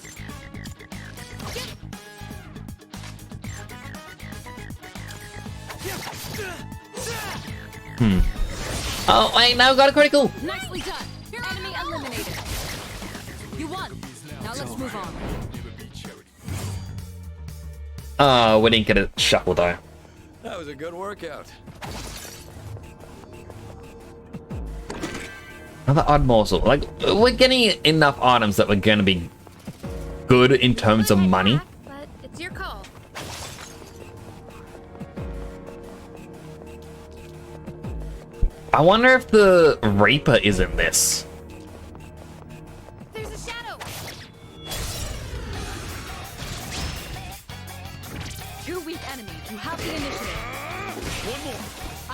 Oh, wait, no, got a critical! Nicely done. Enemy eliminated. You won. Now let's move on. Oh, we didn't get a shuffle though. That was a good workout. Another odd morsel. Like, we're getting enough items that we're gonna be good in terms of money. But it's your call. I wonder if the Reaper is in this. There's a shadow. Two weak enemies. You have the initiative. One more.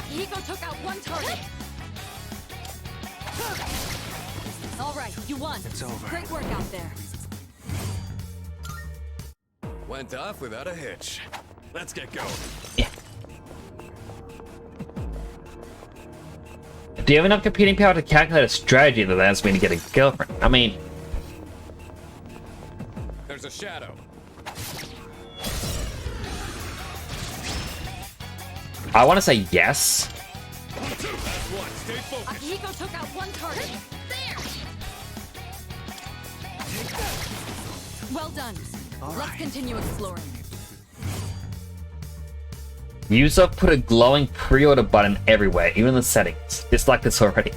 Akihiko took out one target. All right, you won. It's over. Great work out there. Went off without a hitch. Let's get going. Do you have enough computing power to calculate a strategy that allows me to get a girlfriend? I mean, There's a shadow. I want to say yes. That's one. Stay focused. Akihiko took out one target. Well done. Let's continue exploring. Ubisoft put a glowing pre-order button everywhere, even in the settings. Dislike this already.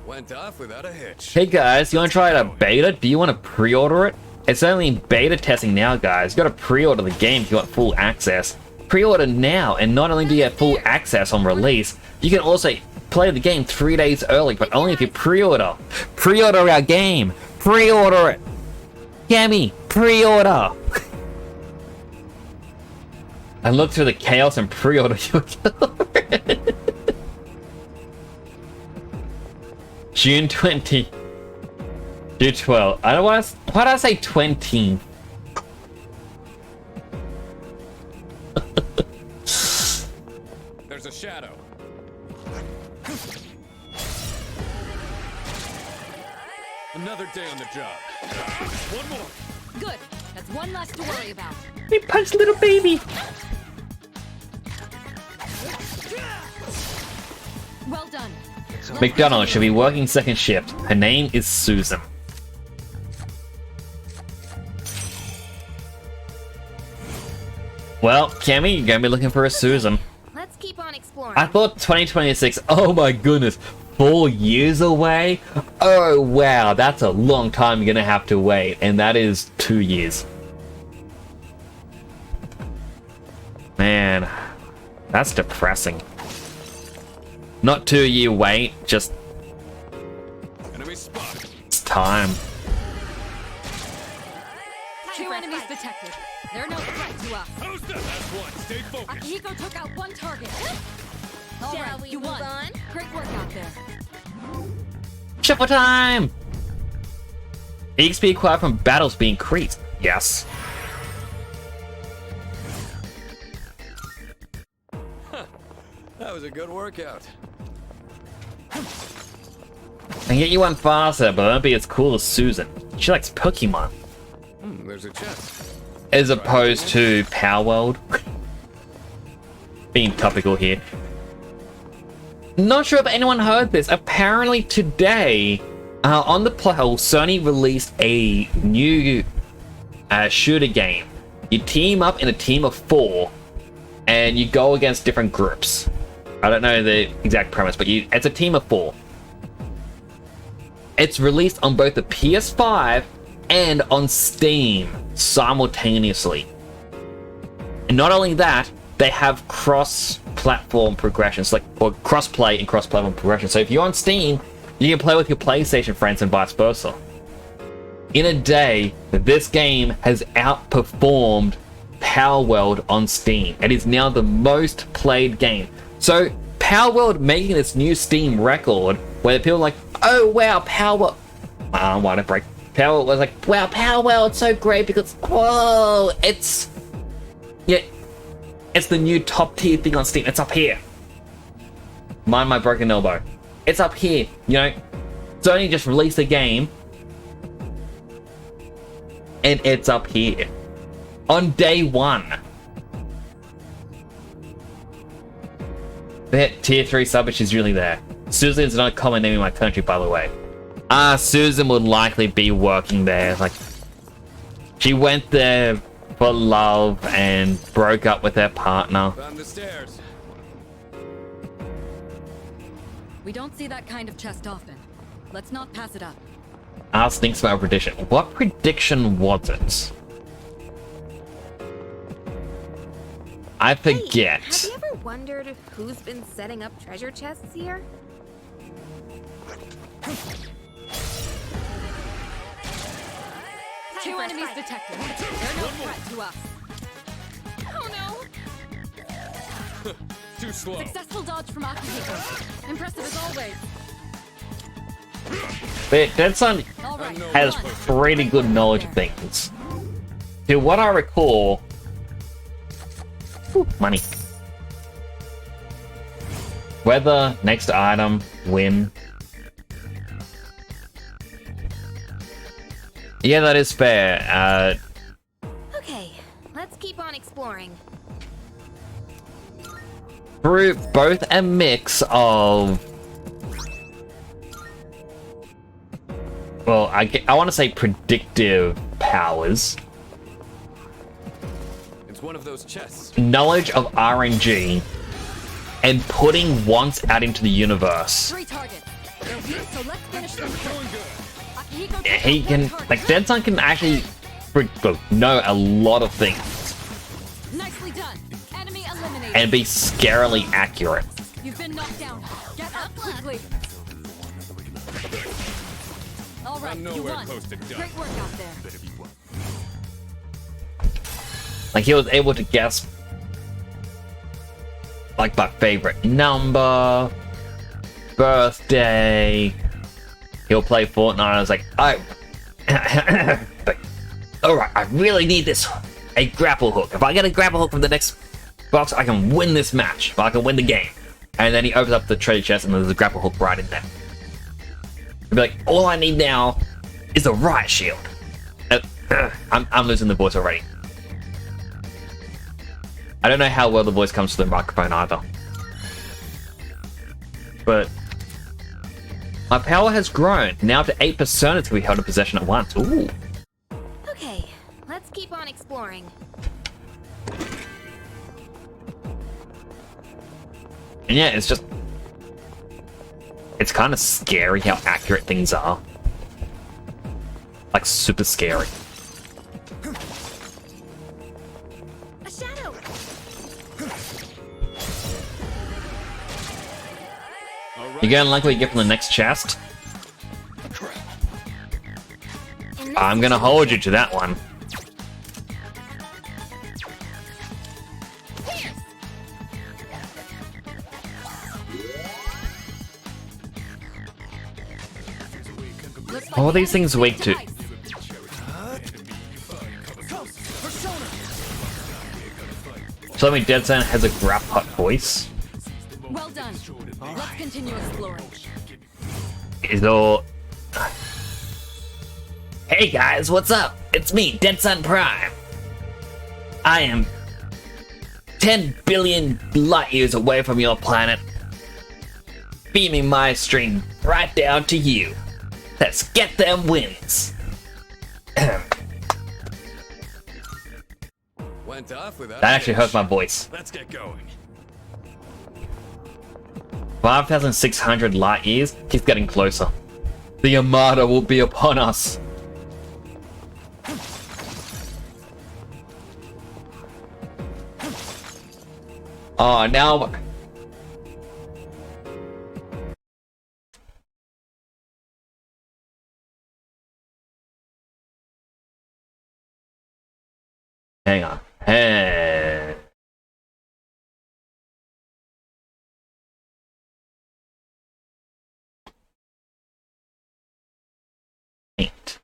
Went off without a hitch. Hey guys, you want to try out a beta? Do you want to pre-order it? It's only in beta testing now, guys. You got to pre-order the game if you want full access. Pre-order now, and not only do you have full access on release, you can also play the game 3 days early, but only if you pre-order. Pre-order our game. Pre-order it. Cammy, pre-order. And look through the chaos and pre-order your June 20. June 12. I don't want to. Why did I say 20? There's a shadow. Another day on the job. One more. Good. That's one less to worry about. We punched little baby. Well done. McDonald should be working second shift. Her name is Susan. Well, Cammy, you're gonna be looking for a Susan. Let's keep on exploring. I thought 2026. Oh my goodness, 4 years away? Oh wow, that's a long time you're gonna have to wait, and that is 2 years. Man, that's depressing. Not 2 year wait, just Enemy spot. it's time. Two enemies detected. They're no threat to us. How's that? That's one. Stay focused. Akihiko took out one target. All Shall right, we you move won. on? Great work out there. Shuffle time! EXP acquired from battles be increased. Yes. That was a good workout. I can get you one faster, but it won't be as cool as Susan. She likes Pokemon. There's a chest. As opposed to Power World. Being topical here. Not sure if anyone heard this. Apparently today, on the Plow, Sony released a new shooter game. You team up in a team of 4, and you go against different groups. I don't know the exact premise, but it's a team of 4. It's released on both the PS5 and on Steam simultaneously. And not only that, they have cross-platform progressions, like or cross-play and cross-platform progression. So if you're on Steam, you can play with your PlayStation friends and vice versa. In a day, this game has outperformed Power World on Steam. It is now the most played game. So Power World making this new Steam record where people are like, oh wow, Power. Why did it break? Power World was like, wow, Power World's so great because whoa, it's the new top tier thing on Steam. It's up here. Mind my broken elbow. It's up here. You know, Sony just released a game, and it's up here on day one. That tier 3 sub, which is really there. Susan is not a common name in my country, by the way. Susan would likely be working there. Like, she went there for love and broke up with her partner. Found the stairs. We don't see that kind of chest often. Let's not pass it up. Ask thinks about a prediction. What prediction was it? I forget. Hey, have you ever wondered who's been setting up treasure chests here? Two enemies detected. They're no threat to us. Oh no! Too slow. Successful dodge from Akihiko. Impressive as always. But Dead Sun All right. has pretty good knowledge of things. To what I recall... Whew, money. Weather, next item, win. Yeah, that is fair. Okay, let's keep on exploring. Through both a mix of... Well, I want to say predictive powers. It's one of those chests. Knowledge of RNG. And putting wants out into the universe. 3 targets. They're weak, so let's finish them quick. Akihiko, He can... Like, Dead Sun can actually know a lot of things. nicely done. Enemy eliminated. And be scarily accurate. You've been knocked down. Get up quickly. All right, I'm you nowhere won. close to done. Great work out there. Like, he was able to guess... Like, my favorite number... Birthday... He'll play Fortnite, and I was like, but, alright, I really need this... A grapple hook. If I get a grapple hook from the next box, I can win this match. I can win the game. And then he opens up the treasure chest, and there's a grapple hook right in there. He'll be like, all I need now is a riot shield. I'm losing the voice already. I don't know how well the voice comes to the microphone either. But my power has grown. Now up to 8 personas can be held in possession at once. Ooh. Okay, let's keep on exploring. And yeah, it's just... It's kind of scary how accurate things are. Like, super scary. A shadow! You're gonna like what you get from the next chest? I'm gonna hold you to that one. All these things weak to. So I mean, Dead Sun has a grab hut voice. Well done. Let's continue exploring. Is all. Hey guys, what's up? It's me, Dead Sun Prime. I am 10 billion light years away from your planet, beaming my stream right down to you. Let's get them wins. Went off without That actually hurts my voice. Let's get going. 5,600 light years keeps getting closer. The Armada will be upon us. Oh, now... Hang on. Hey. paint.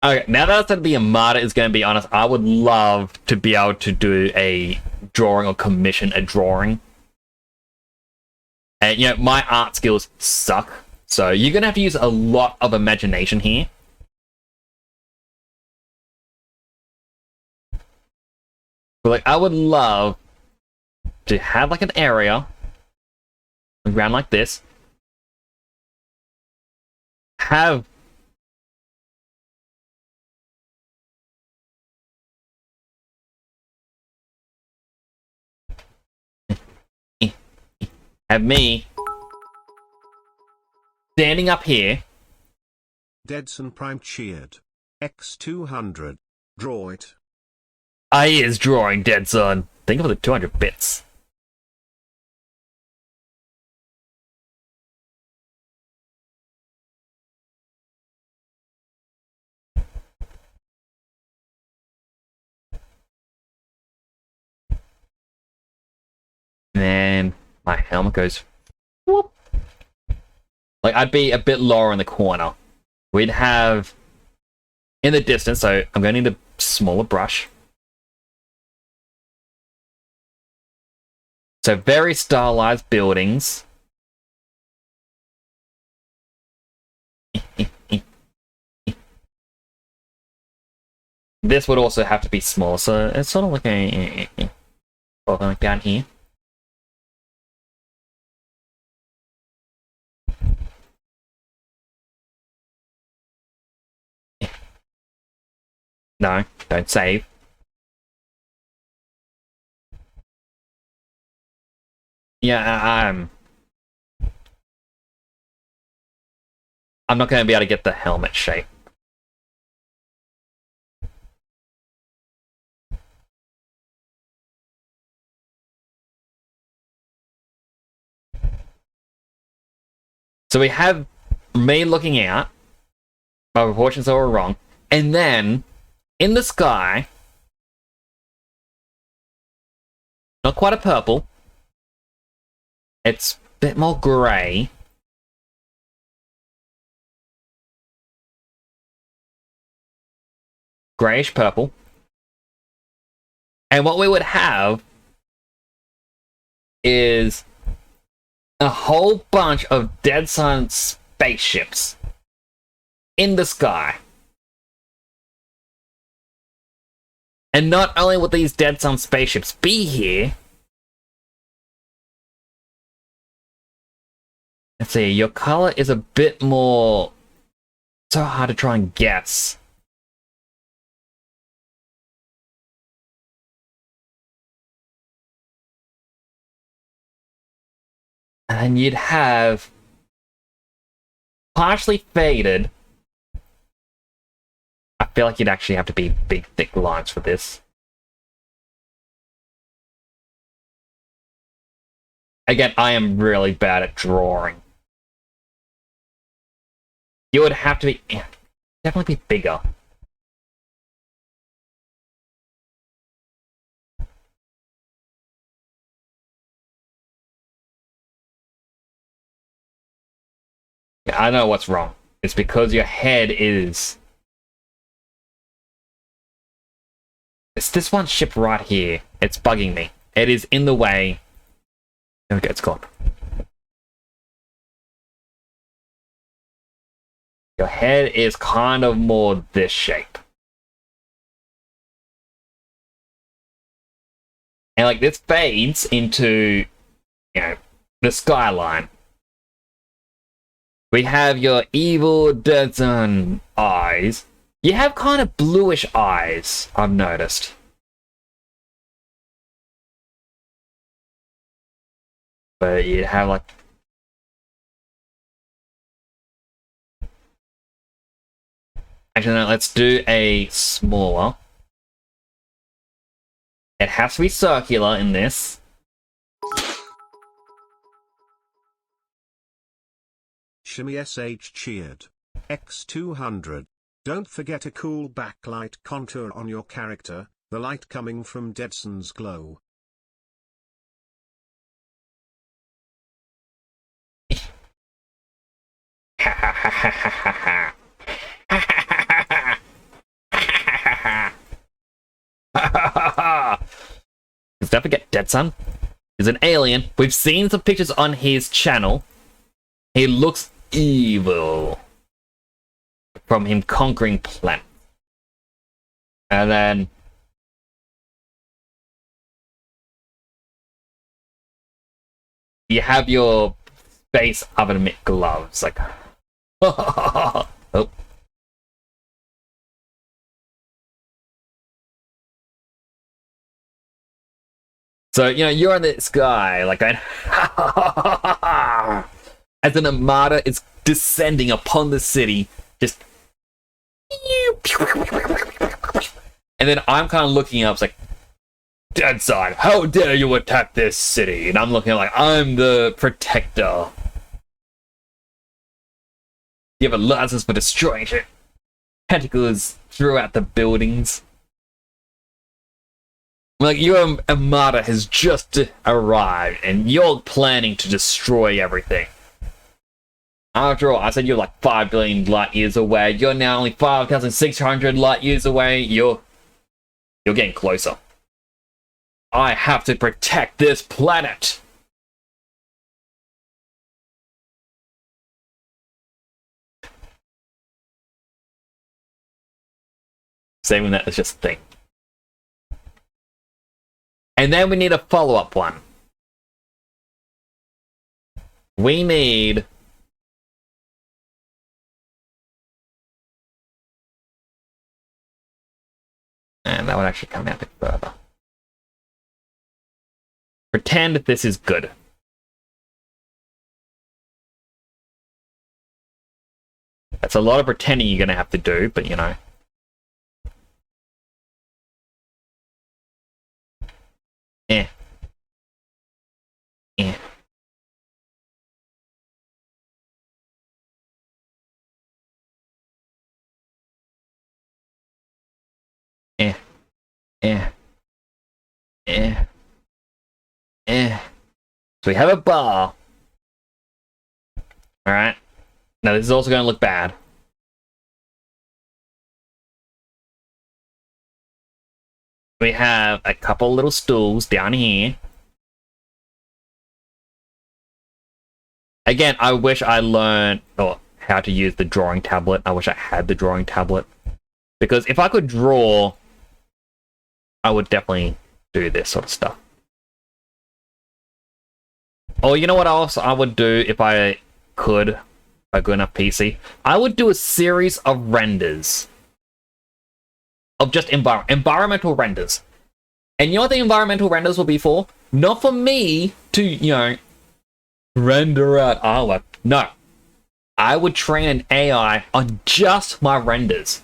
Okay, now that it's going to be a martyr, is going to be honest, I would love to be able to do a drawing or commission a drawing. And, you know, my art skills suck, so you're going to have to use a lot of imagination here. But, like, I would love to have, like, an area around like this. Have me standing up here. Deadson Prime cheered. X200. Draw it. I is drawing, Deadson. Think of the 200 bits. And then my helmet goes whoop. Like, I'd be a bit lower in the corner. We'd have in the distance, so I'm going to need a smaller brush. So very stylized buildings. This would also have to be small, so it's sort of like a like down here. No, don't save. Yeah, I'm not going to be able to get the helmet shape. So we have me looking out. My proportions are all wrong. And then, in the sky, not quite a purple. It's a bit more grey. Greyish purple. And what we would have is a whole bunch of Deadson spaceships in the sky. And not only would these Deadson spaceships be here, let's see, your color is a bit more so hard to try and guess. And then you'd have partially faded. I feel like you'd actually have to be big, thick lines for this. Again, I am really bad at drawing. You would have to be... definitely be bigger. Yeah, I know what's wrong. It's because your head is... It's this one ship right here. It's bugging me. It is in the way. Okay, it's gone. Your head is kind of more this shape. And like this fades into, you know, the skyline. We have your evil Deadson eyes. You have kind of bluish eyes, I've noticed. But you'd have like... Actually, no, let's do a smaller. It has to be circular in this. Shimmy SH cheered. X200. Don't forget a cool backlight contour on your character, the light coming from Deadson's glow. Because don't forget, Dead Son is an alien. We've seen some pictures on his channel. He looks evil from him conquering planets. And then you have your space oven mitt gloves, like oh. So, you know, you're in the sky, like going, as an armada is descending upon the city, just, and then I'm kind of looking up, it's like, Dead Son, how dare you attack this city? And I'm looking like, I'm the protector. You have a license for destroying shit. Tentacles throughout the buildings. Like, your armada has just arrived, and you're planning to destroy everything. After all, I said you're like 5 billion light years away. You're now only 5,600 light years away. You're getting closer. I have to protect this planet. Saving that is just a thing. And then we need a follow-up one. We need... And that would actually come out a bit further. Pretend this is good. That's a lot of pretending you're going to have to do, but you know. Eh. Eh. Eh. Eh. Eh. Eh. So we have a bar. Alright. Now this is also going to look bad. We have a couple little stools down here. Again, I wish I learned how to use the drawing tablet. I wish I had the drawing tablet. Because if I could draw, I would definitely do this sort of stuff. Or you know what else I would do if I could, a good enough PC? I would do a series of renders. Of just environmental renders. And you know what the environmental renders will be for? Not for me to, you know, render out artwork. No. I would train an AI on just my renders.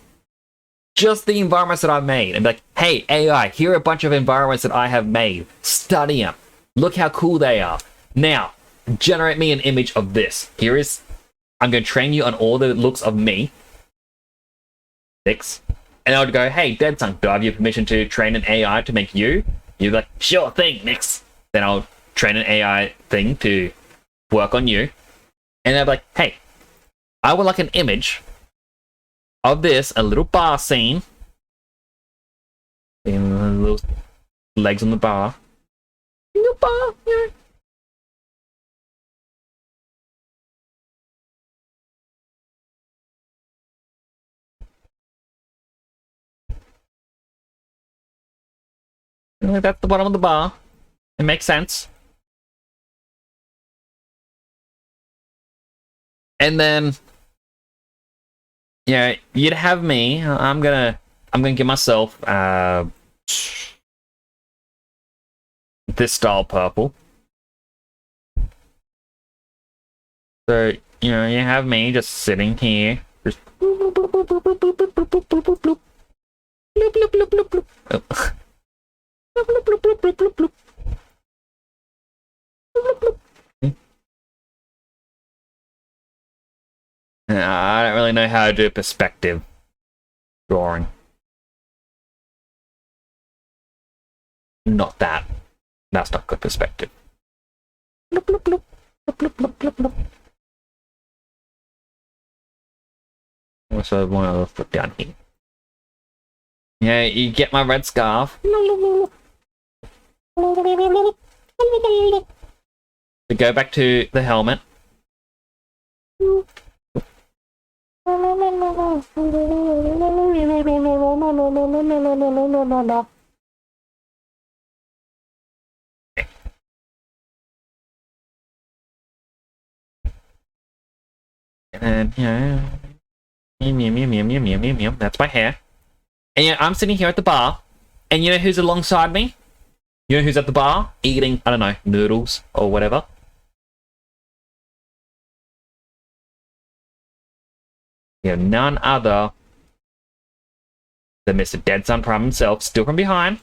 Just the environments that I've made. And be like, hey, AI, here are a bunch of environments that I have made. Study them. Look how cool they are. Now, generate me an image of this. Here is... I'm going to train you on all the looks of me. 6. And I would go, hey, Dead Son, do I have your permission to train an AI to make you? You'd be like, sure thing, Nix. Then I'll train an AI thing to work on you. And they'll be like, hey, I would like an image of this, a little bar scene. And little legs on the bar. Little bar, yeah. That's the bottom of the bar. It makes sense. And then, yeah, you'd have me. I'm gonna give myself this style purple. So you know, you have me just sitting here, just bloop, bloop, bloop, bloop, bloop, bloop, bloop, bloop, bloop, bloop, bloop, bloop, bloop, bloop, bloop, bloop. Oh. Bloop, bloop, bloop, bloop, bloop, bloop, bloop. Bloop, bloop, bloop. I don't really know how to do perspective drawing. Not that. That's not good perspective. Bloop, bloop, bloop. Bloop, bloop, bloop, bloop, bloop. Also, one other foot down here. Yeah, you get my red scarf. We go back to the helmet. And yeah, that's my hair. And yeah, I'm sitting here at the bar, and you know who's alongside me? You know who's at the bar eating, I don't know, noodles or whatever? You know, none other than Mr. Dead Son Prime himself, still from behind.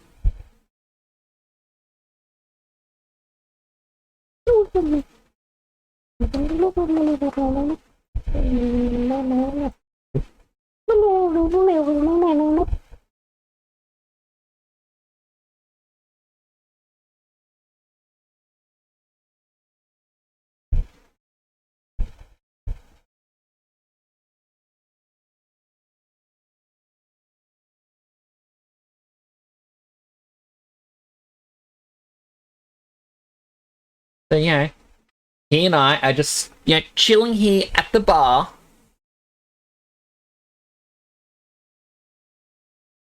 So, yeah, he and I are just, chilling here at the bar.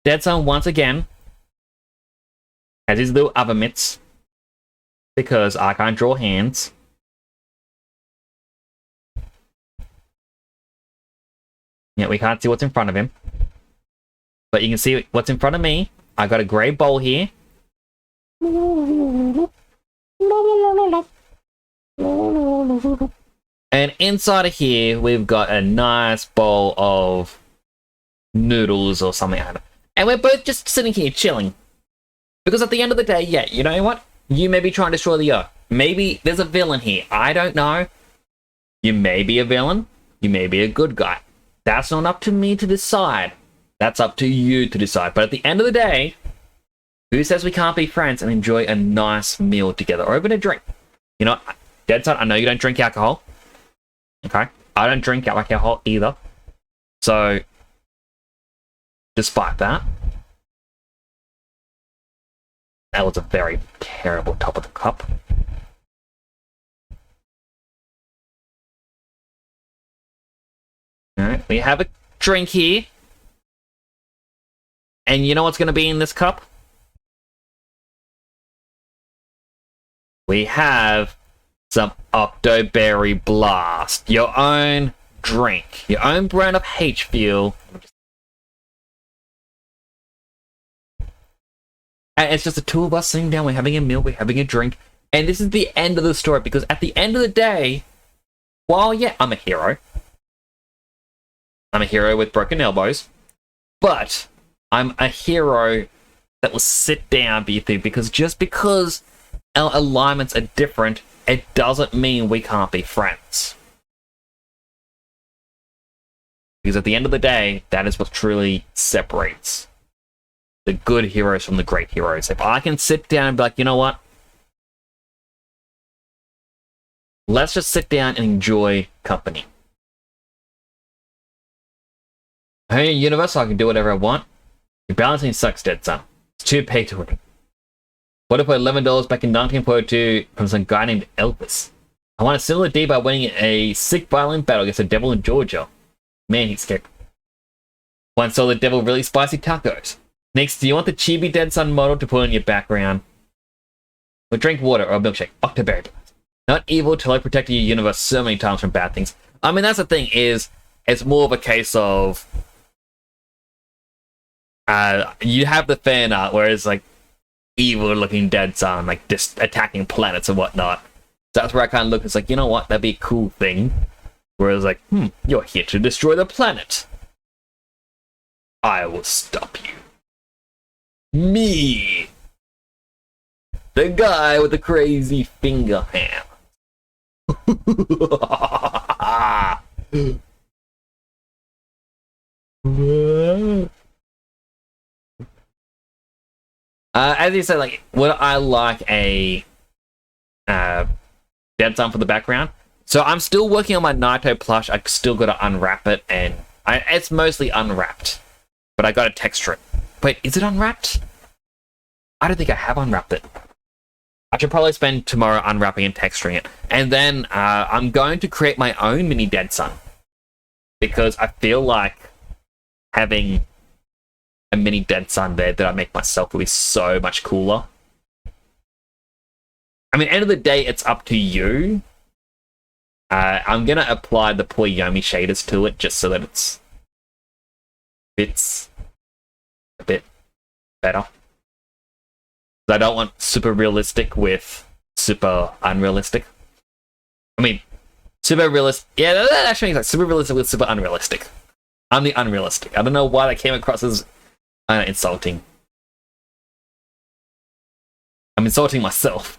Dead Son once again has his little other mitts because I can't draw hands. Yeah, we can't see what's in front of him. But you can see what's in front of me. I got a grey bowl here. And inside of here, we've got a nice bowl of noodles or something. And we're both just sitting here chilling. Because at the end of the day, yeah, you know what? You may be trying to destroy the Earth. Maybe there's a villain here. I don't know. You may be a villain. You may be a good guy. That's not up to me to decide. That's up to you to decide. But at the end of the day, who says we can't be friends and enjoy a nice meal together or even a drink? You know, Dead Son, I know you don't drink alcohol. Okay? I don't drink alcohol either. So, despite that, that was a very terrible top of the cup. Alright, we have a drink here. And you know what's going to be in this cup? We have some Octoberry Blast. Your own drink. Your own brand of H-Fuel. And it's just the two of us sitting down, we're having a meal, we're having a drink. And this is the end of the story, because at the end of the day, while, yeah, I'm a hero. I'm a hero with broken elbows. But I'm a hero that will sit down, because just because our alignments are different, it doesn't mean we can't be friends. Because at the end of the day, that is what truly separates the good heroes from the great heroes. If I can sit down and be like, you know what? Let's just sit down and enjoy company. Hey, universe, I can do whatever I want. Your balancing sucks, Dead Son. It's too pay to win. What if I put $11 back in 1942 from some guy named Elvis? I won a similar deed by winning a sick violin battle against the devil in Georgia. Man, he's scared. Once saw the devil really spicy tacos. Next, do you want the chibi Dead Son model to put in your background? Or drink water or a milkshake. Octoberry Blast. Not evil till I protected your universe so many times from bad things. I mean, that's the thing, is it's more of a case of you have the fan art where it's like evil looking Dead Son, like just attacking planets and whatnot. So that's where I kind of look, it's like, you know what, that'd be a cool thing. Whereas like, you're here to destroy the planet. I will stop you. Me! The guy with the crazy finger ham. As you said, like, would I like a Dead Son for the background? So I'm still working on my Naito plush. I still got to unwrap it and It's mostly unwrapped, but I gotta texture it. Wait, is it unwrapped? I don't think I have unwrapped it. I should probably spend tomorrow unwrapping and texturing it. And then I'm going to create my own mini Dead Sun. Because I feel like having a mini Dead Sun there that I make myself will be so much cooler. I mean, end of the day, it's up to you. I'm going to apply the Poyomi shaders to it just so that it's a bit better. I don't want super realistic with super unrealistic. I mean, super realistic. Yeah, that actually makes like super realistic with super unrealistic. I'm the unrealistic. I don't know why that came across as insulting. I'm insulting myself.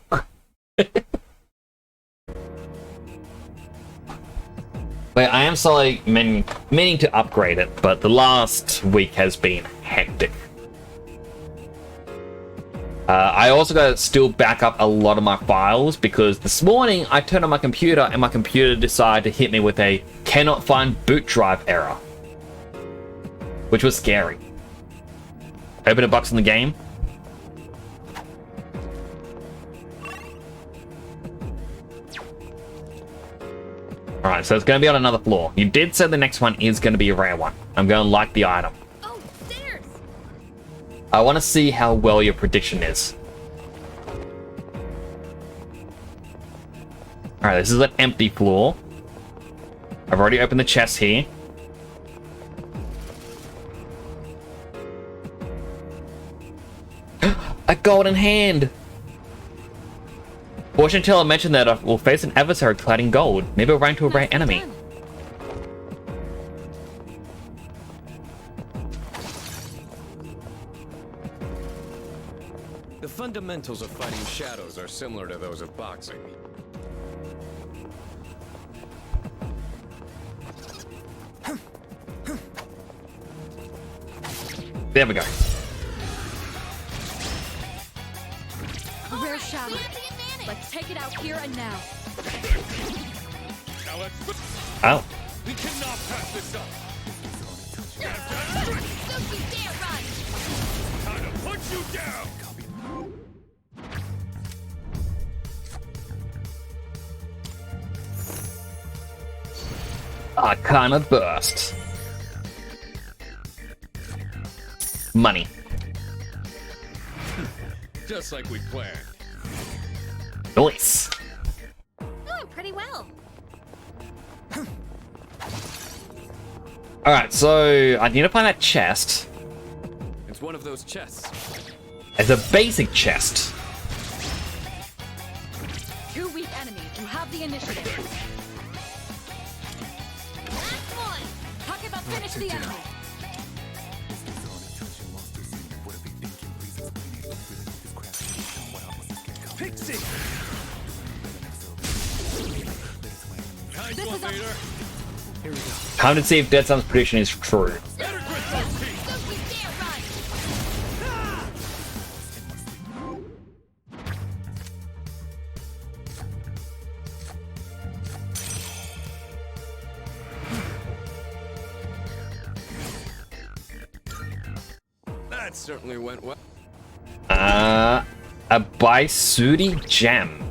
But I am slowly meaning to upgrade it, but the last week has been hectic. I also got to still back up a lot of my files because this morning I turned on my computer and my computer decided to hit me with a cannot find boot drive error, which was scary. Open a box in the game. Alright, so it's going to be on another floor. You did say the next one is going to be a rare one. I'm going to like the item. Oh, stairs! I want to see how well your prediction is. Alright, this is an empty floor. I've already opened the chest here. A golden hand! Fortune teller mentioned that I will face an adversary clad in gold. Maybe I'll run into a rare enemy. The fundamentals of fighting shadows are similar to those of boxing. There we go. A rare shadow. Let's take it out here and now. Oh. We cannot pass this up. Don't you dare run! Time to put you down. Arcana burst. Money. Just like we planned. Nice. Doing pretty well. Alright, so I need to find that chest. It's one of those chests. It's a basic chest. 2 weak enemies. You have the initiative. Last one! Talk about finish the enemy. Pixie. Nice This one, is a- Vader. Here we go. Time to see if Dead Sun's prediction is true. Better grip those teeth. Don't you dare run! That certainly went well. A Baisuri gem.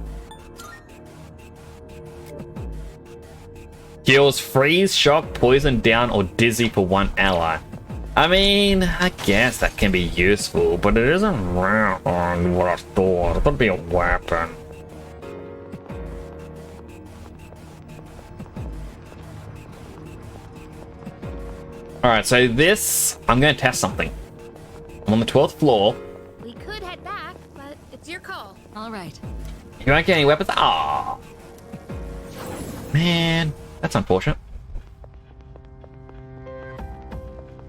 Heals freeze, shock, poison, down, or dizzy for one ally. I mean, I guess that can be useful, but it isn't round what I thought. It would be a weapon. Alright, so this, I'm going to test something. I'm on the 12th floor. We could head back, but it's your call. All right. You won't get any weapons? Aww. Man, that's unfortunate.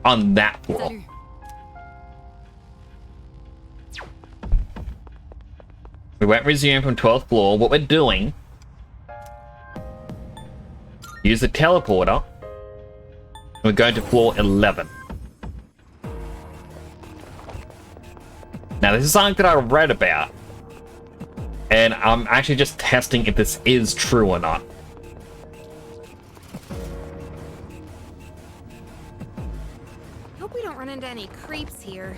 On that floor. Better. We won't resume from 12th floor. What we're doing... Use the teleporter. We're going to floor 11. Now, this is something that I read about. And I'm actually just testing if this is true or not. any creeps here.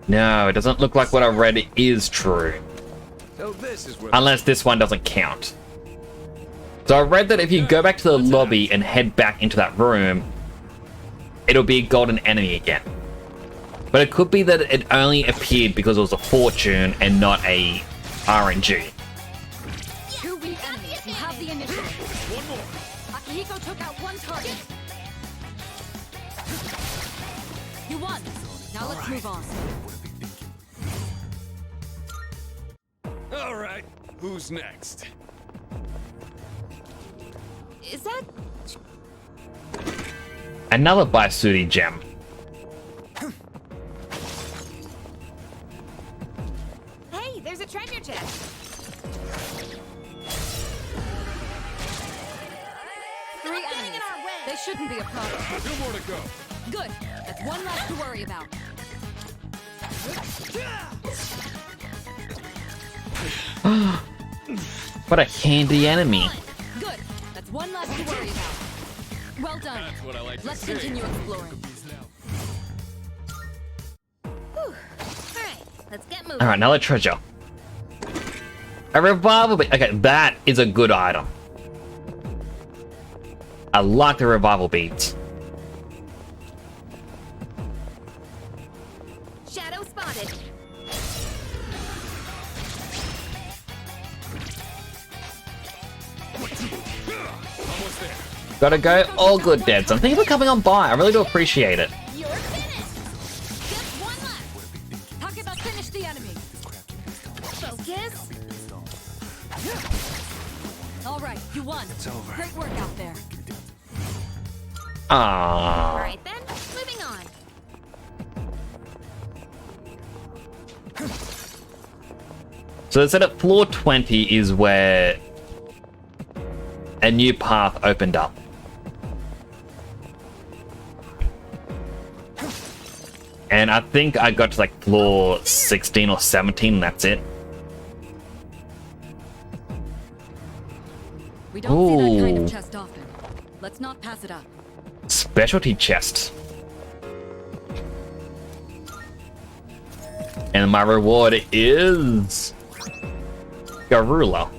No, it doesn't look like what I read is true. So this is where Unless this one doesn't count. So I read that if you go back to the lobby and head back into that room, it'll be a golden enemy again. But it could be that it only appeared because it was a fortune and not a RNG. Two weak enemies. You have the initiative. one more. Akihiko took out one target. You won. Now let's move on. All right, who's next? Is that... Another Baisuri gem. Hey, there's a treasure chest. Three enemies. They shouldn't be a problem. Two more to go. Good. That's one less to worry about. What a handy enemy. Good. That's one less to worry about. Well done. That's what I like to Let's see. continue exploring. Alright, let's get moving. Alright, another treasure. A revival bead. Okay, that is a good item. I like the revival beads. Shadow spotted. Almost there. Gotta go. All good, Deadson. Thank you for coming on by. I really do appreciate it. You're finished. Just one left. Talk about finish the enemy. Focus. All right, you won. It's over. Great work out there. Ah. Alright then, moving on. So they said at floor 20 is where a new path opened up. And I think I got to like floor 16 or 17, and that's it. We don't see that kind Ooh. of chest often. Let's not pass it up. Specialty chest. And my reward is Garula.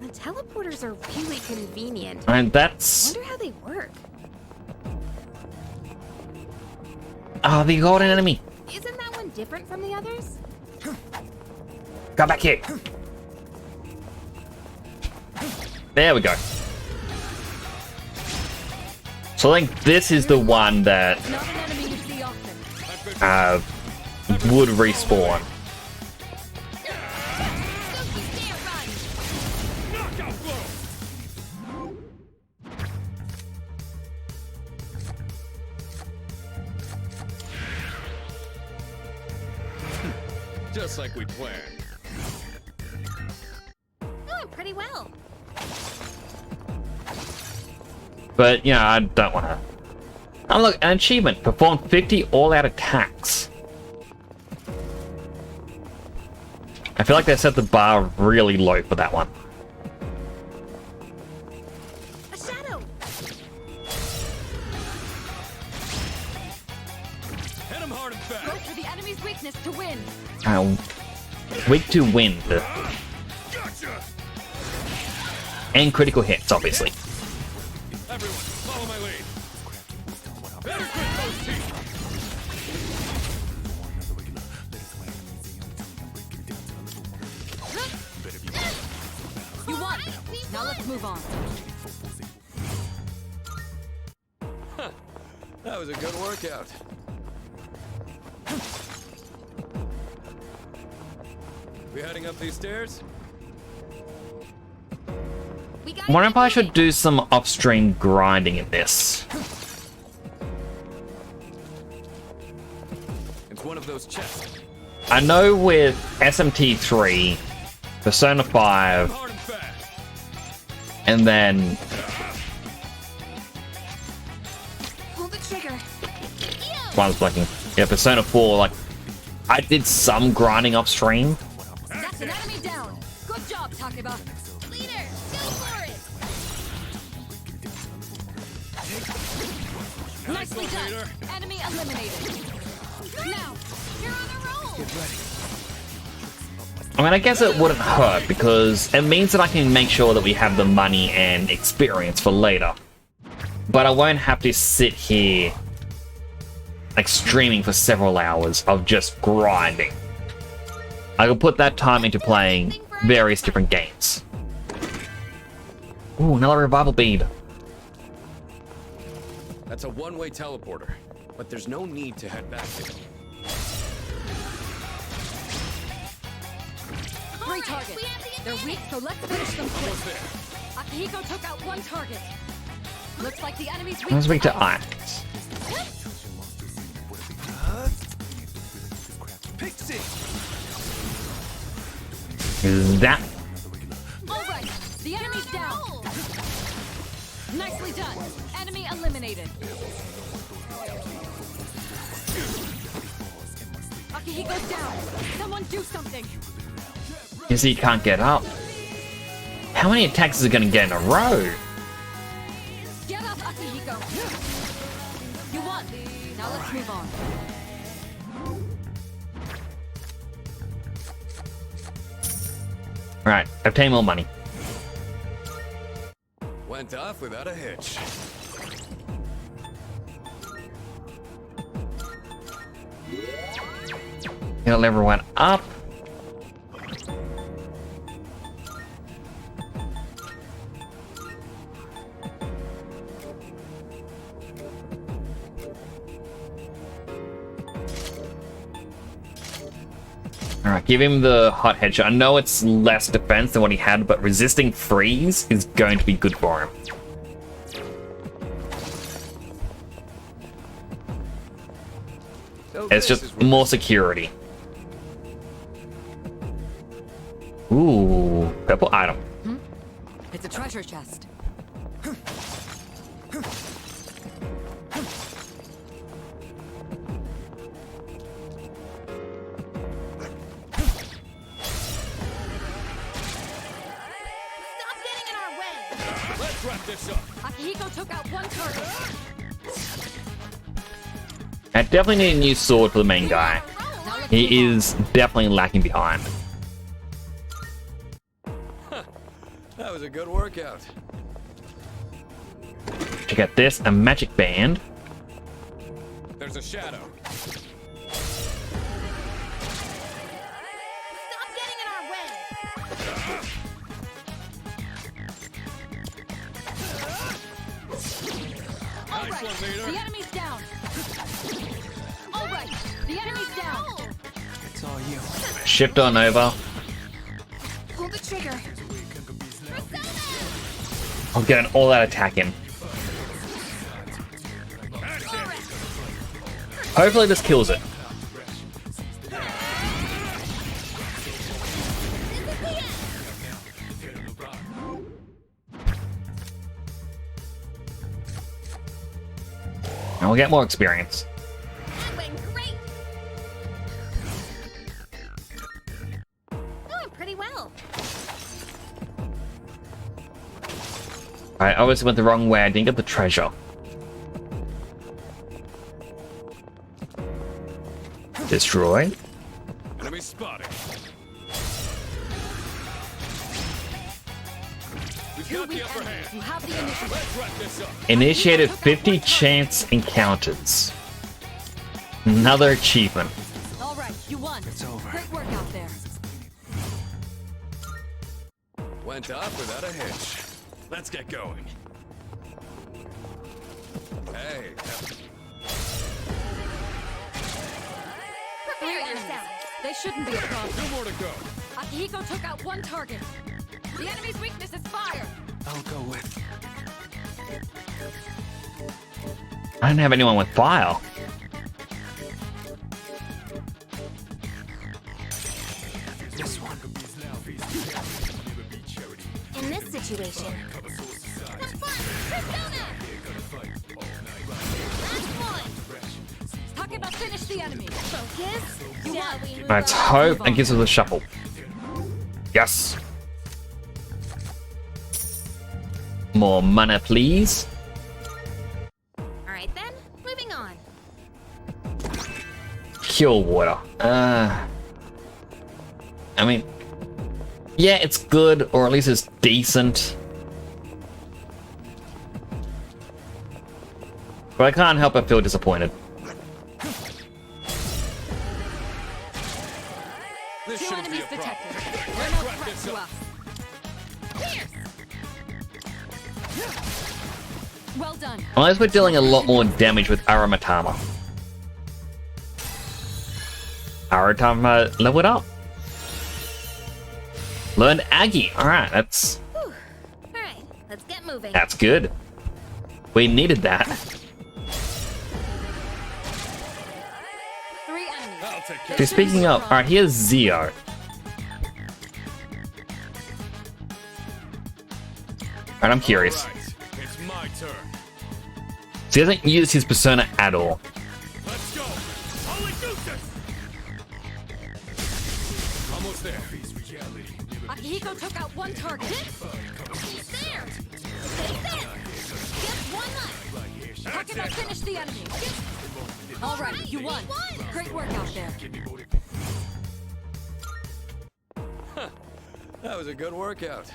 The teleporters are really convenient. And that's Wonder how they work. the golden enemy. Isn't that one different from the others? Come back here. There we go. So I think this is the one that Not an enemy you see often. would respawn. Knockout blow. Just like we planned. Doing pretty well. But, you know, I don't want to. Oh, look, an achievement. Perform 50 all-out attacks. I feel like they set the bar really low for that one. A shadow. Hit him hard and Go fast. for the enemy's weakness to win. Weak to wind. Gotcha. And critical hits, obviously. Everyone, follow my lead. Better grip those teeth. You won. Now let's move on. That was a good workout. We heading up these stairs? We got I wonder if I should do some upstream grinding in this. It's one of those chests. I know with SMT3, Persona 5, Hard and fast. and then pull the trigger. one's blinking. Yeah, Persona 4, like, I did some grinding upstream. That's an enemy down. Good job, Takeba. Nicely done. Enemy eliminated. Now, you're on a roll. Get ready. I mean, I guess it wouldn't hurt because it means that I can make sure that we have the money and experience for later. But I won't have to sit here like streaming for several hours of just grinding. I can put that time into playing various different games. Ooh, another revival bead. That's a one-way teleporter, but there's no need to head back there. 3 targets. They're weak, so let's finish them quick. Almost there. Akihiko took out 1 target. Looks like the enemy's weak. Let's weak to ice. Pixie. Is that? All right, the enemy's down. Nicely done. Enemy eliminated. Akihiko's down. Someone do something. Because he can't get up. How many attacks is it going to get in a row? Get up, Akihiko. You won. Now let's move on. Alright, obtain more money. Went off without a hitch. Heal everyone up. Alright, give him the hot headshot. I know it's less defense than what he had, but resisting freeze is going to be good for him. So It's this just is where more security. Ooh, purple item. It's a treasure chest. Let's wrap this up. Akihiko took out 1 target. I definitely need a new sword for the main guy. He is definitely lacking behind. That was a good workout. Check out this, a magic band. There's a shadow. All right, the enemy's down. All right, the enemy's down. It's all you. Shift on over. Pull the trigger. I'll get an all-out attack in. Hopefully this kills it. And we'll get more experience. That went great. Going pretty well. I obviously went the wrong way. I didn't get the treasure. Destroy. Enemy spotted. We've got the upper hand. You have the initiative. Let's wrap this up. Initiated 50 chance encounters. Another achievement. All right, you won. It's over. Great work out there. Went off without a hitch. Let's get going. Hey. Prepare yourself. They shouldn't be a problem. 2 more to go. Akihiko took out 1 target. The enemy's weakness is fire. I'll go with. I don't have anyone with fire. This one. In this situation. Takeba, finish the enemy. Focus. You Shall won. we move Let's on? hope and gives us a shuffle. Yes. More mana, please. pure water. I mean, yeah, it's good, or at least it's decent. But I can't help but feel disappointed. This Two enemies detected. They're no threat to us. Well done. Unless we're dealing a lot more damage with Aramatama. Aramatama leveled up. Learned Aggie. Alright, that's Alright, let's get moving. good. We needed that. 3 enemies. I'll take care Okay, speaking of, alright, here's Zio. Alright, I'm curious. It's my turn. So he hasn't used his persona at all. Let's go. Holy deuces! Almost there. Akihiko took out one target. There! Stay there! Just one left! Talk about finish the enemy. All right, you won. Great work out there. That was a good workout.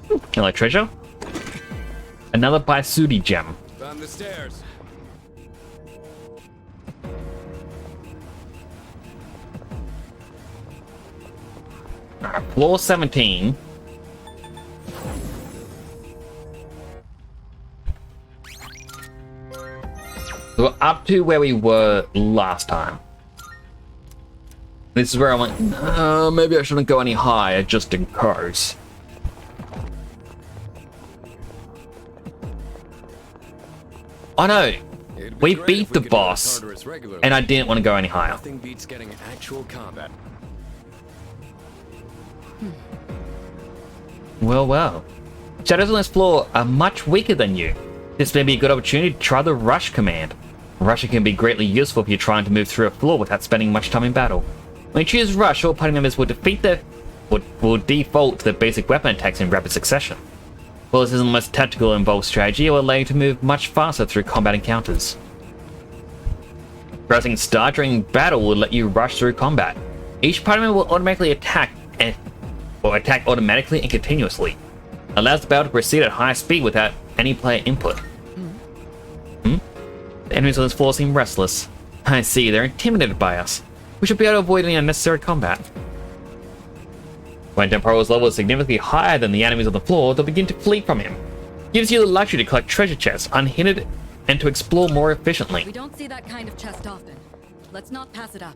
You like treasure? Another Baisudi gem. Found the stairs. Alright, floor 17. So we're up to where we were last time. This is where I went, maybe I shouldn't go any higher just in case. Oh no, we beat the boss, and I didn't want to go any higher. Nothing beats getting actual combat. Well, well. Shadows on this floor are much weaker than you. This may be a good opportunity to try the Rush command. Rushing can be greatly useful if you're trying to move through a floor without spending much time in battle. When you choose Rush, all party members will default to their basic weapon attacks in rapid succession. While this isn't the most tactical and involved strategy, it will allow you to move much faster through combat encounters. Pressing start during battle will let you rush through combat. Each party member will automatically attack automatically and continuously. Allows the battle to proceed at high speed without any player input. The enemies on this floor seem restless. I see, they're intimidated by us. We should be able to avoid any unnecessary combat. When Temporal's level is significantly higher than the enemies on the floor, they'll begin to flee from him. Gives you the luxury to collect treasure chests unhindered and to explore more efficiently. We don't see that kind of chest often. Let's not pass it up.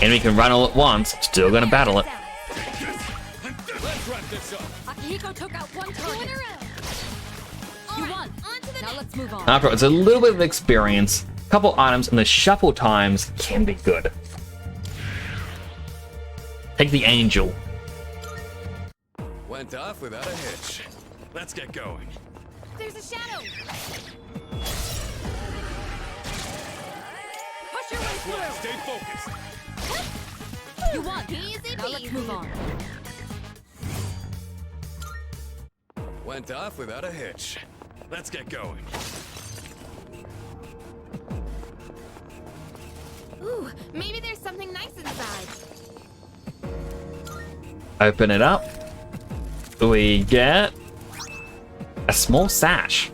Enemy can run all at once, still gonna battle it. Let's wrap this up. Akihiko took out one target. You won. Now let's move on. After all, it's a little bit of experience, couple items, and the shuffle times can be good. Take the angel. Went off without a hitch. Let's get going. There's a shadow! Push your way through. Stay focused. You won. Easy Now let's peasy. move on. Went off without a hitch. Let's get going. Ooh, maybe there's something nice inside. Open it up. We get a small sash.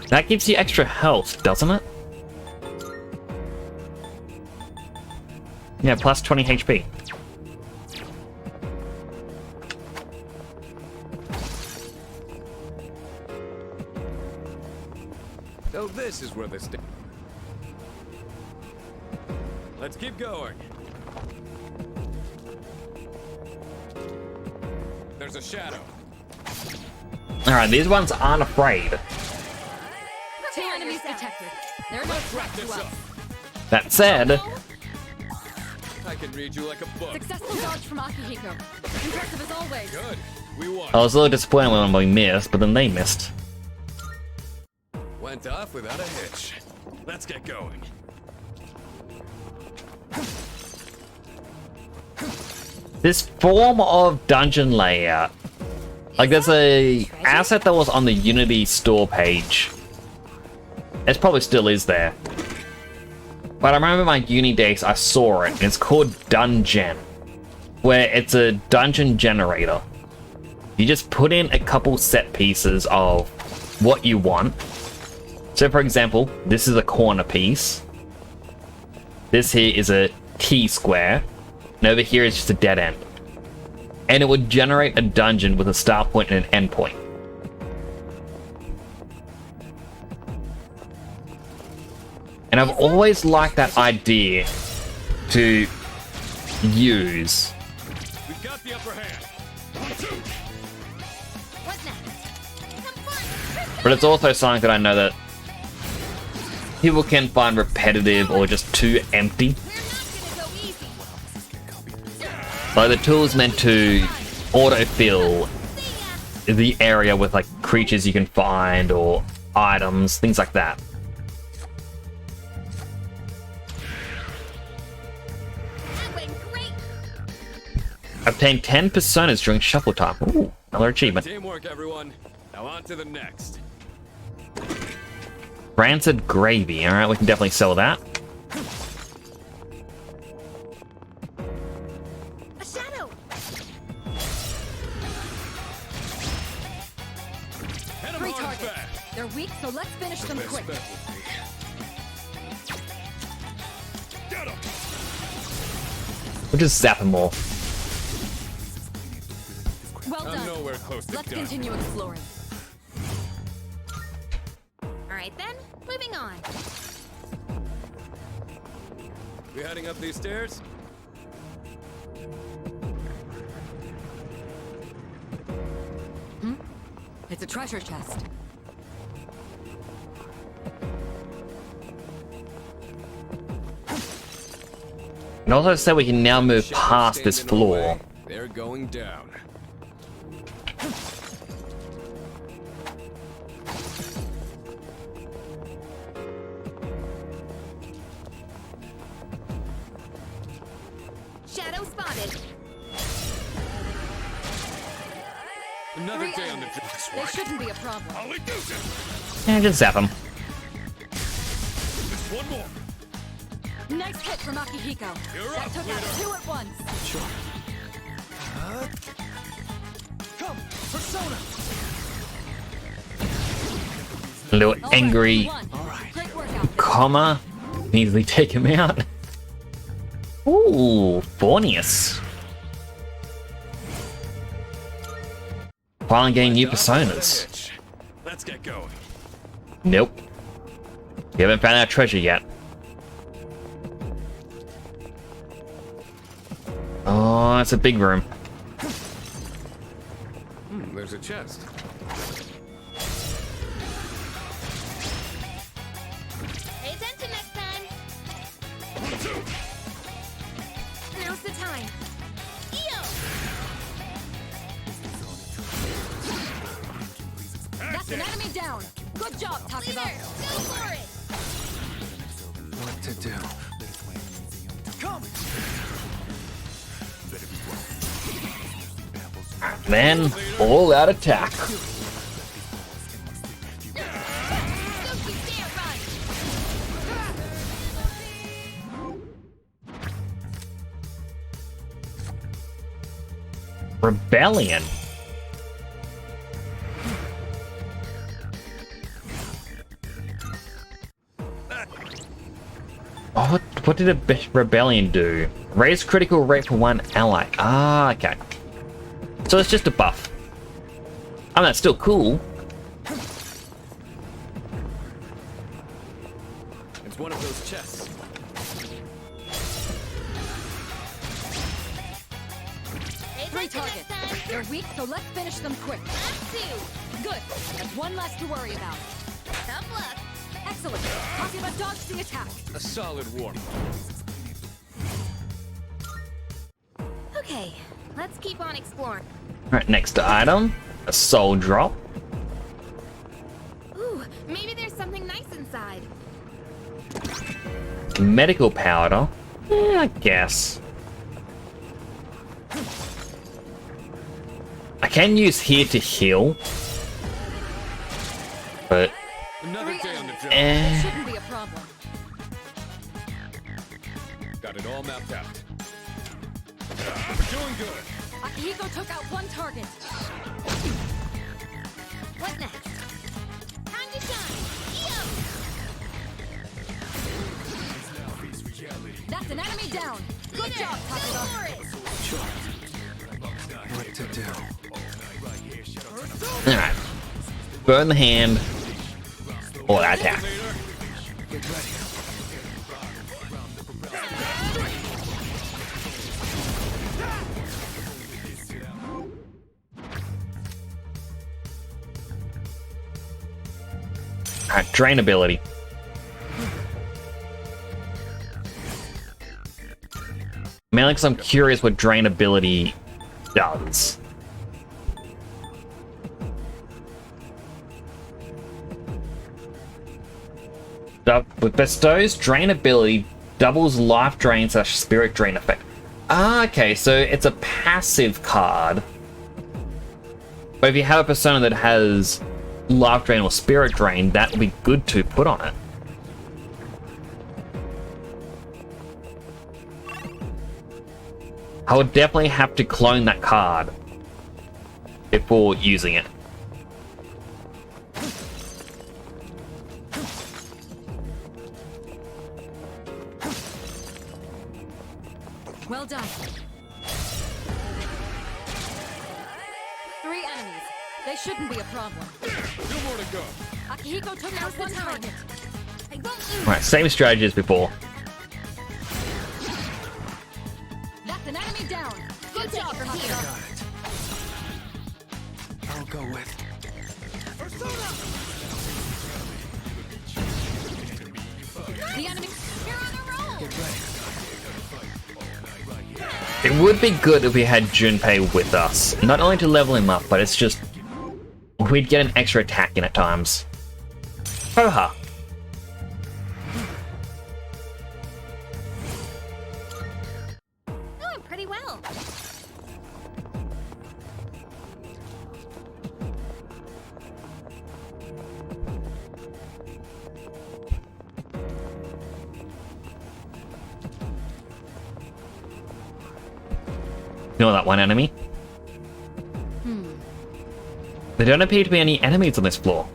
That gives you extra health, doesn't it? Yeah, plus 20 HP. So this is where this. Let's keep going. There's a shadow. Alright, these ones aren't afraid. 2 enemies detected. They're no threat to us. That said, I can read you like a book. Successful dodge from Akihiko. Impressive as always. Good. We won. I was a little disappointed when we missed, but then they missed. Went off without a hitch. Let's get going. this form of dungeon layout. Like, there's a asset that was on the Unity store page. It probably still is there. But I remember my uni days, I saw it, and it's called Dungeon, where it's a dungeon generator. You just put in a couple set pieces of what you want. So for example, this is a corner piece. This here is a T-square. And over here is just a dead end. And it would generate a dungeon with a start point and an end point. And I've always liked that idea to use. We've got the upper hand. But it's also something that I know that people can find repetitive or just too empty. Like, the tool's meant to autofill the area with like creatures you can find or items, things like that. Obtain 10 personas during shuffle time. Ooh, another achievement. Teamwork, everyone. Now on to the next. Rancid gravy. Alright, we can definitely sell that. A shadow. Three targets. They're weak, so let's finish them quick. We'll just zap them all. Well done. Nowhere close to Let's done. continue exploring. Alright then, moving on. We heading up these stairs? It's a treasure chest. And also said we can now move past this floor. They're going down. Shadow spotted. Another Three day on the ends. job. They shouldn't be a problem. I'll reduce it. And just zap them. Just one more. Nice hit from Akihiko. You're That up, took out leader. 2 at once. Sure. Come, Persona. A little angry Great work out there. comma. Easily take him out. Ooh, Borneus. Finally getting new personas. Let's get going. Nope. We haven't found our treasure yet. Oh, it's a big room. There's a chest. Pay attention next time. Now's the time. EO! That's an enemy down. Good job, Takuba. Leader, go for it! What to do? Come. Then, all out attack. Don't you dare run! Rebellion. Oh, what did a rebellion do? Raise critical rate for one ally. Ah, okay. So it's just a buff. I mean, that's still cool. It's one of those chests. Pay 3 attention targets. next time. They're weak, so let's finish them quick. Last 2. Good. That's one less to worry about. Tough luck. Excellent. Takuba dodged the attack. A solid warm. Okay, let's keep on exploring. Alright, next item. A soul drop. Ooh, maybe there's something nice inside. Medical powder. I guess. can use here to heal. But... Another day on the job. That shouldn't be a problem. Got it all mapped out. We're doing good. Akihiko took out one target. What next? Time to shine! That's an enemy down. Good job, Takeda. What to do? Alright. Burn the hand. Or attack. Get ready. Alright, drain ability. Mainly because I'm curious what drain ability does. With bestows, drain ability doubles life drain / spirit drain effect. Ah, okay, so it's a passive card. But if you have a persona that has life drain or spirit drain, that would be good to put on it. I would definitely have to clone that card before using it. Well done. 3 enemies. They shouldn't be a problem. 2 more to go. Akihiko took out one target. Alright, same strategy as before. That's an enemy down. Good job, Takeda. Got it. I'll go with The enemy. You're on a roll. Get ready. It would be good if we had Junpei with us. Not only to level him up, but it's just... we'd get an extra attack in at times. Hoha! Doing pretty well. You know that one enemy? There don't appear to be any enemies on this floor.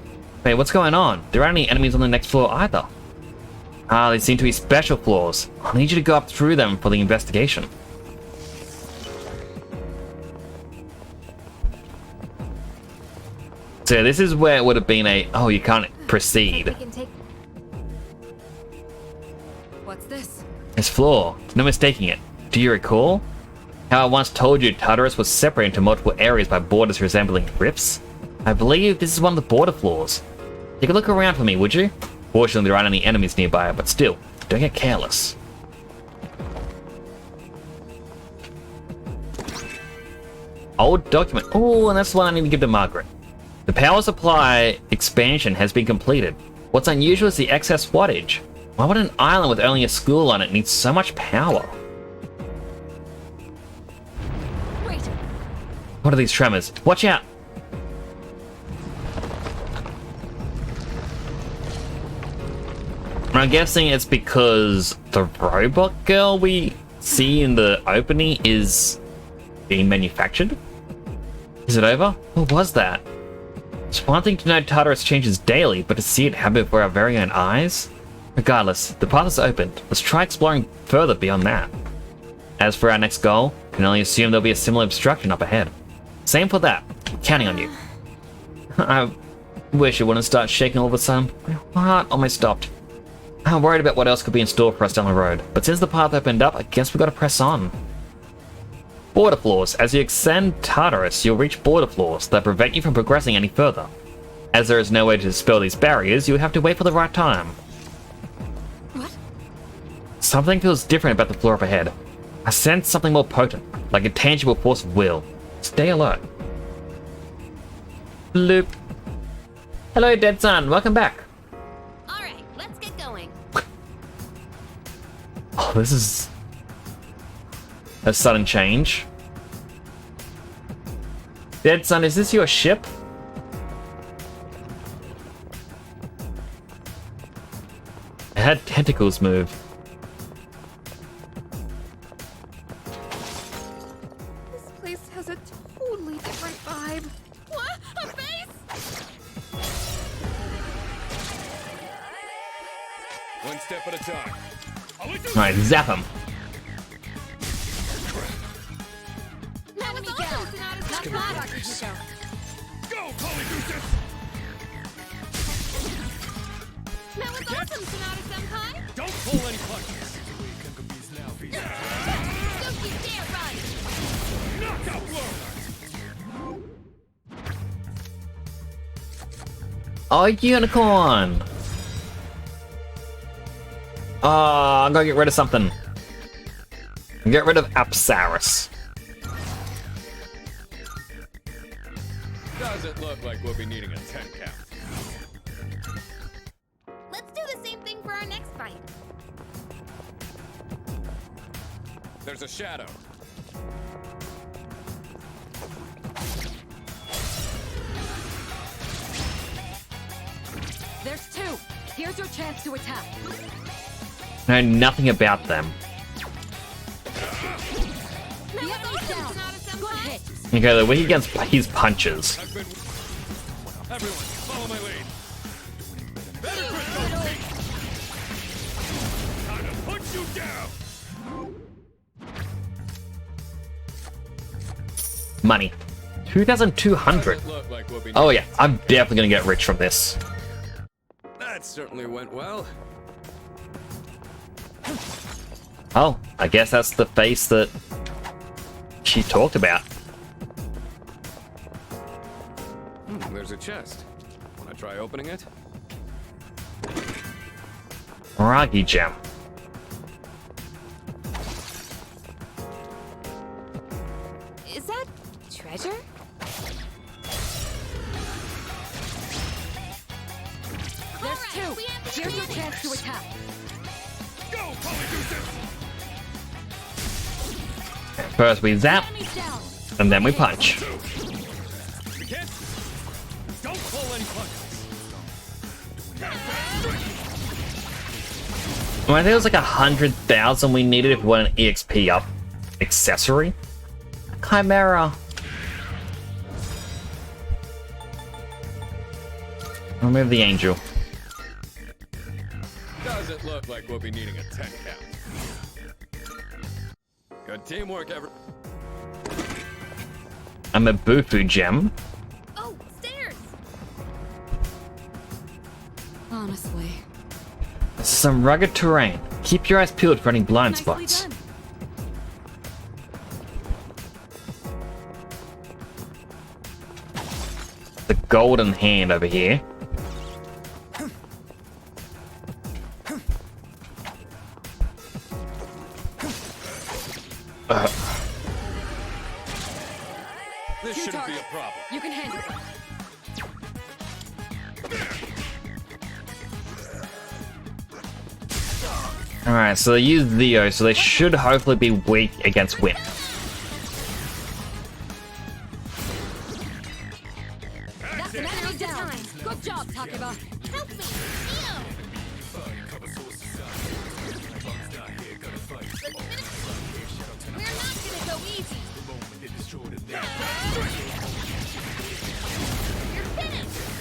Wait, what's going on? There aren't any enemies on the next floor either. Ah, they seem to be special floors. I need you to go up through them for the investigation. So this is where it would have been a, oh, you can't proceed. What's this? This floor, no mistaking it. Do you recall? How I once told you Tartarus was separated into multiple areas by borders resembling rifts? I believe this is one of the border floors. Take a look around for me, would you? Fortunately, there aren't any enemies nearby, but still, don't get careless. Old document. Oh, and that's the one I need to give to Margaret. The power supply expansion has been completed. What's unusual is the excess wattage. Why would an island with only a school on it need so much power? Wait. What are these tremors? Watch out! I'm guessing it's because the robot girl we see in the opening is being manufactured? Is it over? What was that? It's one thing to know Tartarus changes daily, but to see it happen before our very own eyes? Regardless, the path is opened. Let's try exploring further beyond that. As for our next goal, can only assume there'll be a similar obstruction up ahead. Same for that. Counting on you. I wish it wouldn't start shaking all of a sudden. My heart almost stopped. I'm worried about what else could be in store for us down the road, but since the path opened up, I guess we gotta press on. Border floors. As you ascend Tartarus, you'll reach border floors that prevent you from progressing any further. As there is no way to dispel these barriers, you have to wait for the right time. What? Something feels different about the floor up ahead. I sense something more potent, like a tangible force of will. Stay alert. Bloop. Hello, Dead Sun. Welcome back. Alright, let's get going. Oh, this is a sudden change. Dead Son, is this your ship? It had tentacles move. This place has a totally different vibe. What? A base? One step at a time. Alright, zap him. That was awesome, Sonata. That's Dr. Hugo. Go, Polygooses! That was awesome, Sonata-senpai. Don't pull any punches. Don't you dare run. Knockout blow! Oh, unicorn! Oh, I'm gonna get rid of something. Get rid of Apsaris. Doesn't look like we'll be needing a 10 count. Let's do the same thing for our next fight. There's a shadow. There's two. Here's your chance to attack. I know nothing about them. That was awesome, Sonata-senpai. Okay, they're weak against his punches. Everyone, follow my lead. Time to put you down. Money. 2,200. Doesn't look like we'll be Oh yeah, I'm definitely gonna get rich from this. That certainly went well. Oh, I guess that's the face that she talked about. There's a chest. Wanna try opening it? Ragi gem. Is that treasure? There's two. Here's your chance to attack. Go, Polygooses! First we zap, Enemies down. and then we punch. We can't. Don't pull any punches. Well, I think it was like 100,000 we needed if we want an EXP up accessory. Chimera. Remove the angel. Doesn't look like we'll be needing a 10 count. Good teamwork, everyone. I'm a Bufu gem. Oh, stairs! Honestly. This is some rugged terrain. Keep your eyes peeled for any blind Nicely spots. done. The golden hand over here. This Two shouldn't be a targets. problem. You can handle them. Alright, so they use Leo, so they should hopefully be weak against Wimp. That's an enemy down. Good job, Takeba. Help me! Neo! We're not gonna go easy. You're finished!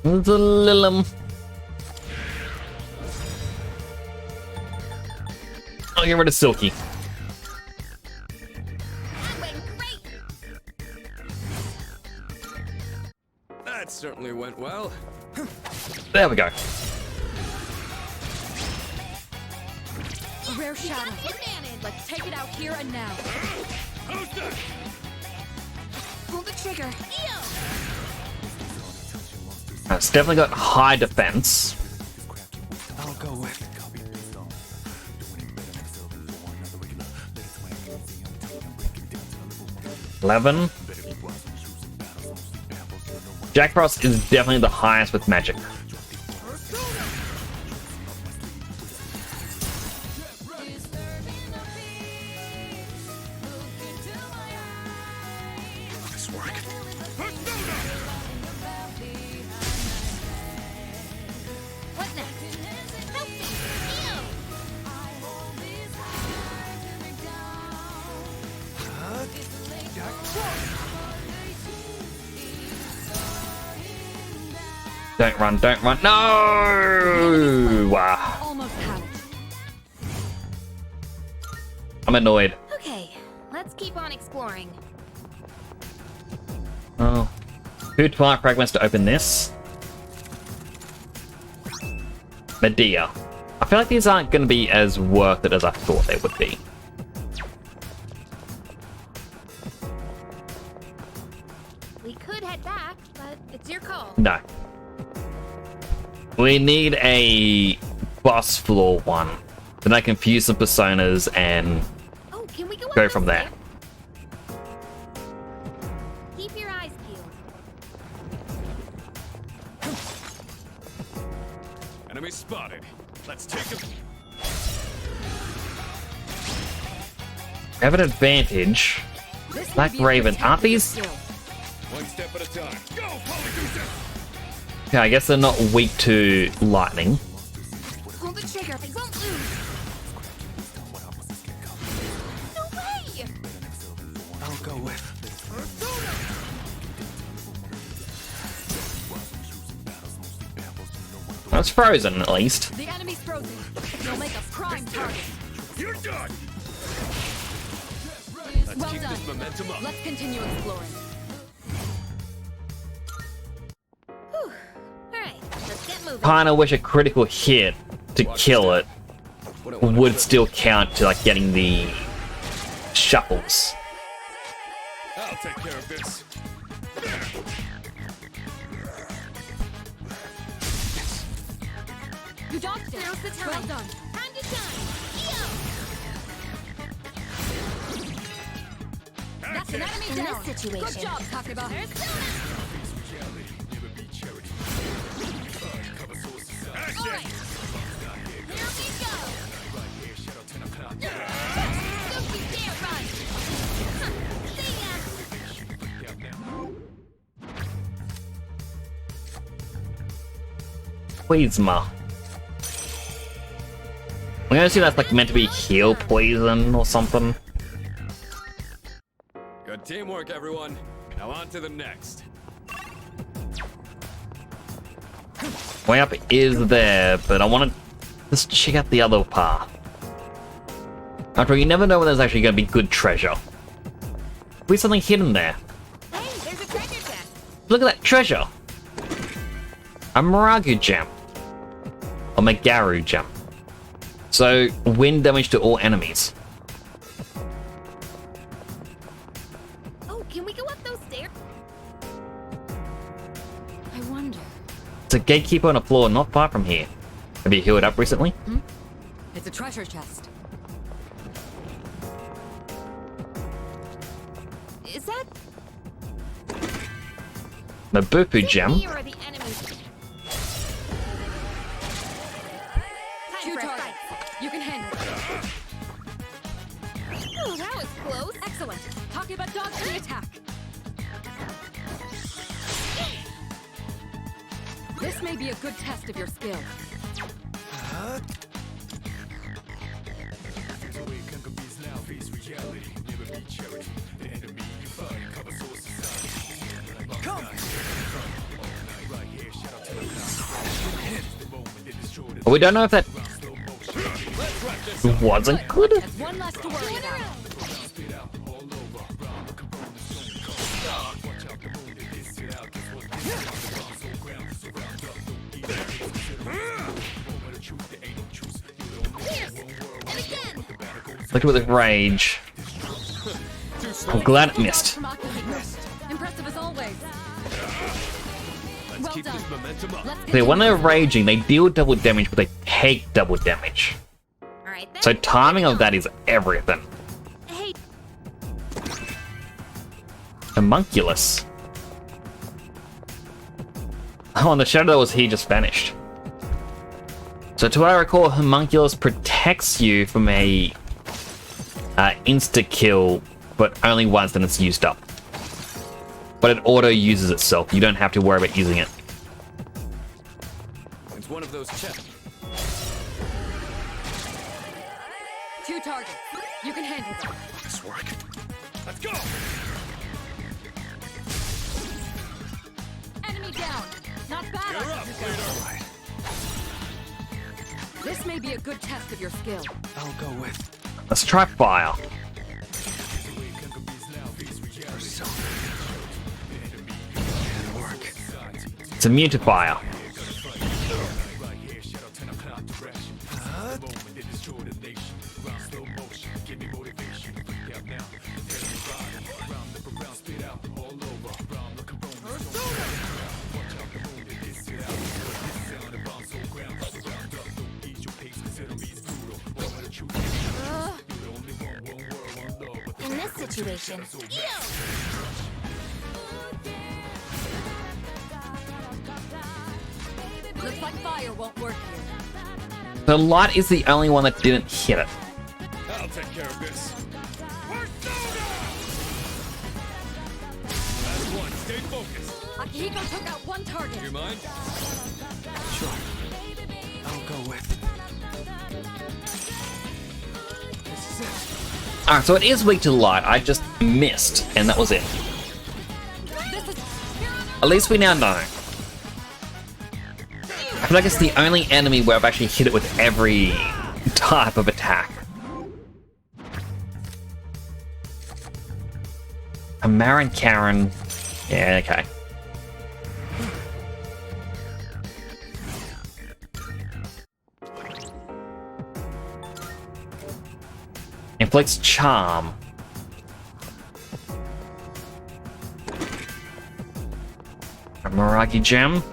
The Lilum. I'll get rid of Silky. That went great! That certainly went well. There we go. A rare You shadow. got the advantage! Let's take it out here and now. How's that? Pull the trigger. Neo! It's definitely got high defense. I'll go with it. 11. Jack Frost is definitely the highest with magic. Don't run, don't run. No! Wow. Almost had it. I'm annoyed. Okay, let's keep on exploring. Oh. 2 Twilight Fragments to open this. Medea. I feel like these aren't going to be as worth it as I thought they would be. We could head back, but it's your call. No. We need a boss floor one. Then I can fuse some personas and Oh, can we go go up from this there. way? Keep your eyes peeled. Enemy spotted. Let's take him. We have an advantage. Black Raven. Aren't these... One step at a time. Go, Polygoose! Okay, I guess they're not weak to lightning. Pull the trigger. They won't lose. No way! I'll go with. It's frozen, at least. The enemy's frozen. You'll make a prime target. You're done! Well keep done. this momentum up. Let's continue exploring. Alright, let's get moving. Kinda wish a critical hit to kill it would still count to like getting the shuffles. I'll take care of this. You dodged it. Now's the time. Well done. Time to shine. That's an enemy In this down. situation. Good job, Takeba. All right. Here we go. Don't you dare run. See ya. Poisma. I'm gonna assume that's like meant to be heal poison or something. Good teamwork, everyone. Now on to the next. Way up is there, but I want to just check out the other path. After all, you never know when there's actually going to be good treasure. There's something hidden there. Hey, there's a treasure chest. Look at that treasure. A Maragu gem. Or Magaru gem. So, wind damage to all enemies. Oh, can we go up those stairs? I wonder. It's a gatekeeper on a floor not far from here. Have you healed up recently? It's a treasure chest. Is that Mabufu gem. me or the enemy? Time Two for a targets. fight. You can handle it. Oh, that was close. Excellent. Takeba dodged the attack. This may be a good test of your skill. But we don't know if that wasn't good. That's one less to worry about. Look at the rage. I'm glad it missed. Impressive as always. Let's keep this momentum up. Okay, when they're raging, they deal double damage, but they take double damage. All right, then. So timing of that is everything. Hey, Homunculus. Oh, and the shadow that was here just vanished. So to what I recall, Homunculus protects you from a insta-kill, but only once, then it's used up. But it auto-uses itself. You don't have to worry about using it. It's one of those chests. 2 targets. You can handle them. Nice work. Let's go! Enemy down. Not bad, Akihiko. This may be a good test of your skill. I'll go with. Let's try fire. It's immune to fire. In this situation, Looks like fire won't work here. The light is the only one that didn't hit it. I'll take care of this. Last one. Stay focused. Akihiko took out one target. You mind? Sure. I'll go with. This is it. Alright, so it is weak to the light. I just missed, and that was it. At least we now know. I feel like it's the only enemy where I've actually hit it with every type of attack. Amara and Karen. Yeah, okay. Inflicts charm. A Miragi gem.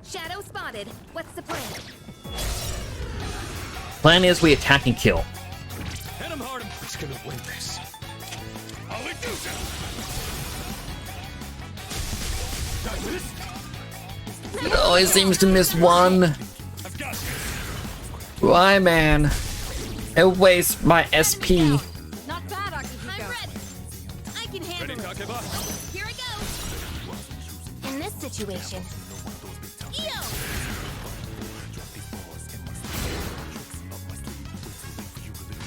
Shadow spotted. What's the plan? Plan is we attack and kill. Hit him hard. Who's gonna win this? I'll let you It always seems to miss one. Why, man? It wastes my SP. Not bad, Akihiko. I'm ready. I can handle it. Here I go. in this situation,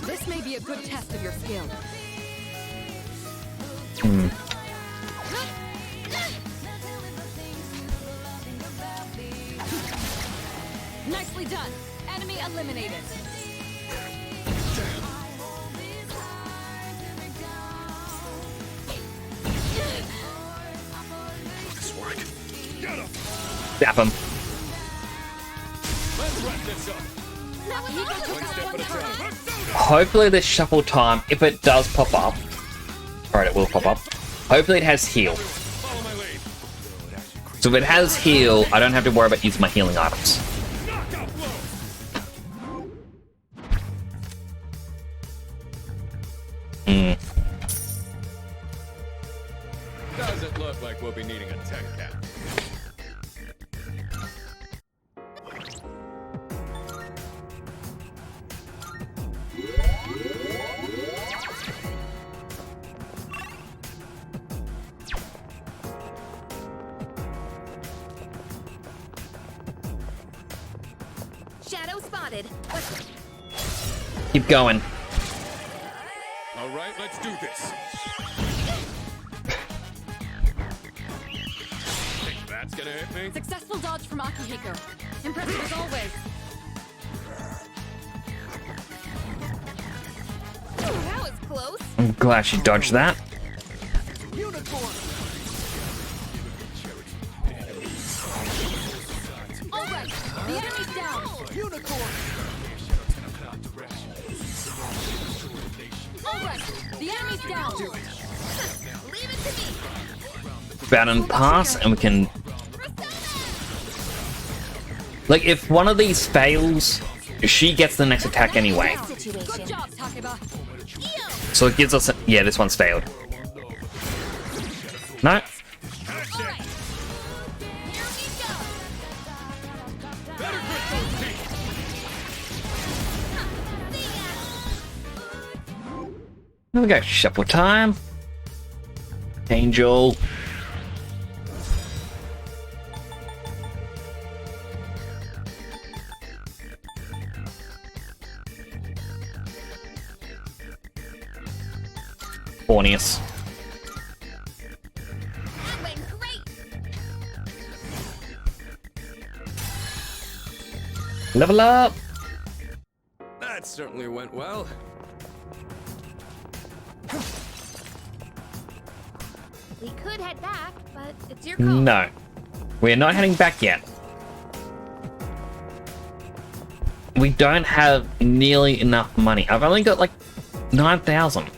This may be a good test of your skill. Nicely done. Enemy eliminated. This work. Get him. Zap him. Let's wrap this up. One step at a time. Hopefully this shuffle time, if it does pop up. Alright, it will pop up. Hopefully it has heal. Follow my lead. So if it has heal, I don't have to worry about using my healing items. Knockout blow. Doesn't look like we'll be needing a 10 cap. Shadow spotted. What's Keep going. All right, let's do this. Think that's gonna hit me? Successful dodge from Akihiko. Impressive as always. Ooh, that was close. I'm glad she dodged that. All right, the enemy's down. All right, the enemy's down. Leave it to me. Baton pass, and we can... Like, if one of these fails, she gets the next attack anyway. Good job, Takeba. So it gives us... Yeah, this one's failed. No? There we go, shuffle time. Angel. Borneus. Level up! That certainly went well. We could head back, but it's your call. No. We're not heading back yet. We don't have nearly enough money. I've only got like 9,000.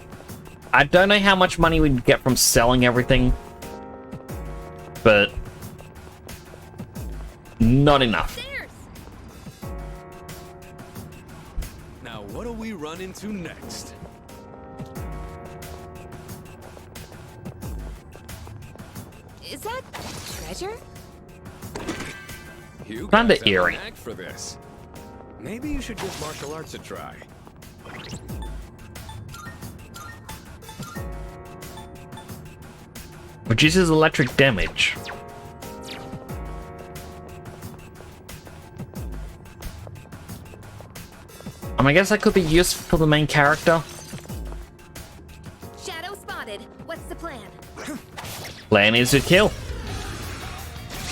I don't know how much money we'd get from selling everything, but not enough. Now, what do we run into next? Is that treasure? You Kinda guys have an eerie. knack for this. Maybe you should give martial arts a try. Reduces electric damage. I guess that could be useful for the main character. Shadow spotted. What's the plan? Plan is to kill.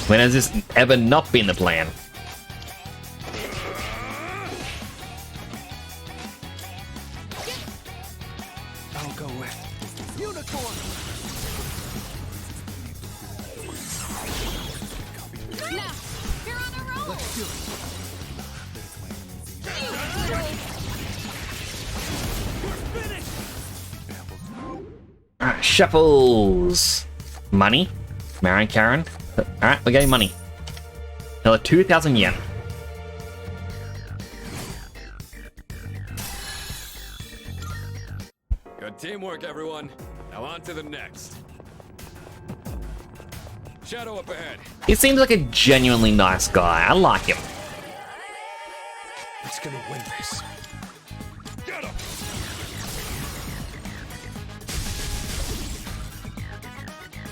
When has this ever not been the plan? I'll go with unicorn. Now, you're on a roll. Let's do it. Alright, shuffles. Money. Marion Karen. Alright, we're getting money. Another 2,000 yen. Good teamwork, everyone. Now on to the next. Shadow up ahead. He seems like a genuinely nice guy. I like him. It's gonna win this. Get him!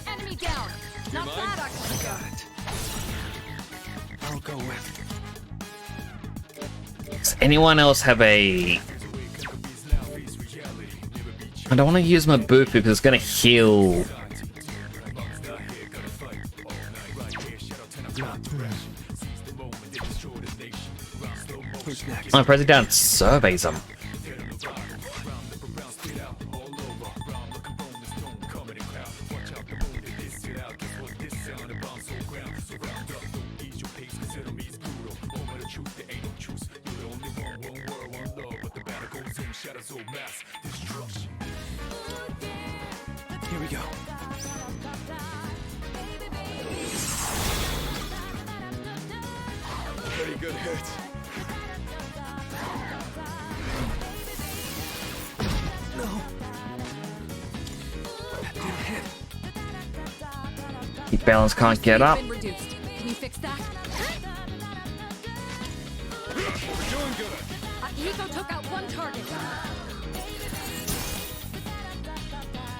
Enemy down. Not mind? bad, Akihiko. Got it. I'll go with. Does anyone else have a... I don't want to use my Bufu because it's going to heal. Oh, press it down, surveys them. Here we go. Pretty good hit. No. That didn't hit. Keep balance, can't get up. Been reduced. Can you fix that? We're doing good. Akihiko took out one target.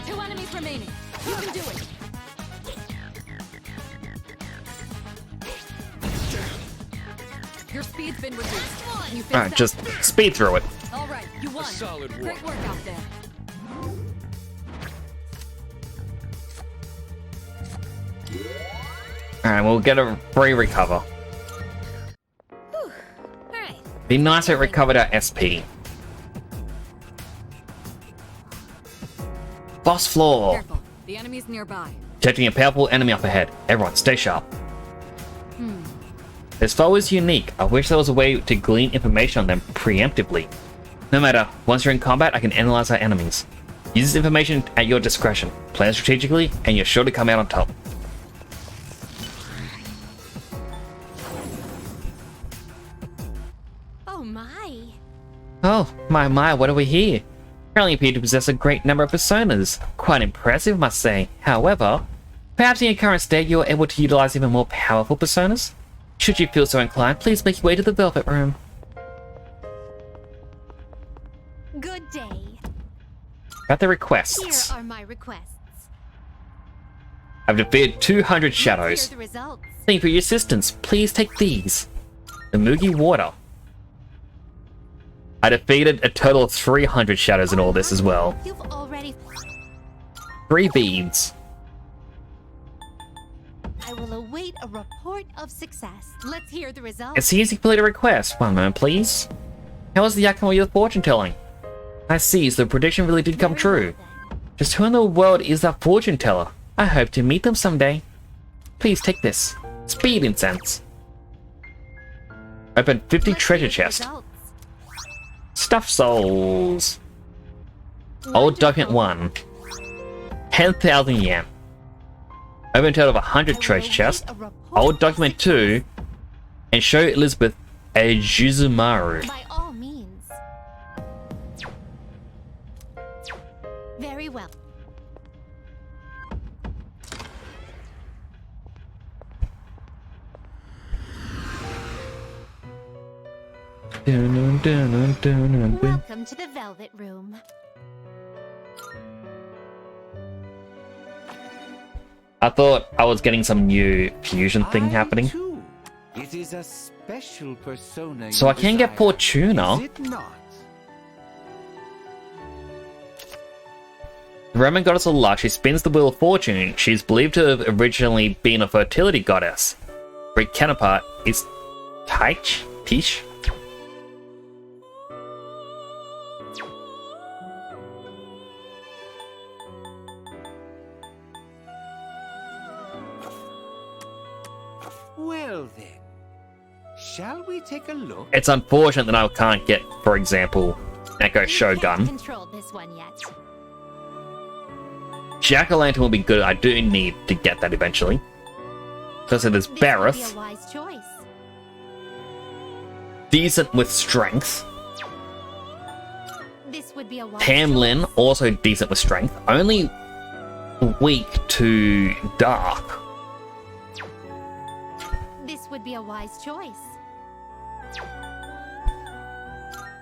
2 enemies remaining. You can do it. Your speed's been reduced. Can you fix Alright, that? just speed through it. All right, you won. solid work. Great work out there. Alright, we'll get a free recover. Alright. Be nice if it recovered our SP. Boss floor. Careful. The enemy's nearby. Detecting a powerful enemy up ahead. Everyone, stay sharp. This foe is unique. I wish there was a way to glean information on them preemptively. No matter, once you're in combat, I can analyze our enemies. Use this information at your discretion. Plan strategically, and you're sure to come out on top. Oh my. Oh, my, what do we hear? Apparently appear to possess a great number of personas. Quite impressive, must say. However, perhaps in your current state you are able to utilize even more powerful personas? Should you feel so inclined, please make your way to the Velvet Room. Good day. About the Here requests. are my requests. I've defeated 200 Here shadows. are the results. Thank you for your assistance. Please take these. The Mugi Water. I defeated a total of 300 shadows in all this as well. You've already 3 beads. I will await a report of success. Let's hear the It results. seems you completed a request. One moment, please. How was the outcome of your fortune telling? I see, so the prediction really did come true. Just who in the world is that fortune teller? I hope to meet them someday. Please take this. Speed incense. Open 50 treasure chest. Stuffed souls. Old document 1. 10,000 yen. Open a total of 100 treasure chests. Old document 2. And show Elizabeth a Juzumaru. By all means. Very well. Welcome to the Velvet Room. I thought I was getting some new fusion thing happening. It is a special persona. So I can get Fortuna. Is it not? The Roman goddess of luck, she spins the wheel of fortune. She's believed to have originally been a fertility goddess. Greek counterpart is Tish? Well then, shall we take a look? It's unfortunate that I can't get, for example, Echo Shogun. Control this one yet. Jack-o'-lantern will be good. I do need to get that eventually. So there's This would be a Bareth. wise choice. Decent with strength. This would be a wise Tamlin, choice. also decent with strength. Only weak to dark. This would be a wise choice.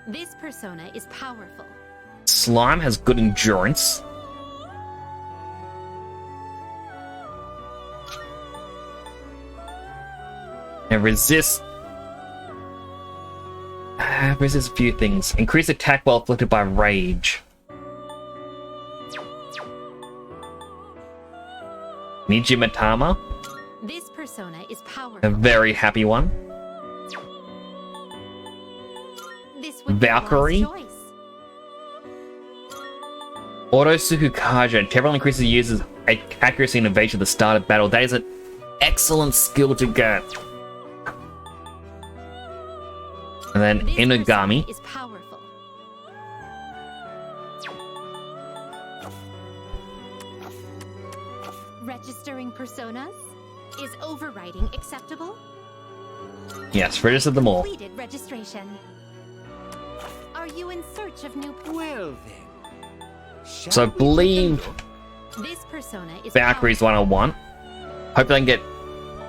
This persona is powerful. Slime has good endurance. And resist a few things. Increase attack while afflicted by rage. Nijimatama, This persona is a powerful. very happy one. This would Valkyrie. be a wise choice. Auto Sukukaja temporarily increases the user's accuracy and evasion at the start of battle. That is an excellent skill to get. And then This Inugami. persona is powerful. Registering personas? Is overriding acceptable? Yes, register them all. Completed registration. Are you in search of new? Well then, So I believe This persona is Valkyrie's one I want. Hopefully I can get...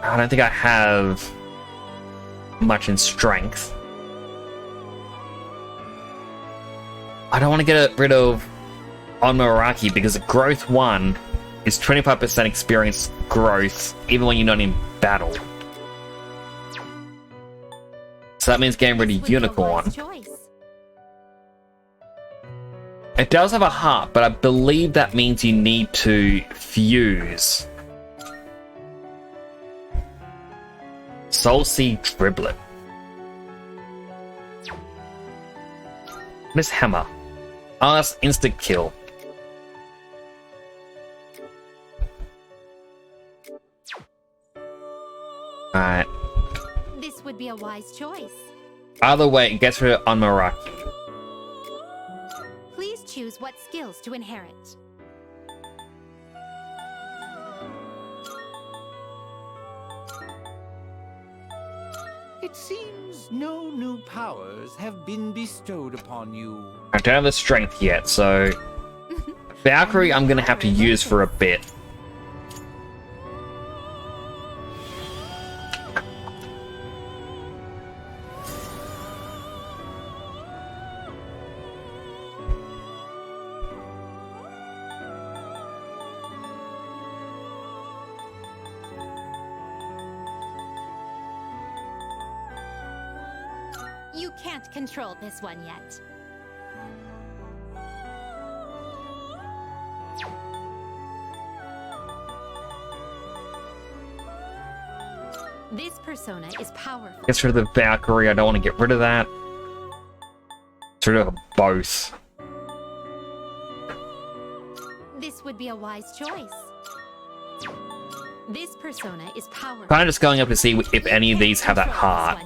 I don't think I have much in strength. I don't want to get rid of Onmaraki because growth 1 is 25% experience growth even when you're not in battle. So that means getting rid of Unicorn. choice. It does have a heart, but I believe that means you need to fuse. Soul Seed Driblet. Miss Hammer. Oh, that's instant kill. Alright. This would be a wise choice. Either way, it gets rid of Onmaraki. Please choose what skills to inherit. it seems no new powers have been bestowed upon you. I don't have the strength yet, so... Valkyrie I'm gonna have to use for a bit. You can't control this one yet. This persona is powerful. Get rid of the Valkyrie. I don't want to get rid of that. Get rid of both. This would be a wise choice. This persona is powerful. Kind of just going up to see if any of these have that heart.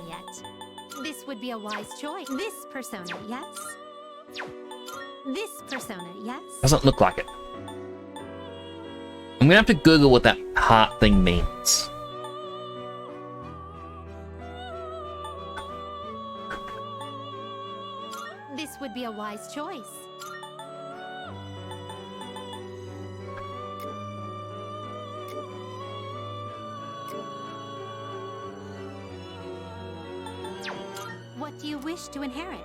This would be a wise choice. This persona, yes. This persona, yes. Doesn't look like it. I'm gonna have to Google what that heart thing means. This would be a wise choice. What do you wish to inherit?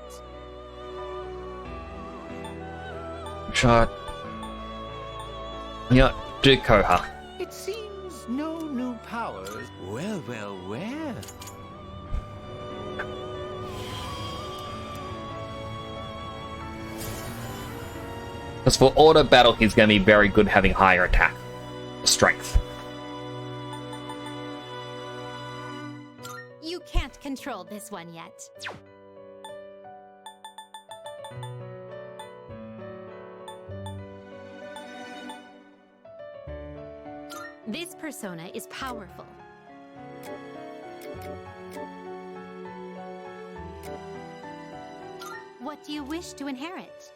Shot. Yeah, do Koha. It seems no new powers. Well, well, well. Because for auto battle, he's going to be very good having higher attack. Strength. You can't control this one yet. This persona is powerful. What do you wish to inherit?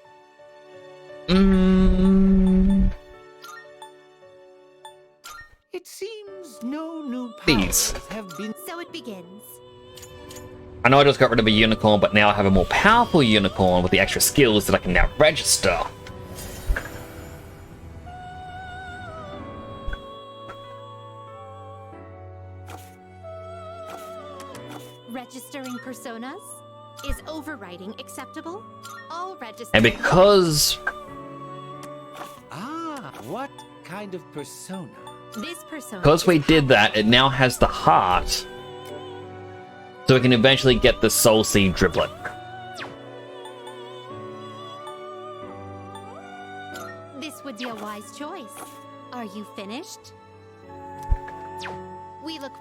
It seems no new These. powers have been. So it begins. I know I just got rid of a unicorn, but now I have a more powerful unicorn with the extra skills that I can now register. Registering personas? Is overriding acceptable? All register. And because What kind of persona? This persona. Because we did that, it now has the heart. So we can eventually get the Soul Seed Driblet. This would be a wise choice. Are you finished? We look.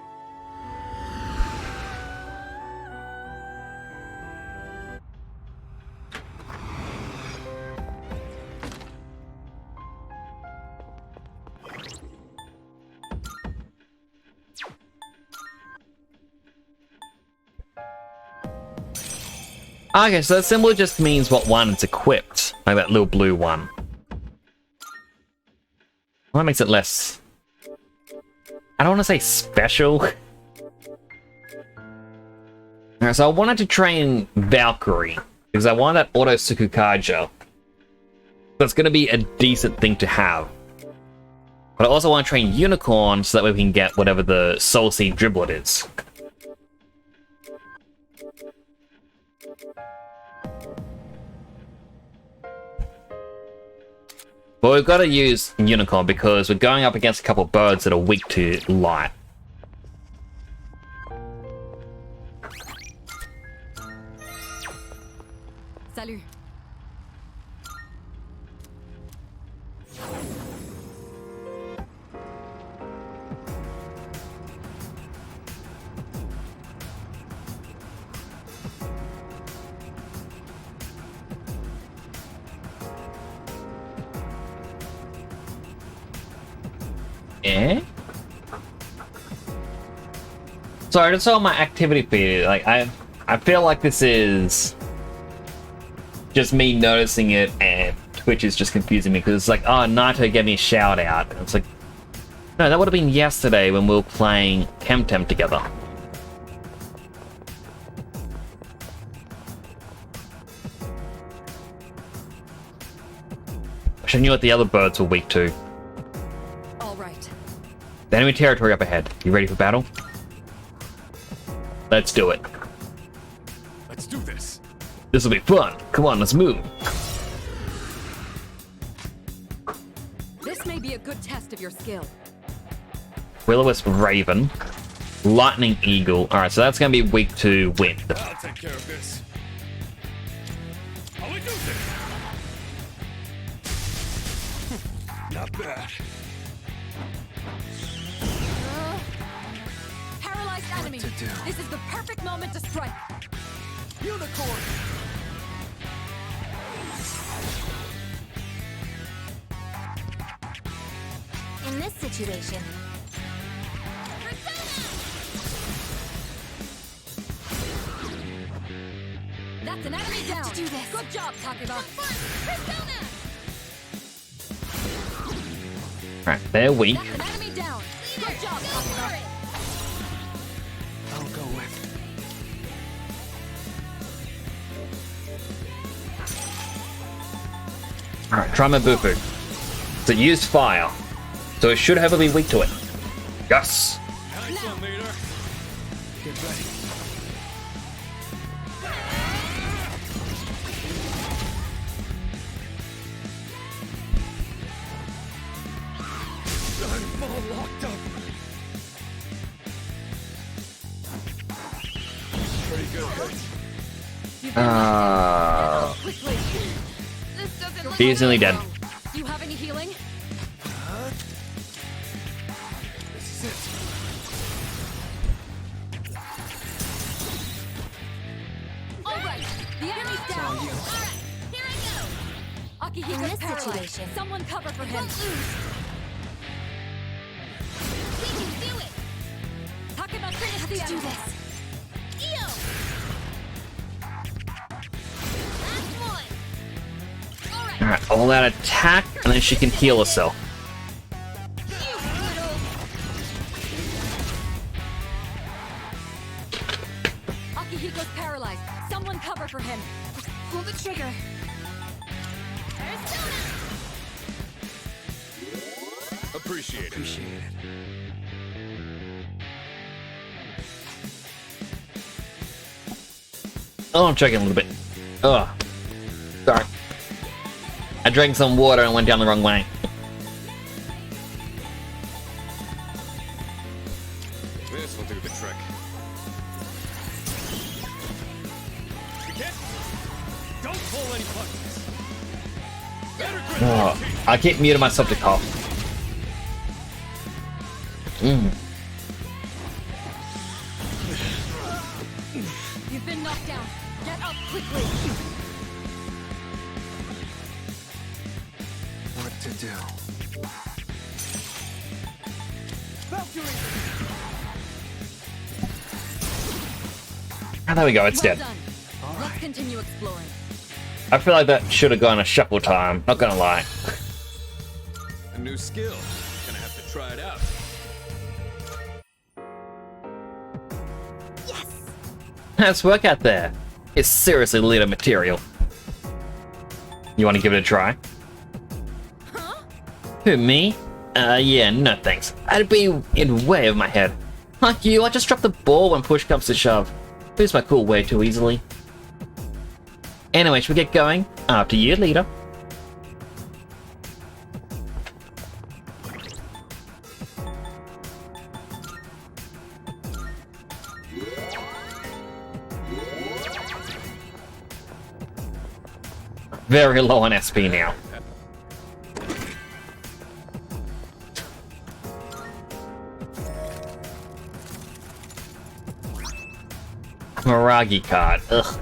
Okay, so that symbol just means what one it's equipped. Like that little blue one. Well, that makes it less... I don't want to say special. Alright, so I wanted to train Valkyrie. Because I want that Auto Tsukukaja. That's going to be a decent thing to have. But I also want to train Unicorn so that way we can get whatever the Soul Seed Driblet is. But we've got to use Unicorn because we're going up against a couple of birds that are weak to light. Salut. Eh? Sorry, I just saw my activity feed. Like, I feel like this is just me noticing it, and Twitch is just confusing me because it's like, oh, Naito gave me a shout out. And it's like, no, that would have been yesterday when we were playing Temtem together. I knew what the other birds were weak to. All right. The enemy territory up ahead. You ready for battle? Let's do it. Let's do this. This will be fun. Come on, let's move. This may be a good test of your skill. Will-O-Wisp Raven. Lightning Eagle. Alright, so that's going to be weak to wind. I'll take care of this. How we do this? Not bad. Paralyzing neutralized enemy. to do? This is the perfect moment to strike. Unicorn! In this situation, That's an enemy down. to do this. Good job, Takeba. Alright, they're weak. That's an enemy down. Good job, Takeba. I'll go with. Alright, try my Bufu. So it used fire. So it should heavily be weak to it. Yes! Nice one, leader. Get ready. I'm all locked up. Pretty good, coach. Quickly. this doesn't look He's nearly dead. Do you have any healing? This is it. All right. The enemy's down. All right, here I go. In Akihiko's this paralyzed. situation, Someone cover for him. We can do it. Takeba finish the Do enemy. this. Eo. Last one. All right. Alright, all that attack, and then she can heal herself. You little. Akihiko's paralyzed. Someone cover for him. Pull the trigger. Persona. Appreciate it. Appreciate it. Oh, I'm checking a little bit. Ugh. Sorry. I drank some water and went down the wrong way. This will do the trick. Don't pull any punches. Better grip Oh, I keep muting myself to cough. You've been knocked down. Get up quickly. What to do? Valkyrie! Ah, there we go, it's Well dead. done. Let's continue exploring. I feel like that should have gone a shuffle time, not gonna lie. A new skill. Gonna have to try it out. Nice work out there. It's seriously leader material. You want to give it a try? Who, me? Yeah, no thanks. I'd be in way of my head. Like you, I just drop the ball when push comes to shove. Lose my cool way too easily. Anyway, should we get going? After you, leader. Very low on SP now. Miragi card. Ugh.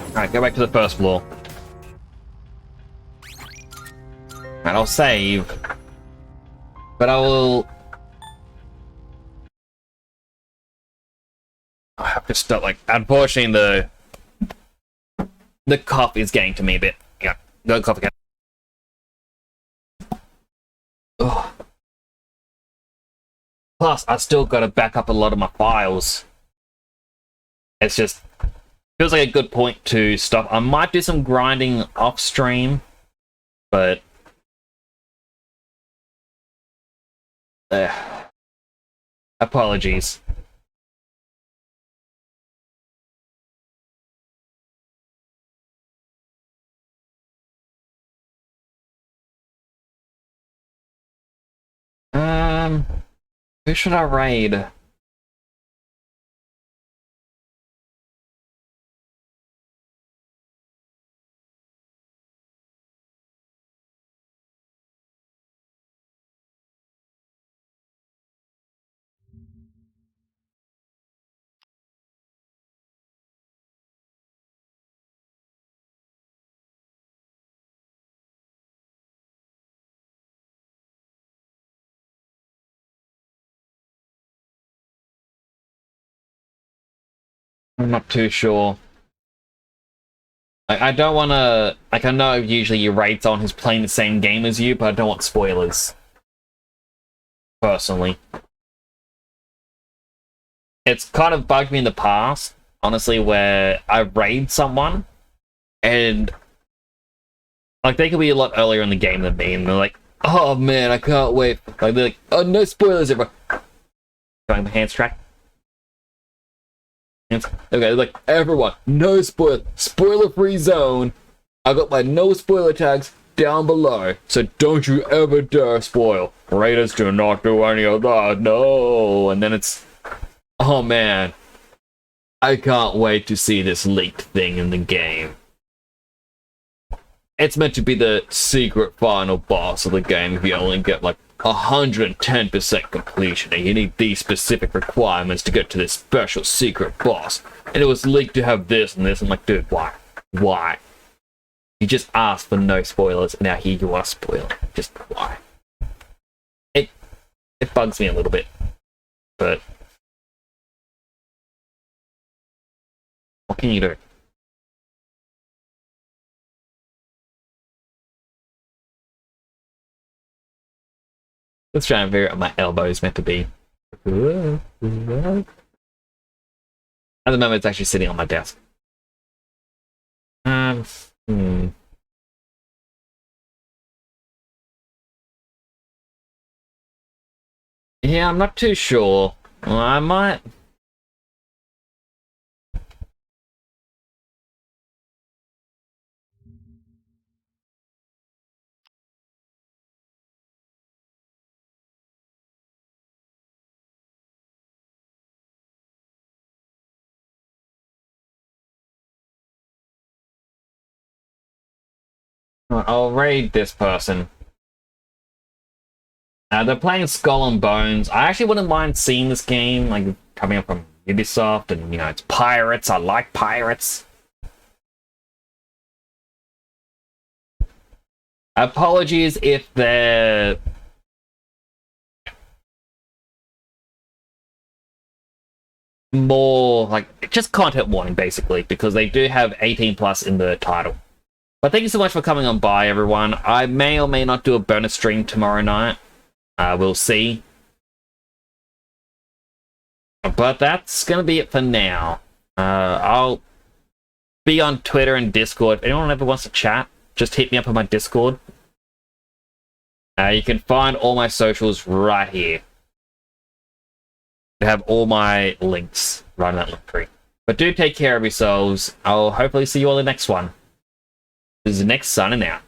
Alright, go back to the first floor. And I'll save. But I will... I have to stop, like, unfortunately the cough is getting to me a bit. Yeah, go cough again. Ugh. Plus, I still gotta back up a lot of my files. It's just... feels like a good point to stop. I might do some grinding off stream, but... apologies. Who should I raid? I'm not too sure. I don't want to... Like, I know usually you rate someone who's playing the same game as you, but I don't want spoilers. Personally. It's kind of bugged me in the past, honestly, where I raid someone, and... Like, they could be a lot earlier in the game than me, and they're like, oh man, I can't wait. Like, they're like, oh, no spoilers, everyone. Going the hands track. Okay, like, everyone, no spoiler-free zone. I got my no spoiler tags down below, so don't you ever dare spoil. Raiders do not do any of that, no. And then it's, oh man, I can't wait to see this leaked thing in the game. It's meant to be the secret final boss of the game if you only get like 110% completion, and you need these specific requirements to get to this special secret boss. And it was leaked to have this and this. I'm like, dude, why? Why? You just asked for no spoilers, and now here you are spoiling. Just why? It bugs me a little bit, but what can you do? Let's try and figure out what my elbow is meant to be. At the moment, it's actually sitting on my desk. Yeah, I'm not too sure. Well, I might... I'll raid this person. They're playing Skull and Bones. I actually wouldn't mind seeing this game, like, coming up from Ubisoft, and, you know, it's pirates. I like pirates. Apologies if they're... more, like, just content warning, basically, because they do have 18 plus in the title. But thank you so much for coming on by, everyone. I may or may not do a bonus stream tomorrow night. We'll see. But that's going to be it for now. I'll be on Twitter and Discord. If anyone ever wants to chat, just hit me up on my Discord. You can find all my socials right here. I have all my links right in that link tree. But do take care of yourselves. I'll hopefully see you all in the next one. This is the next signing out.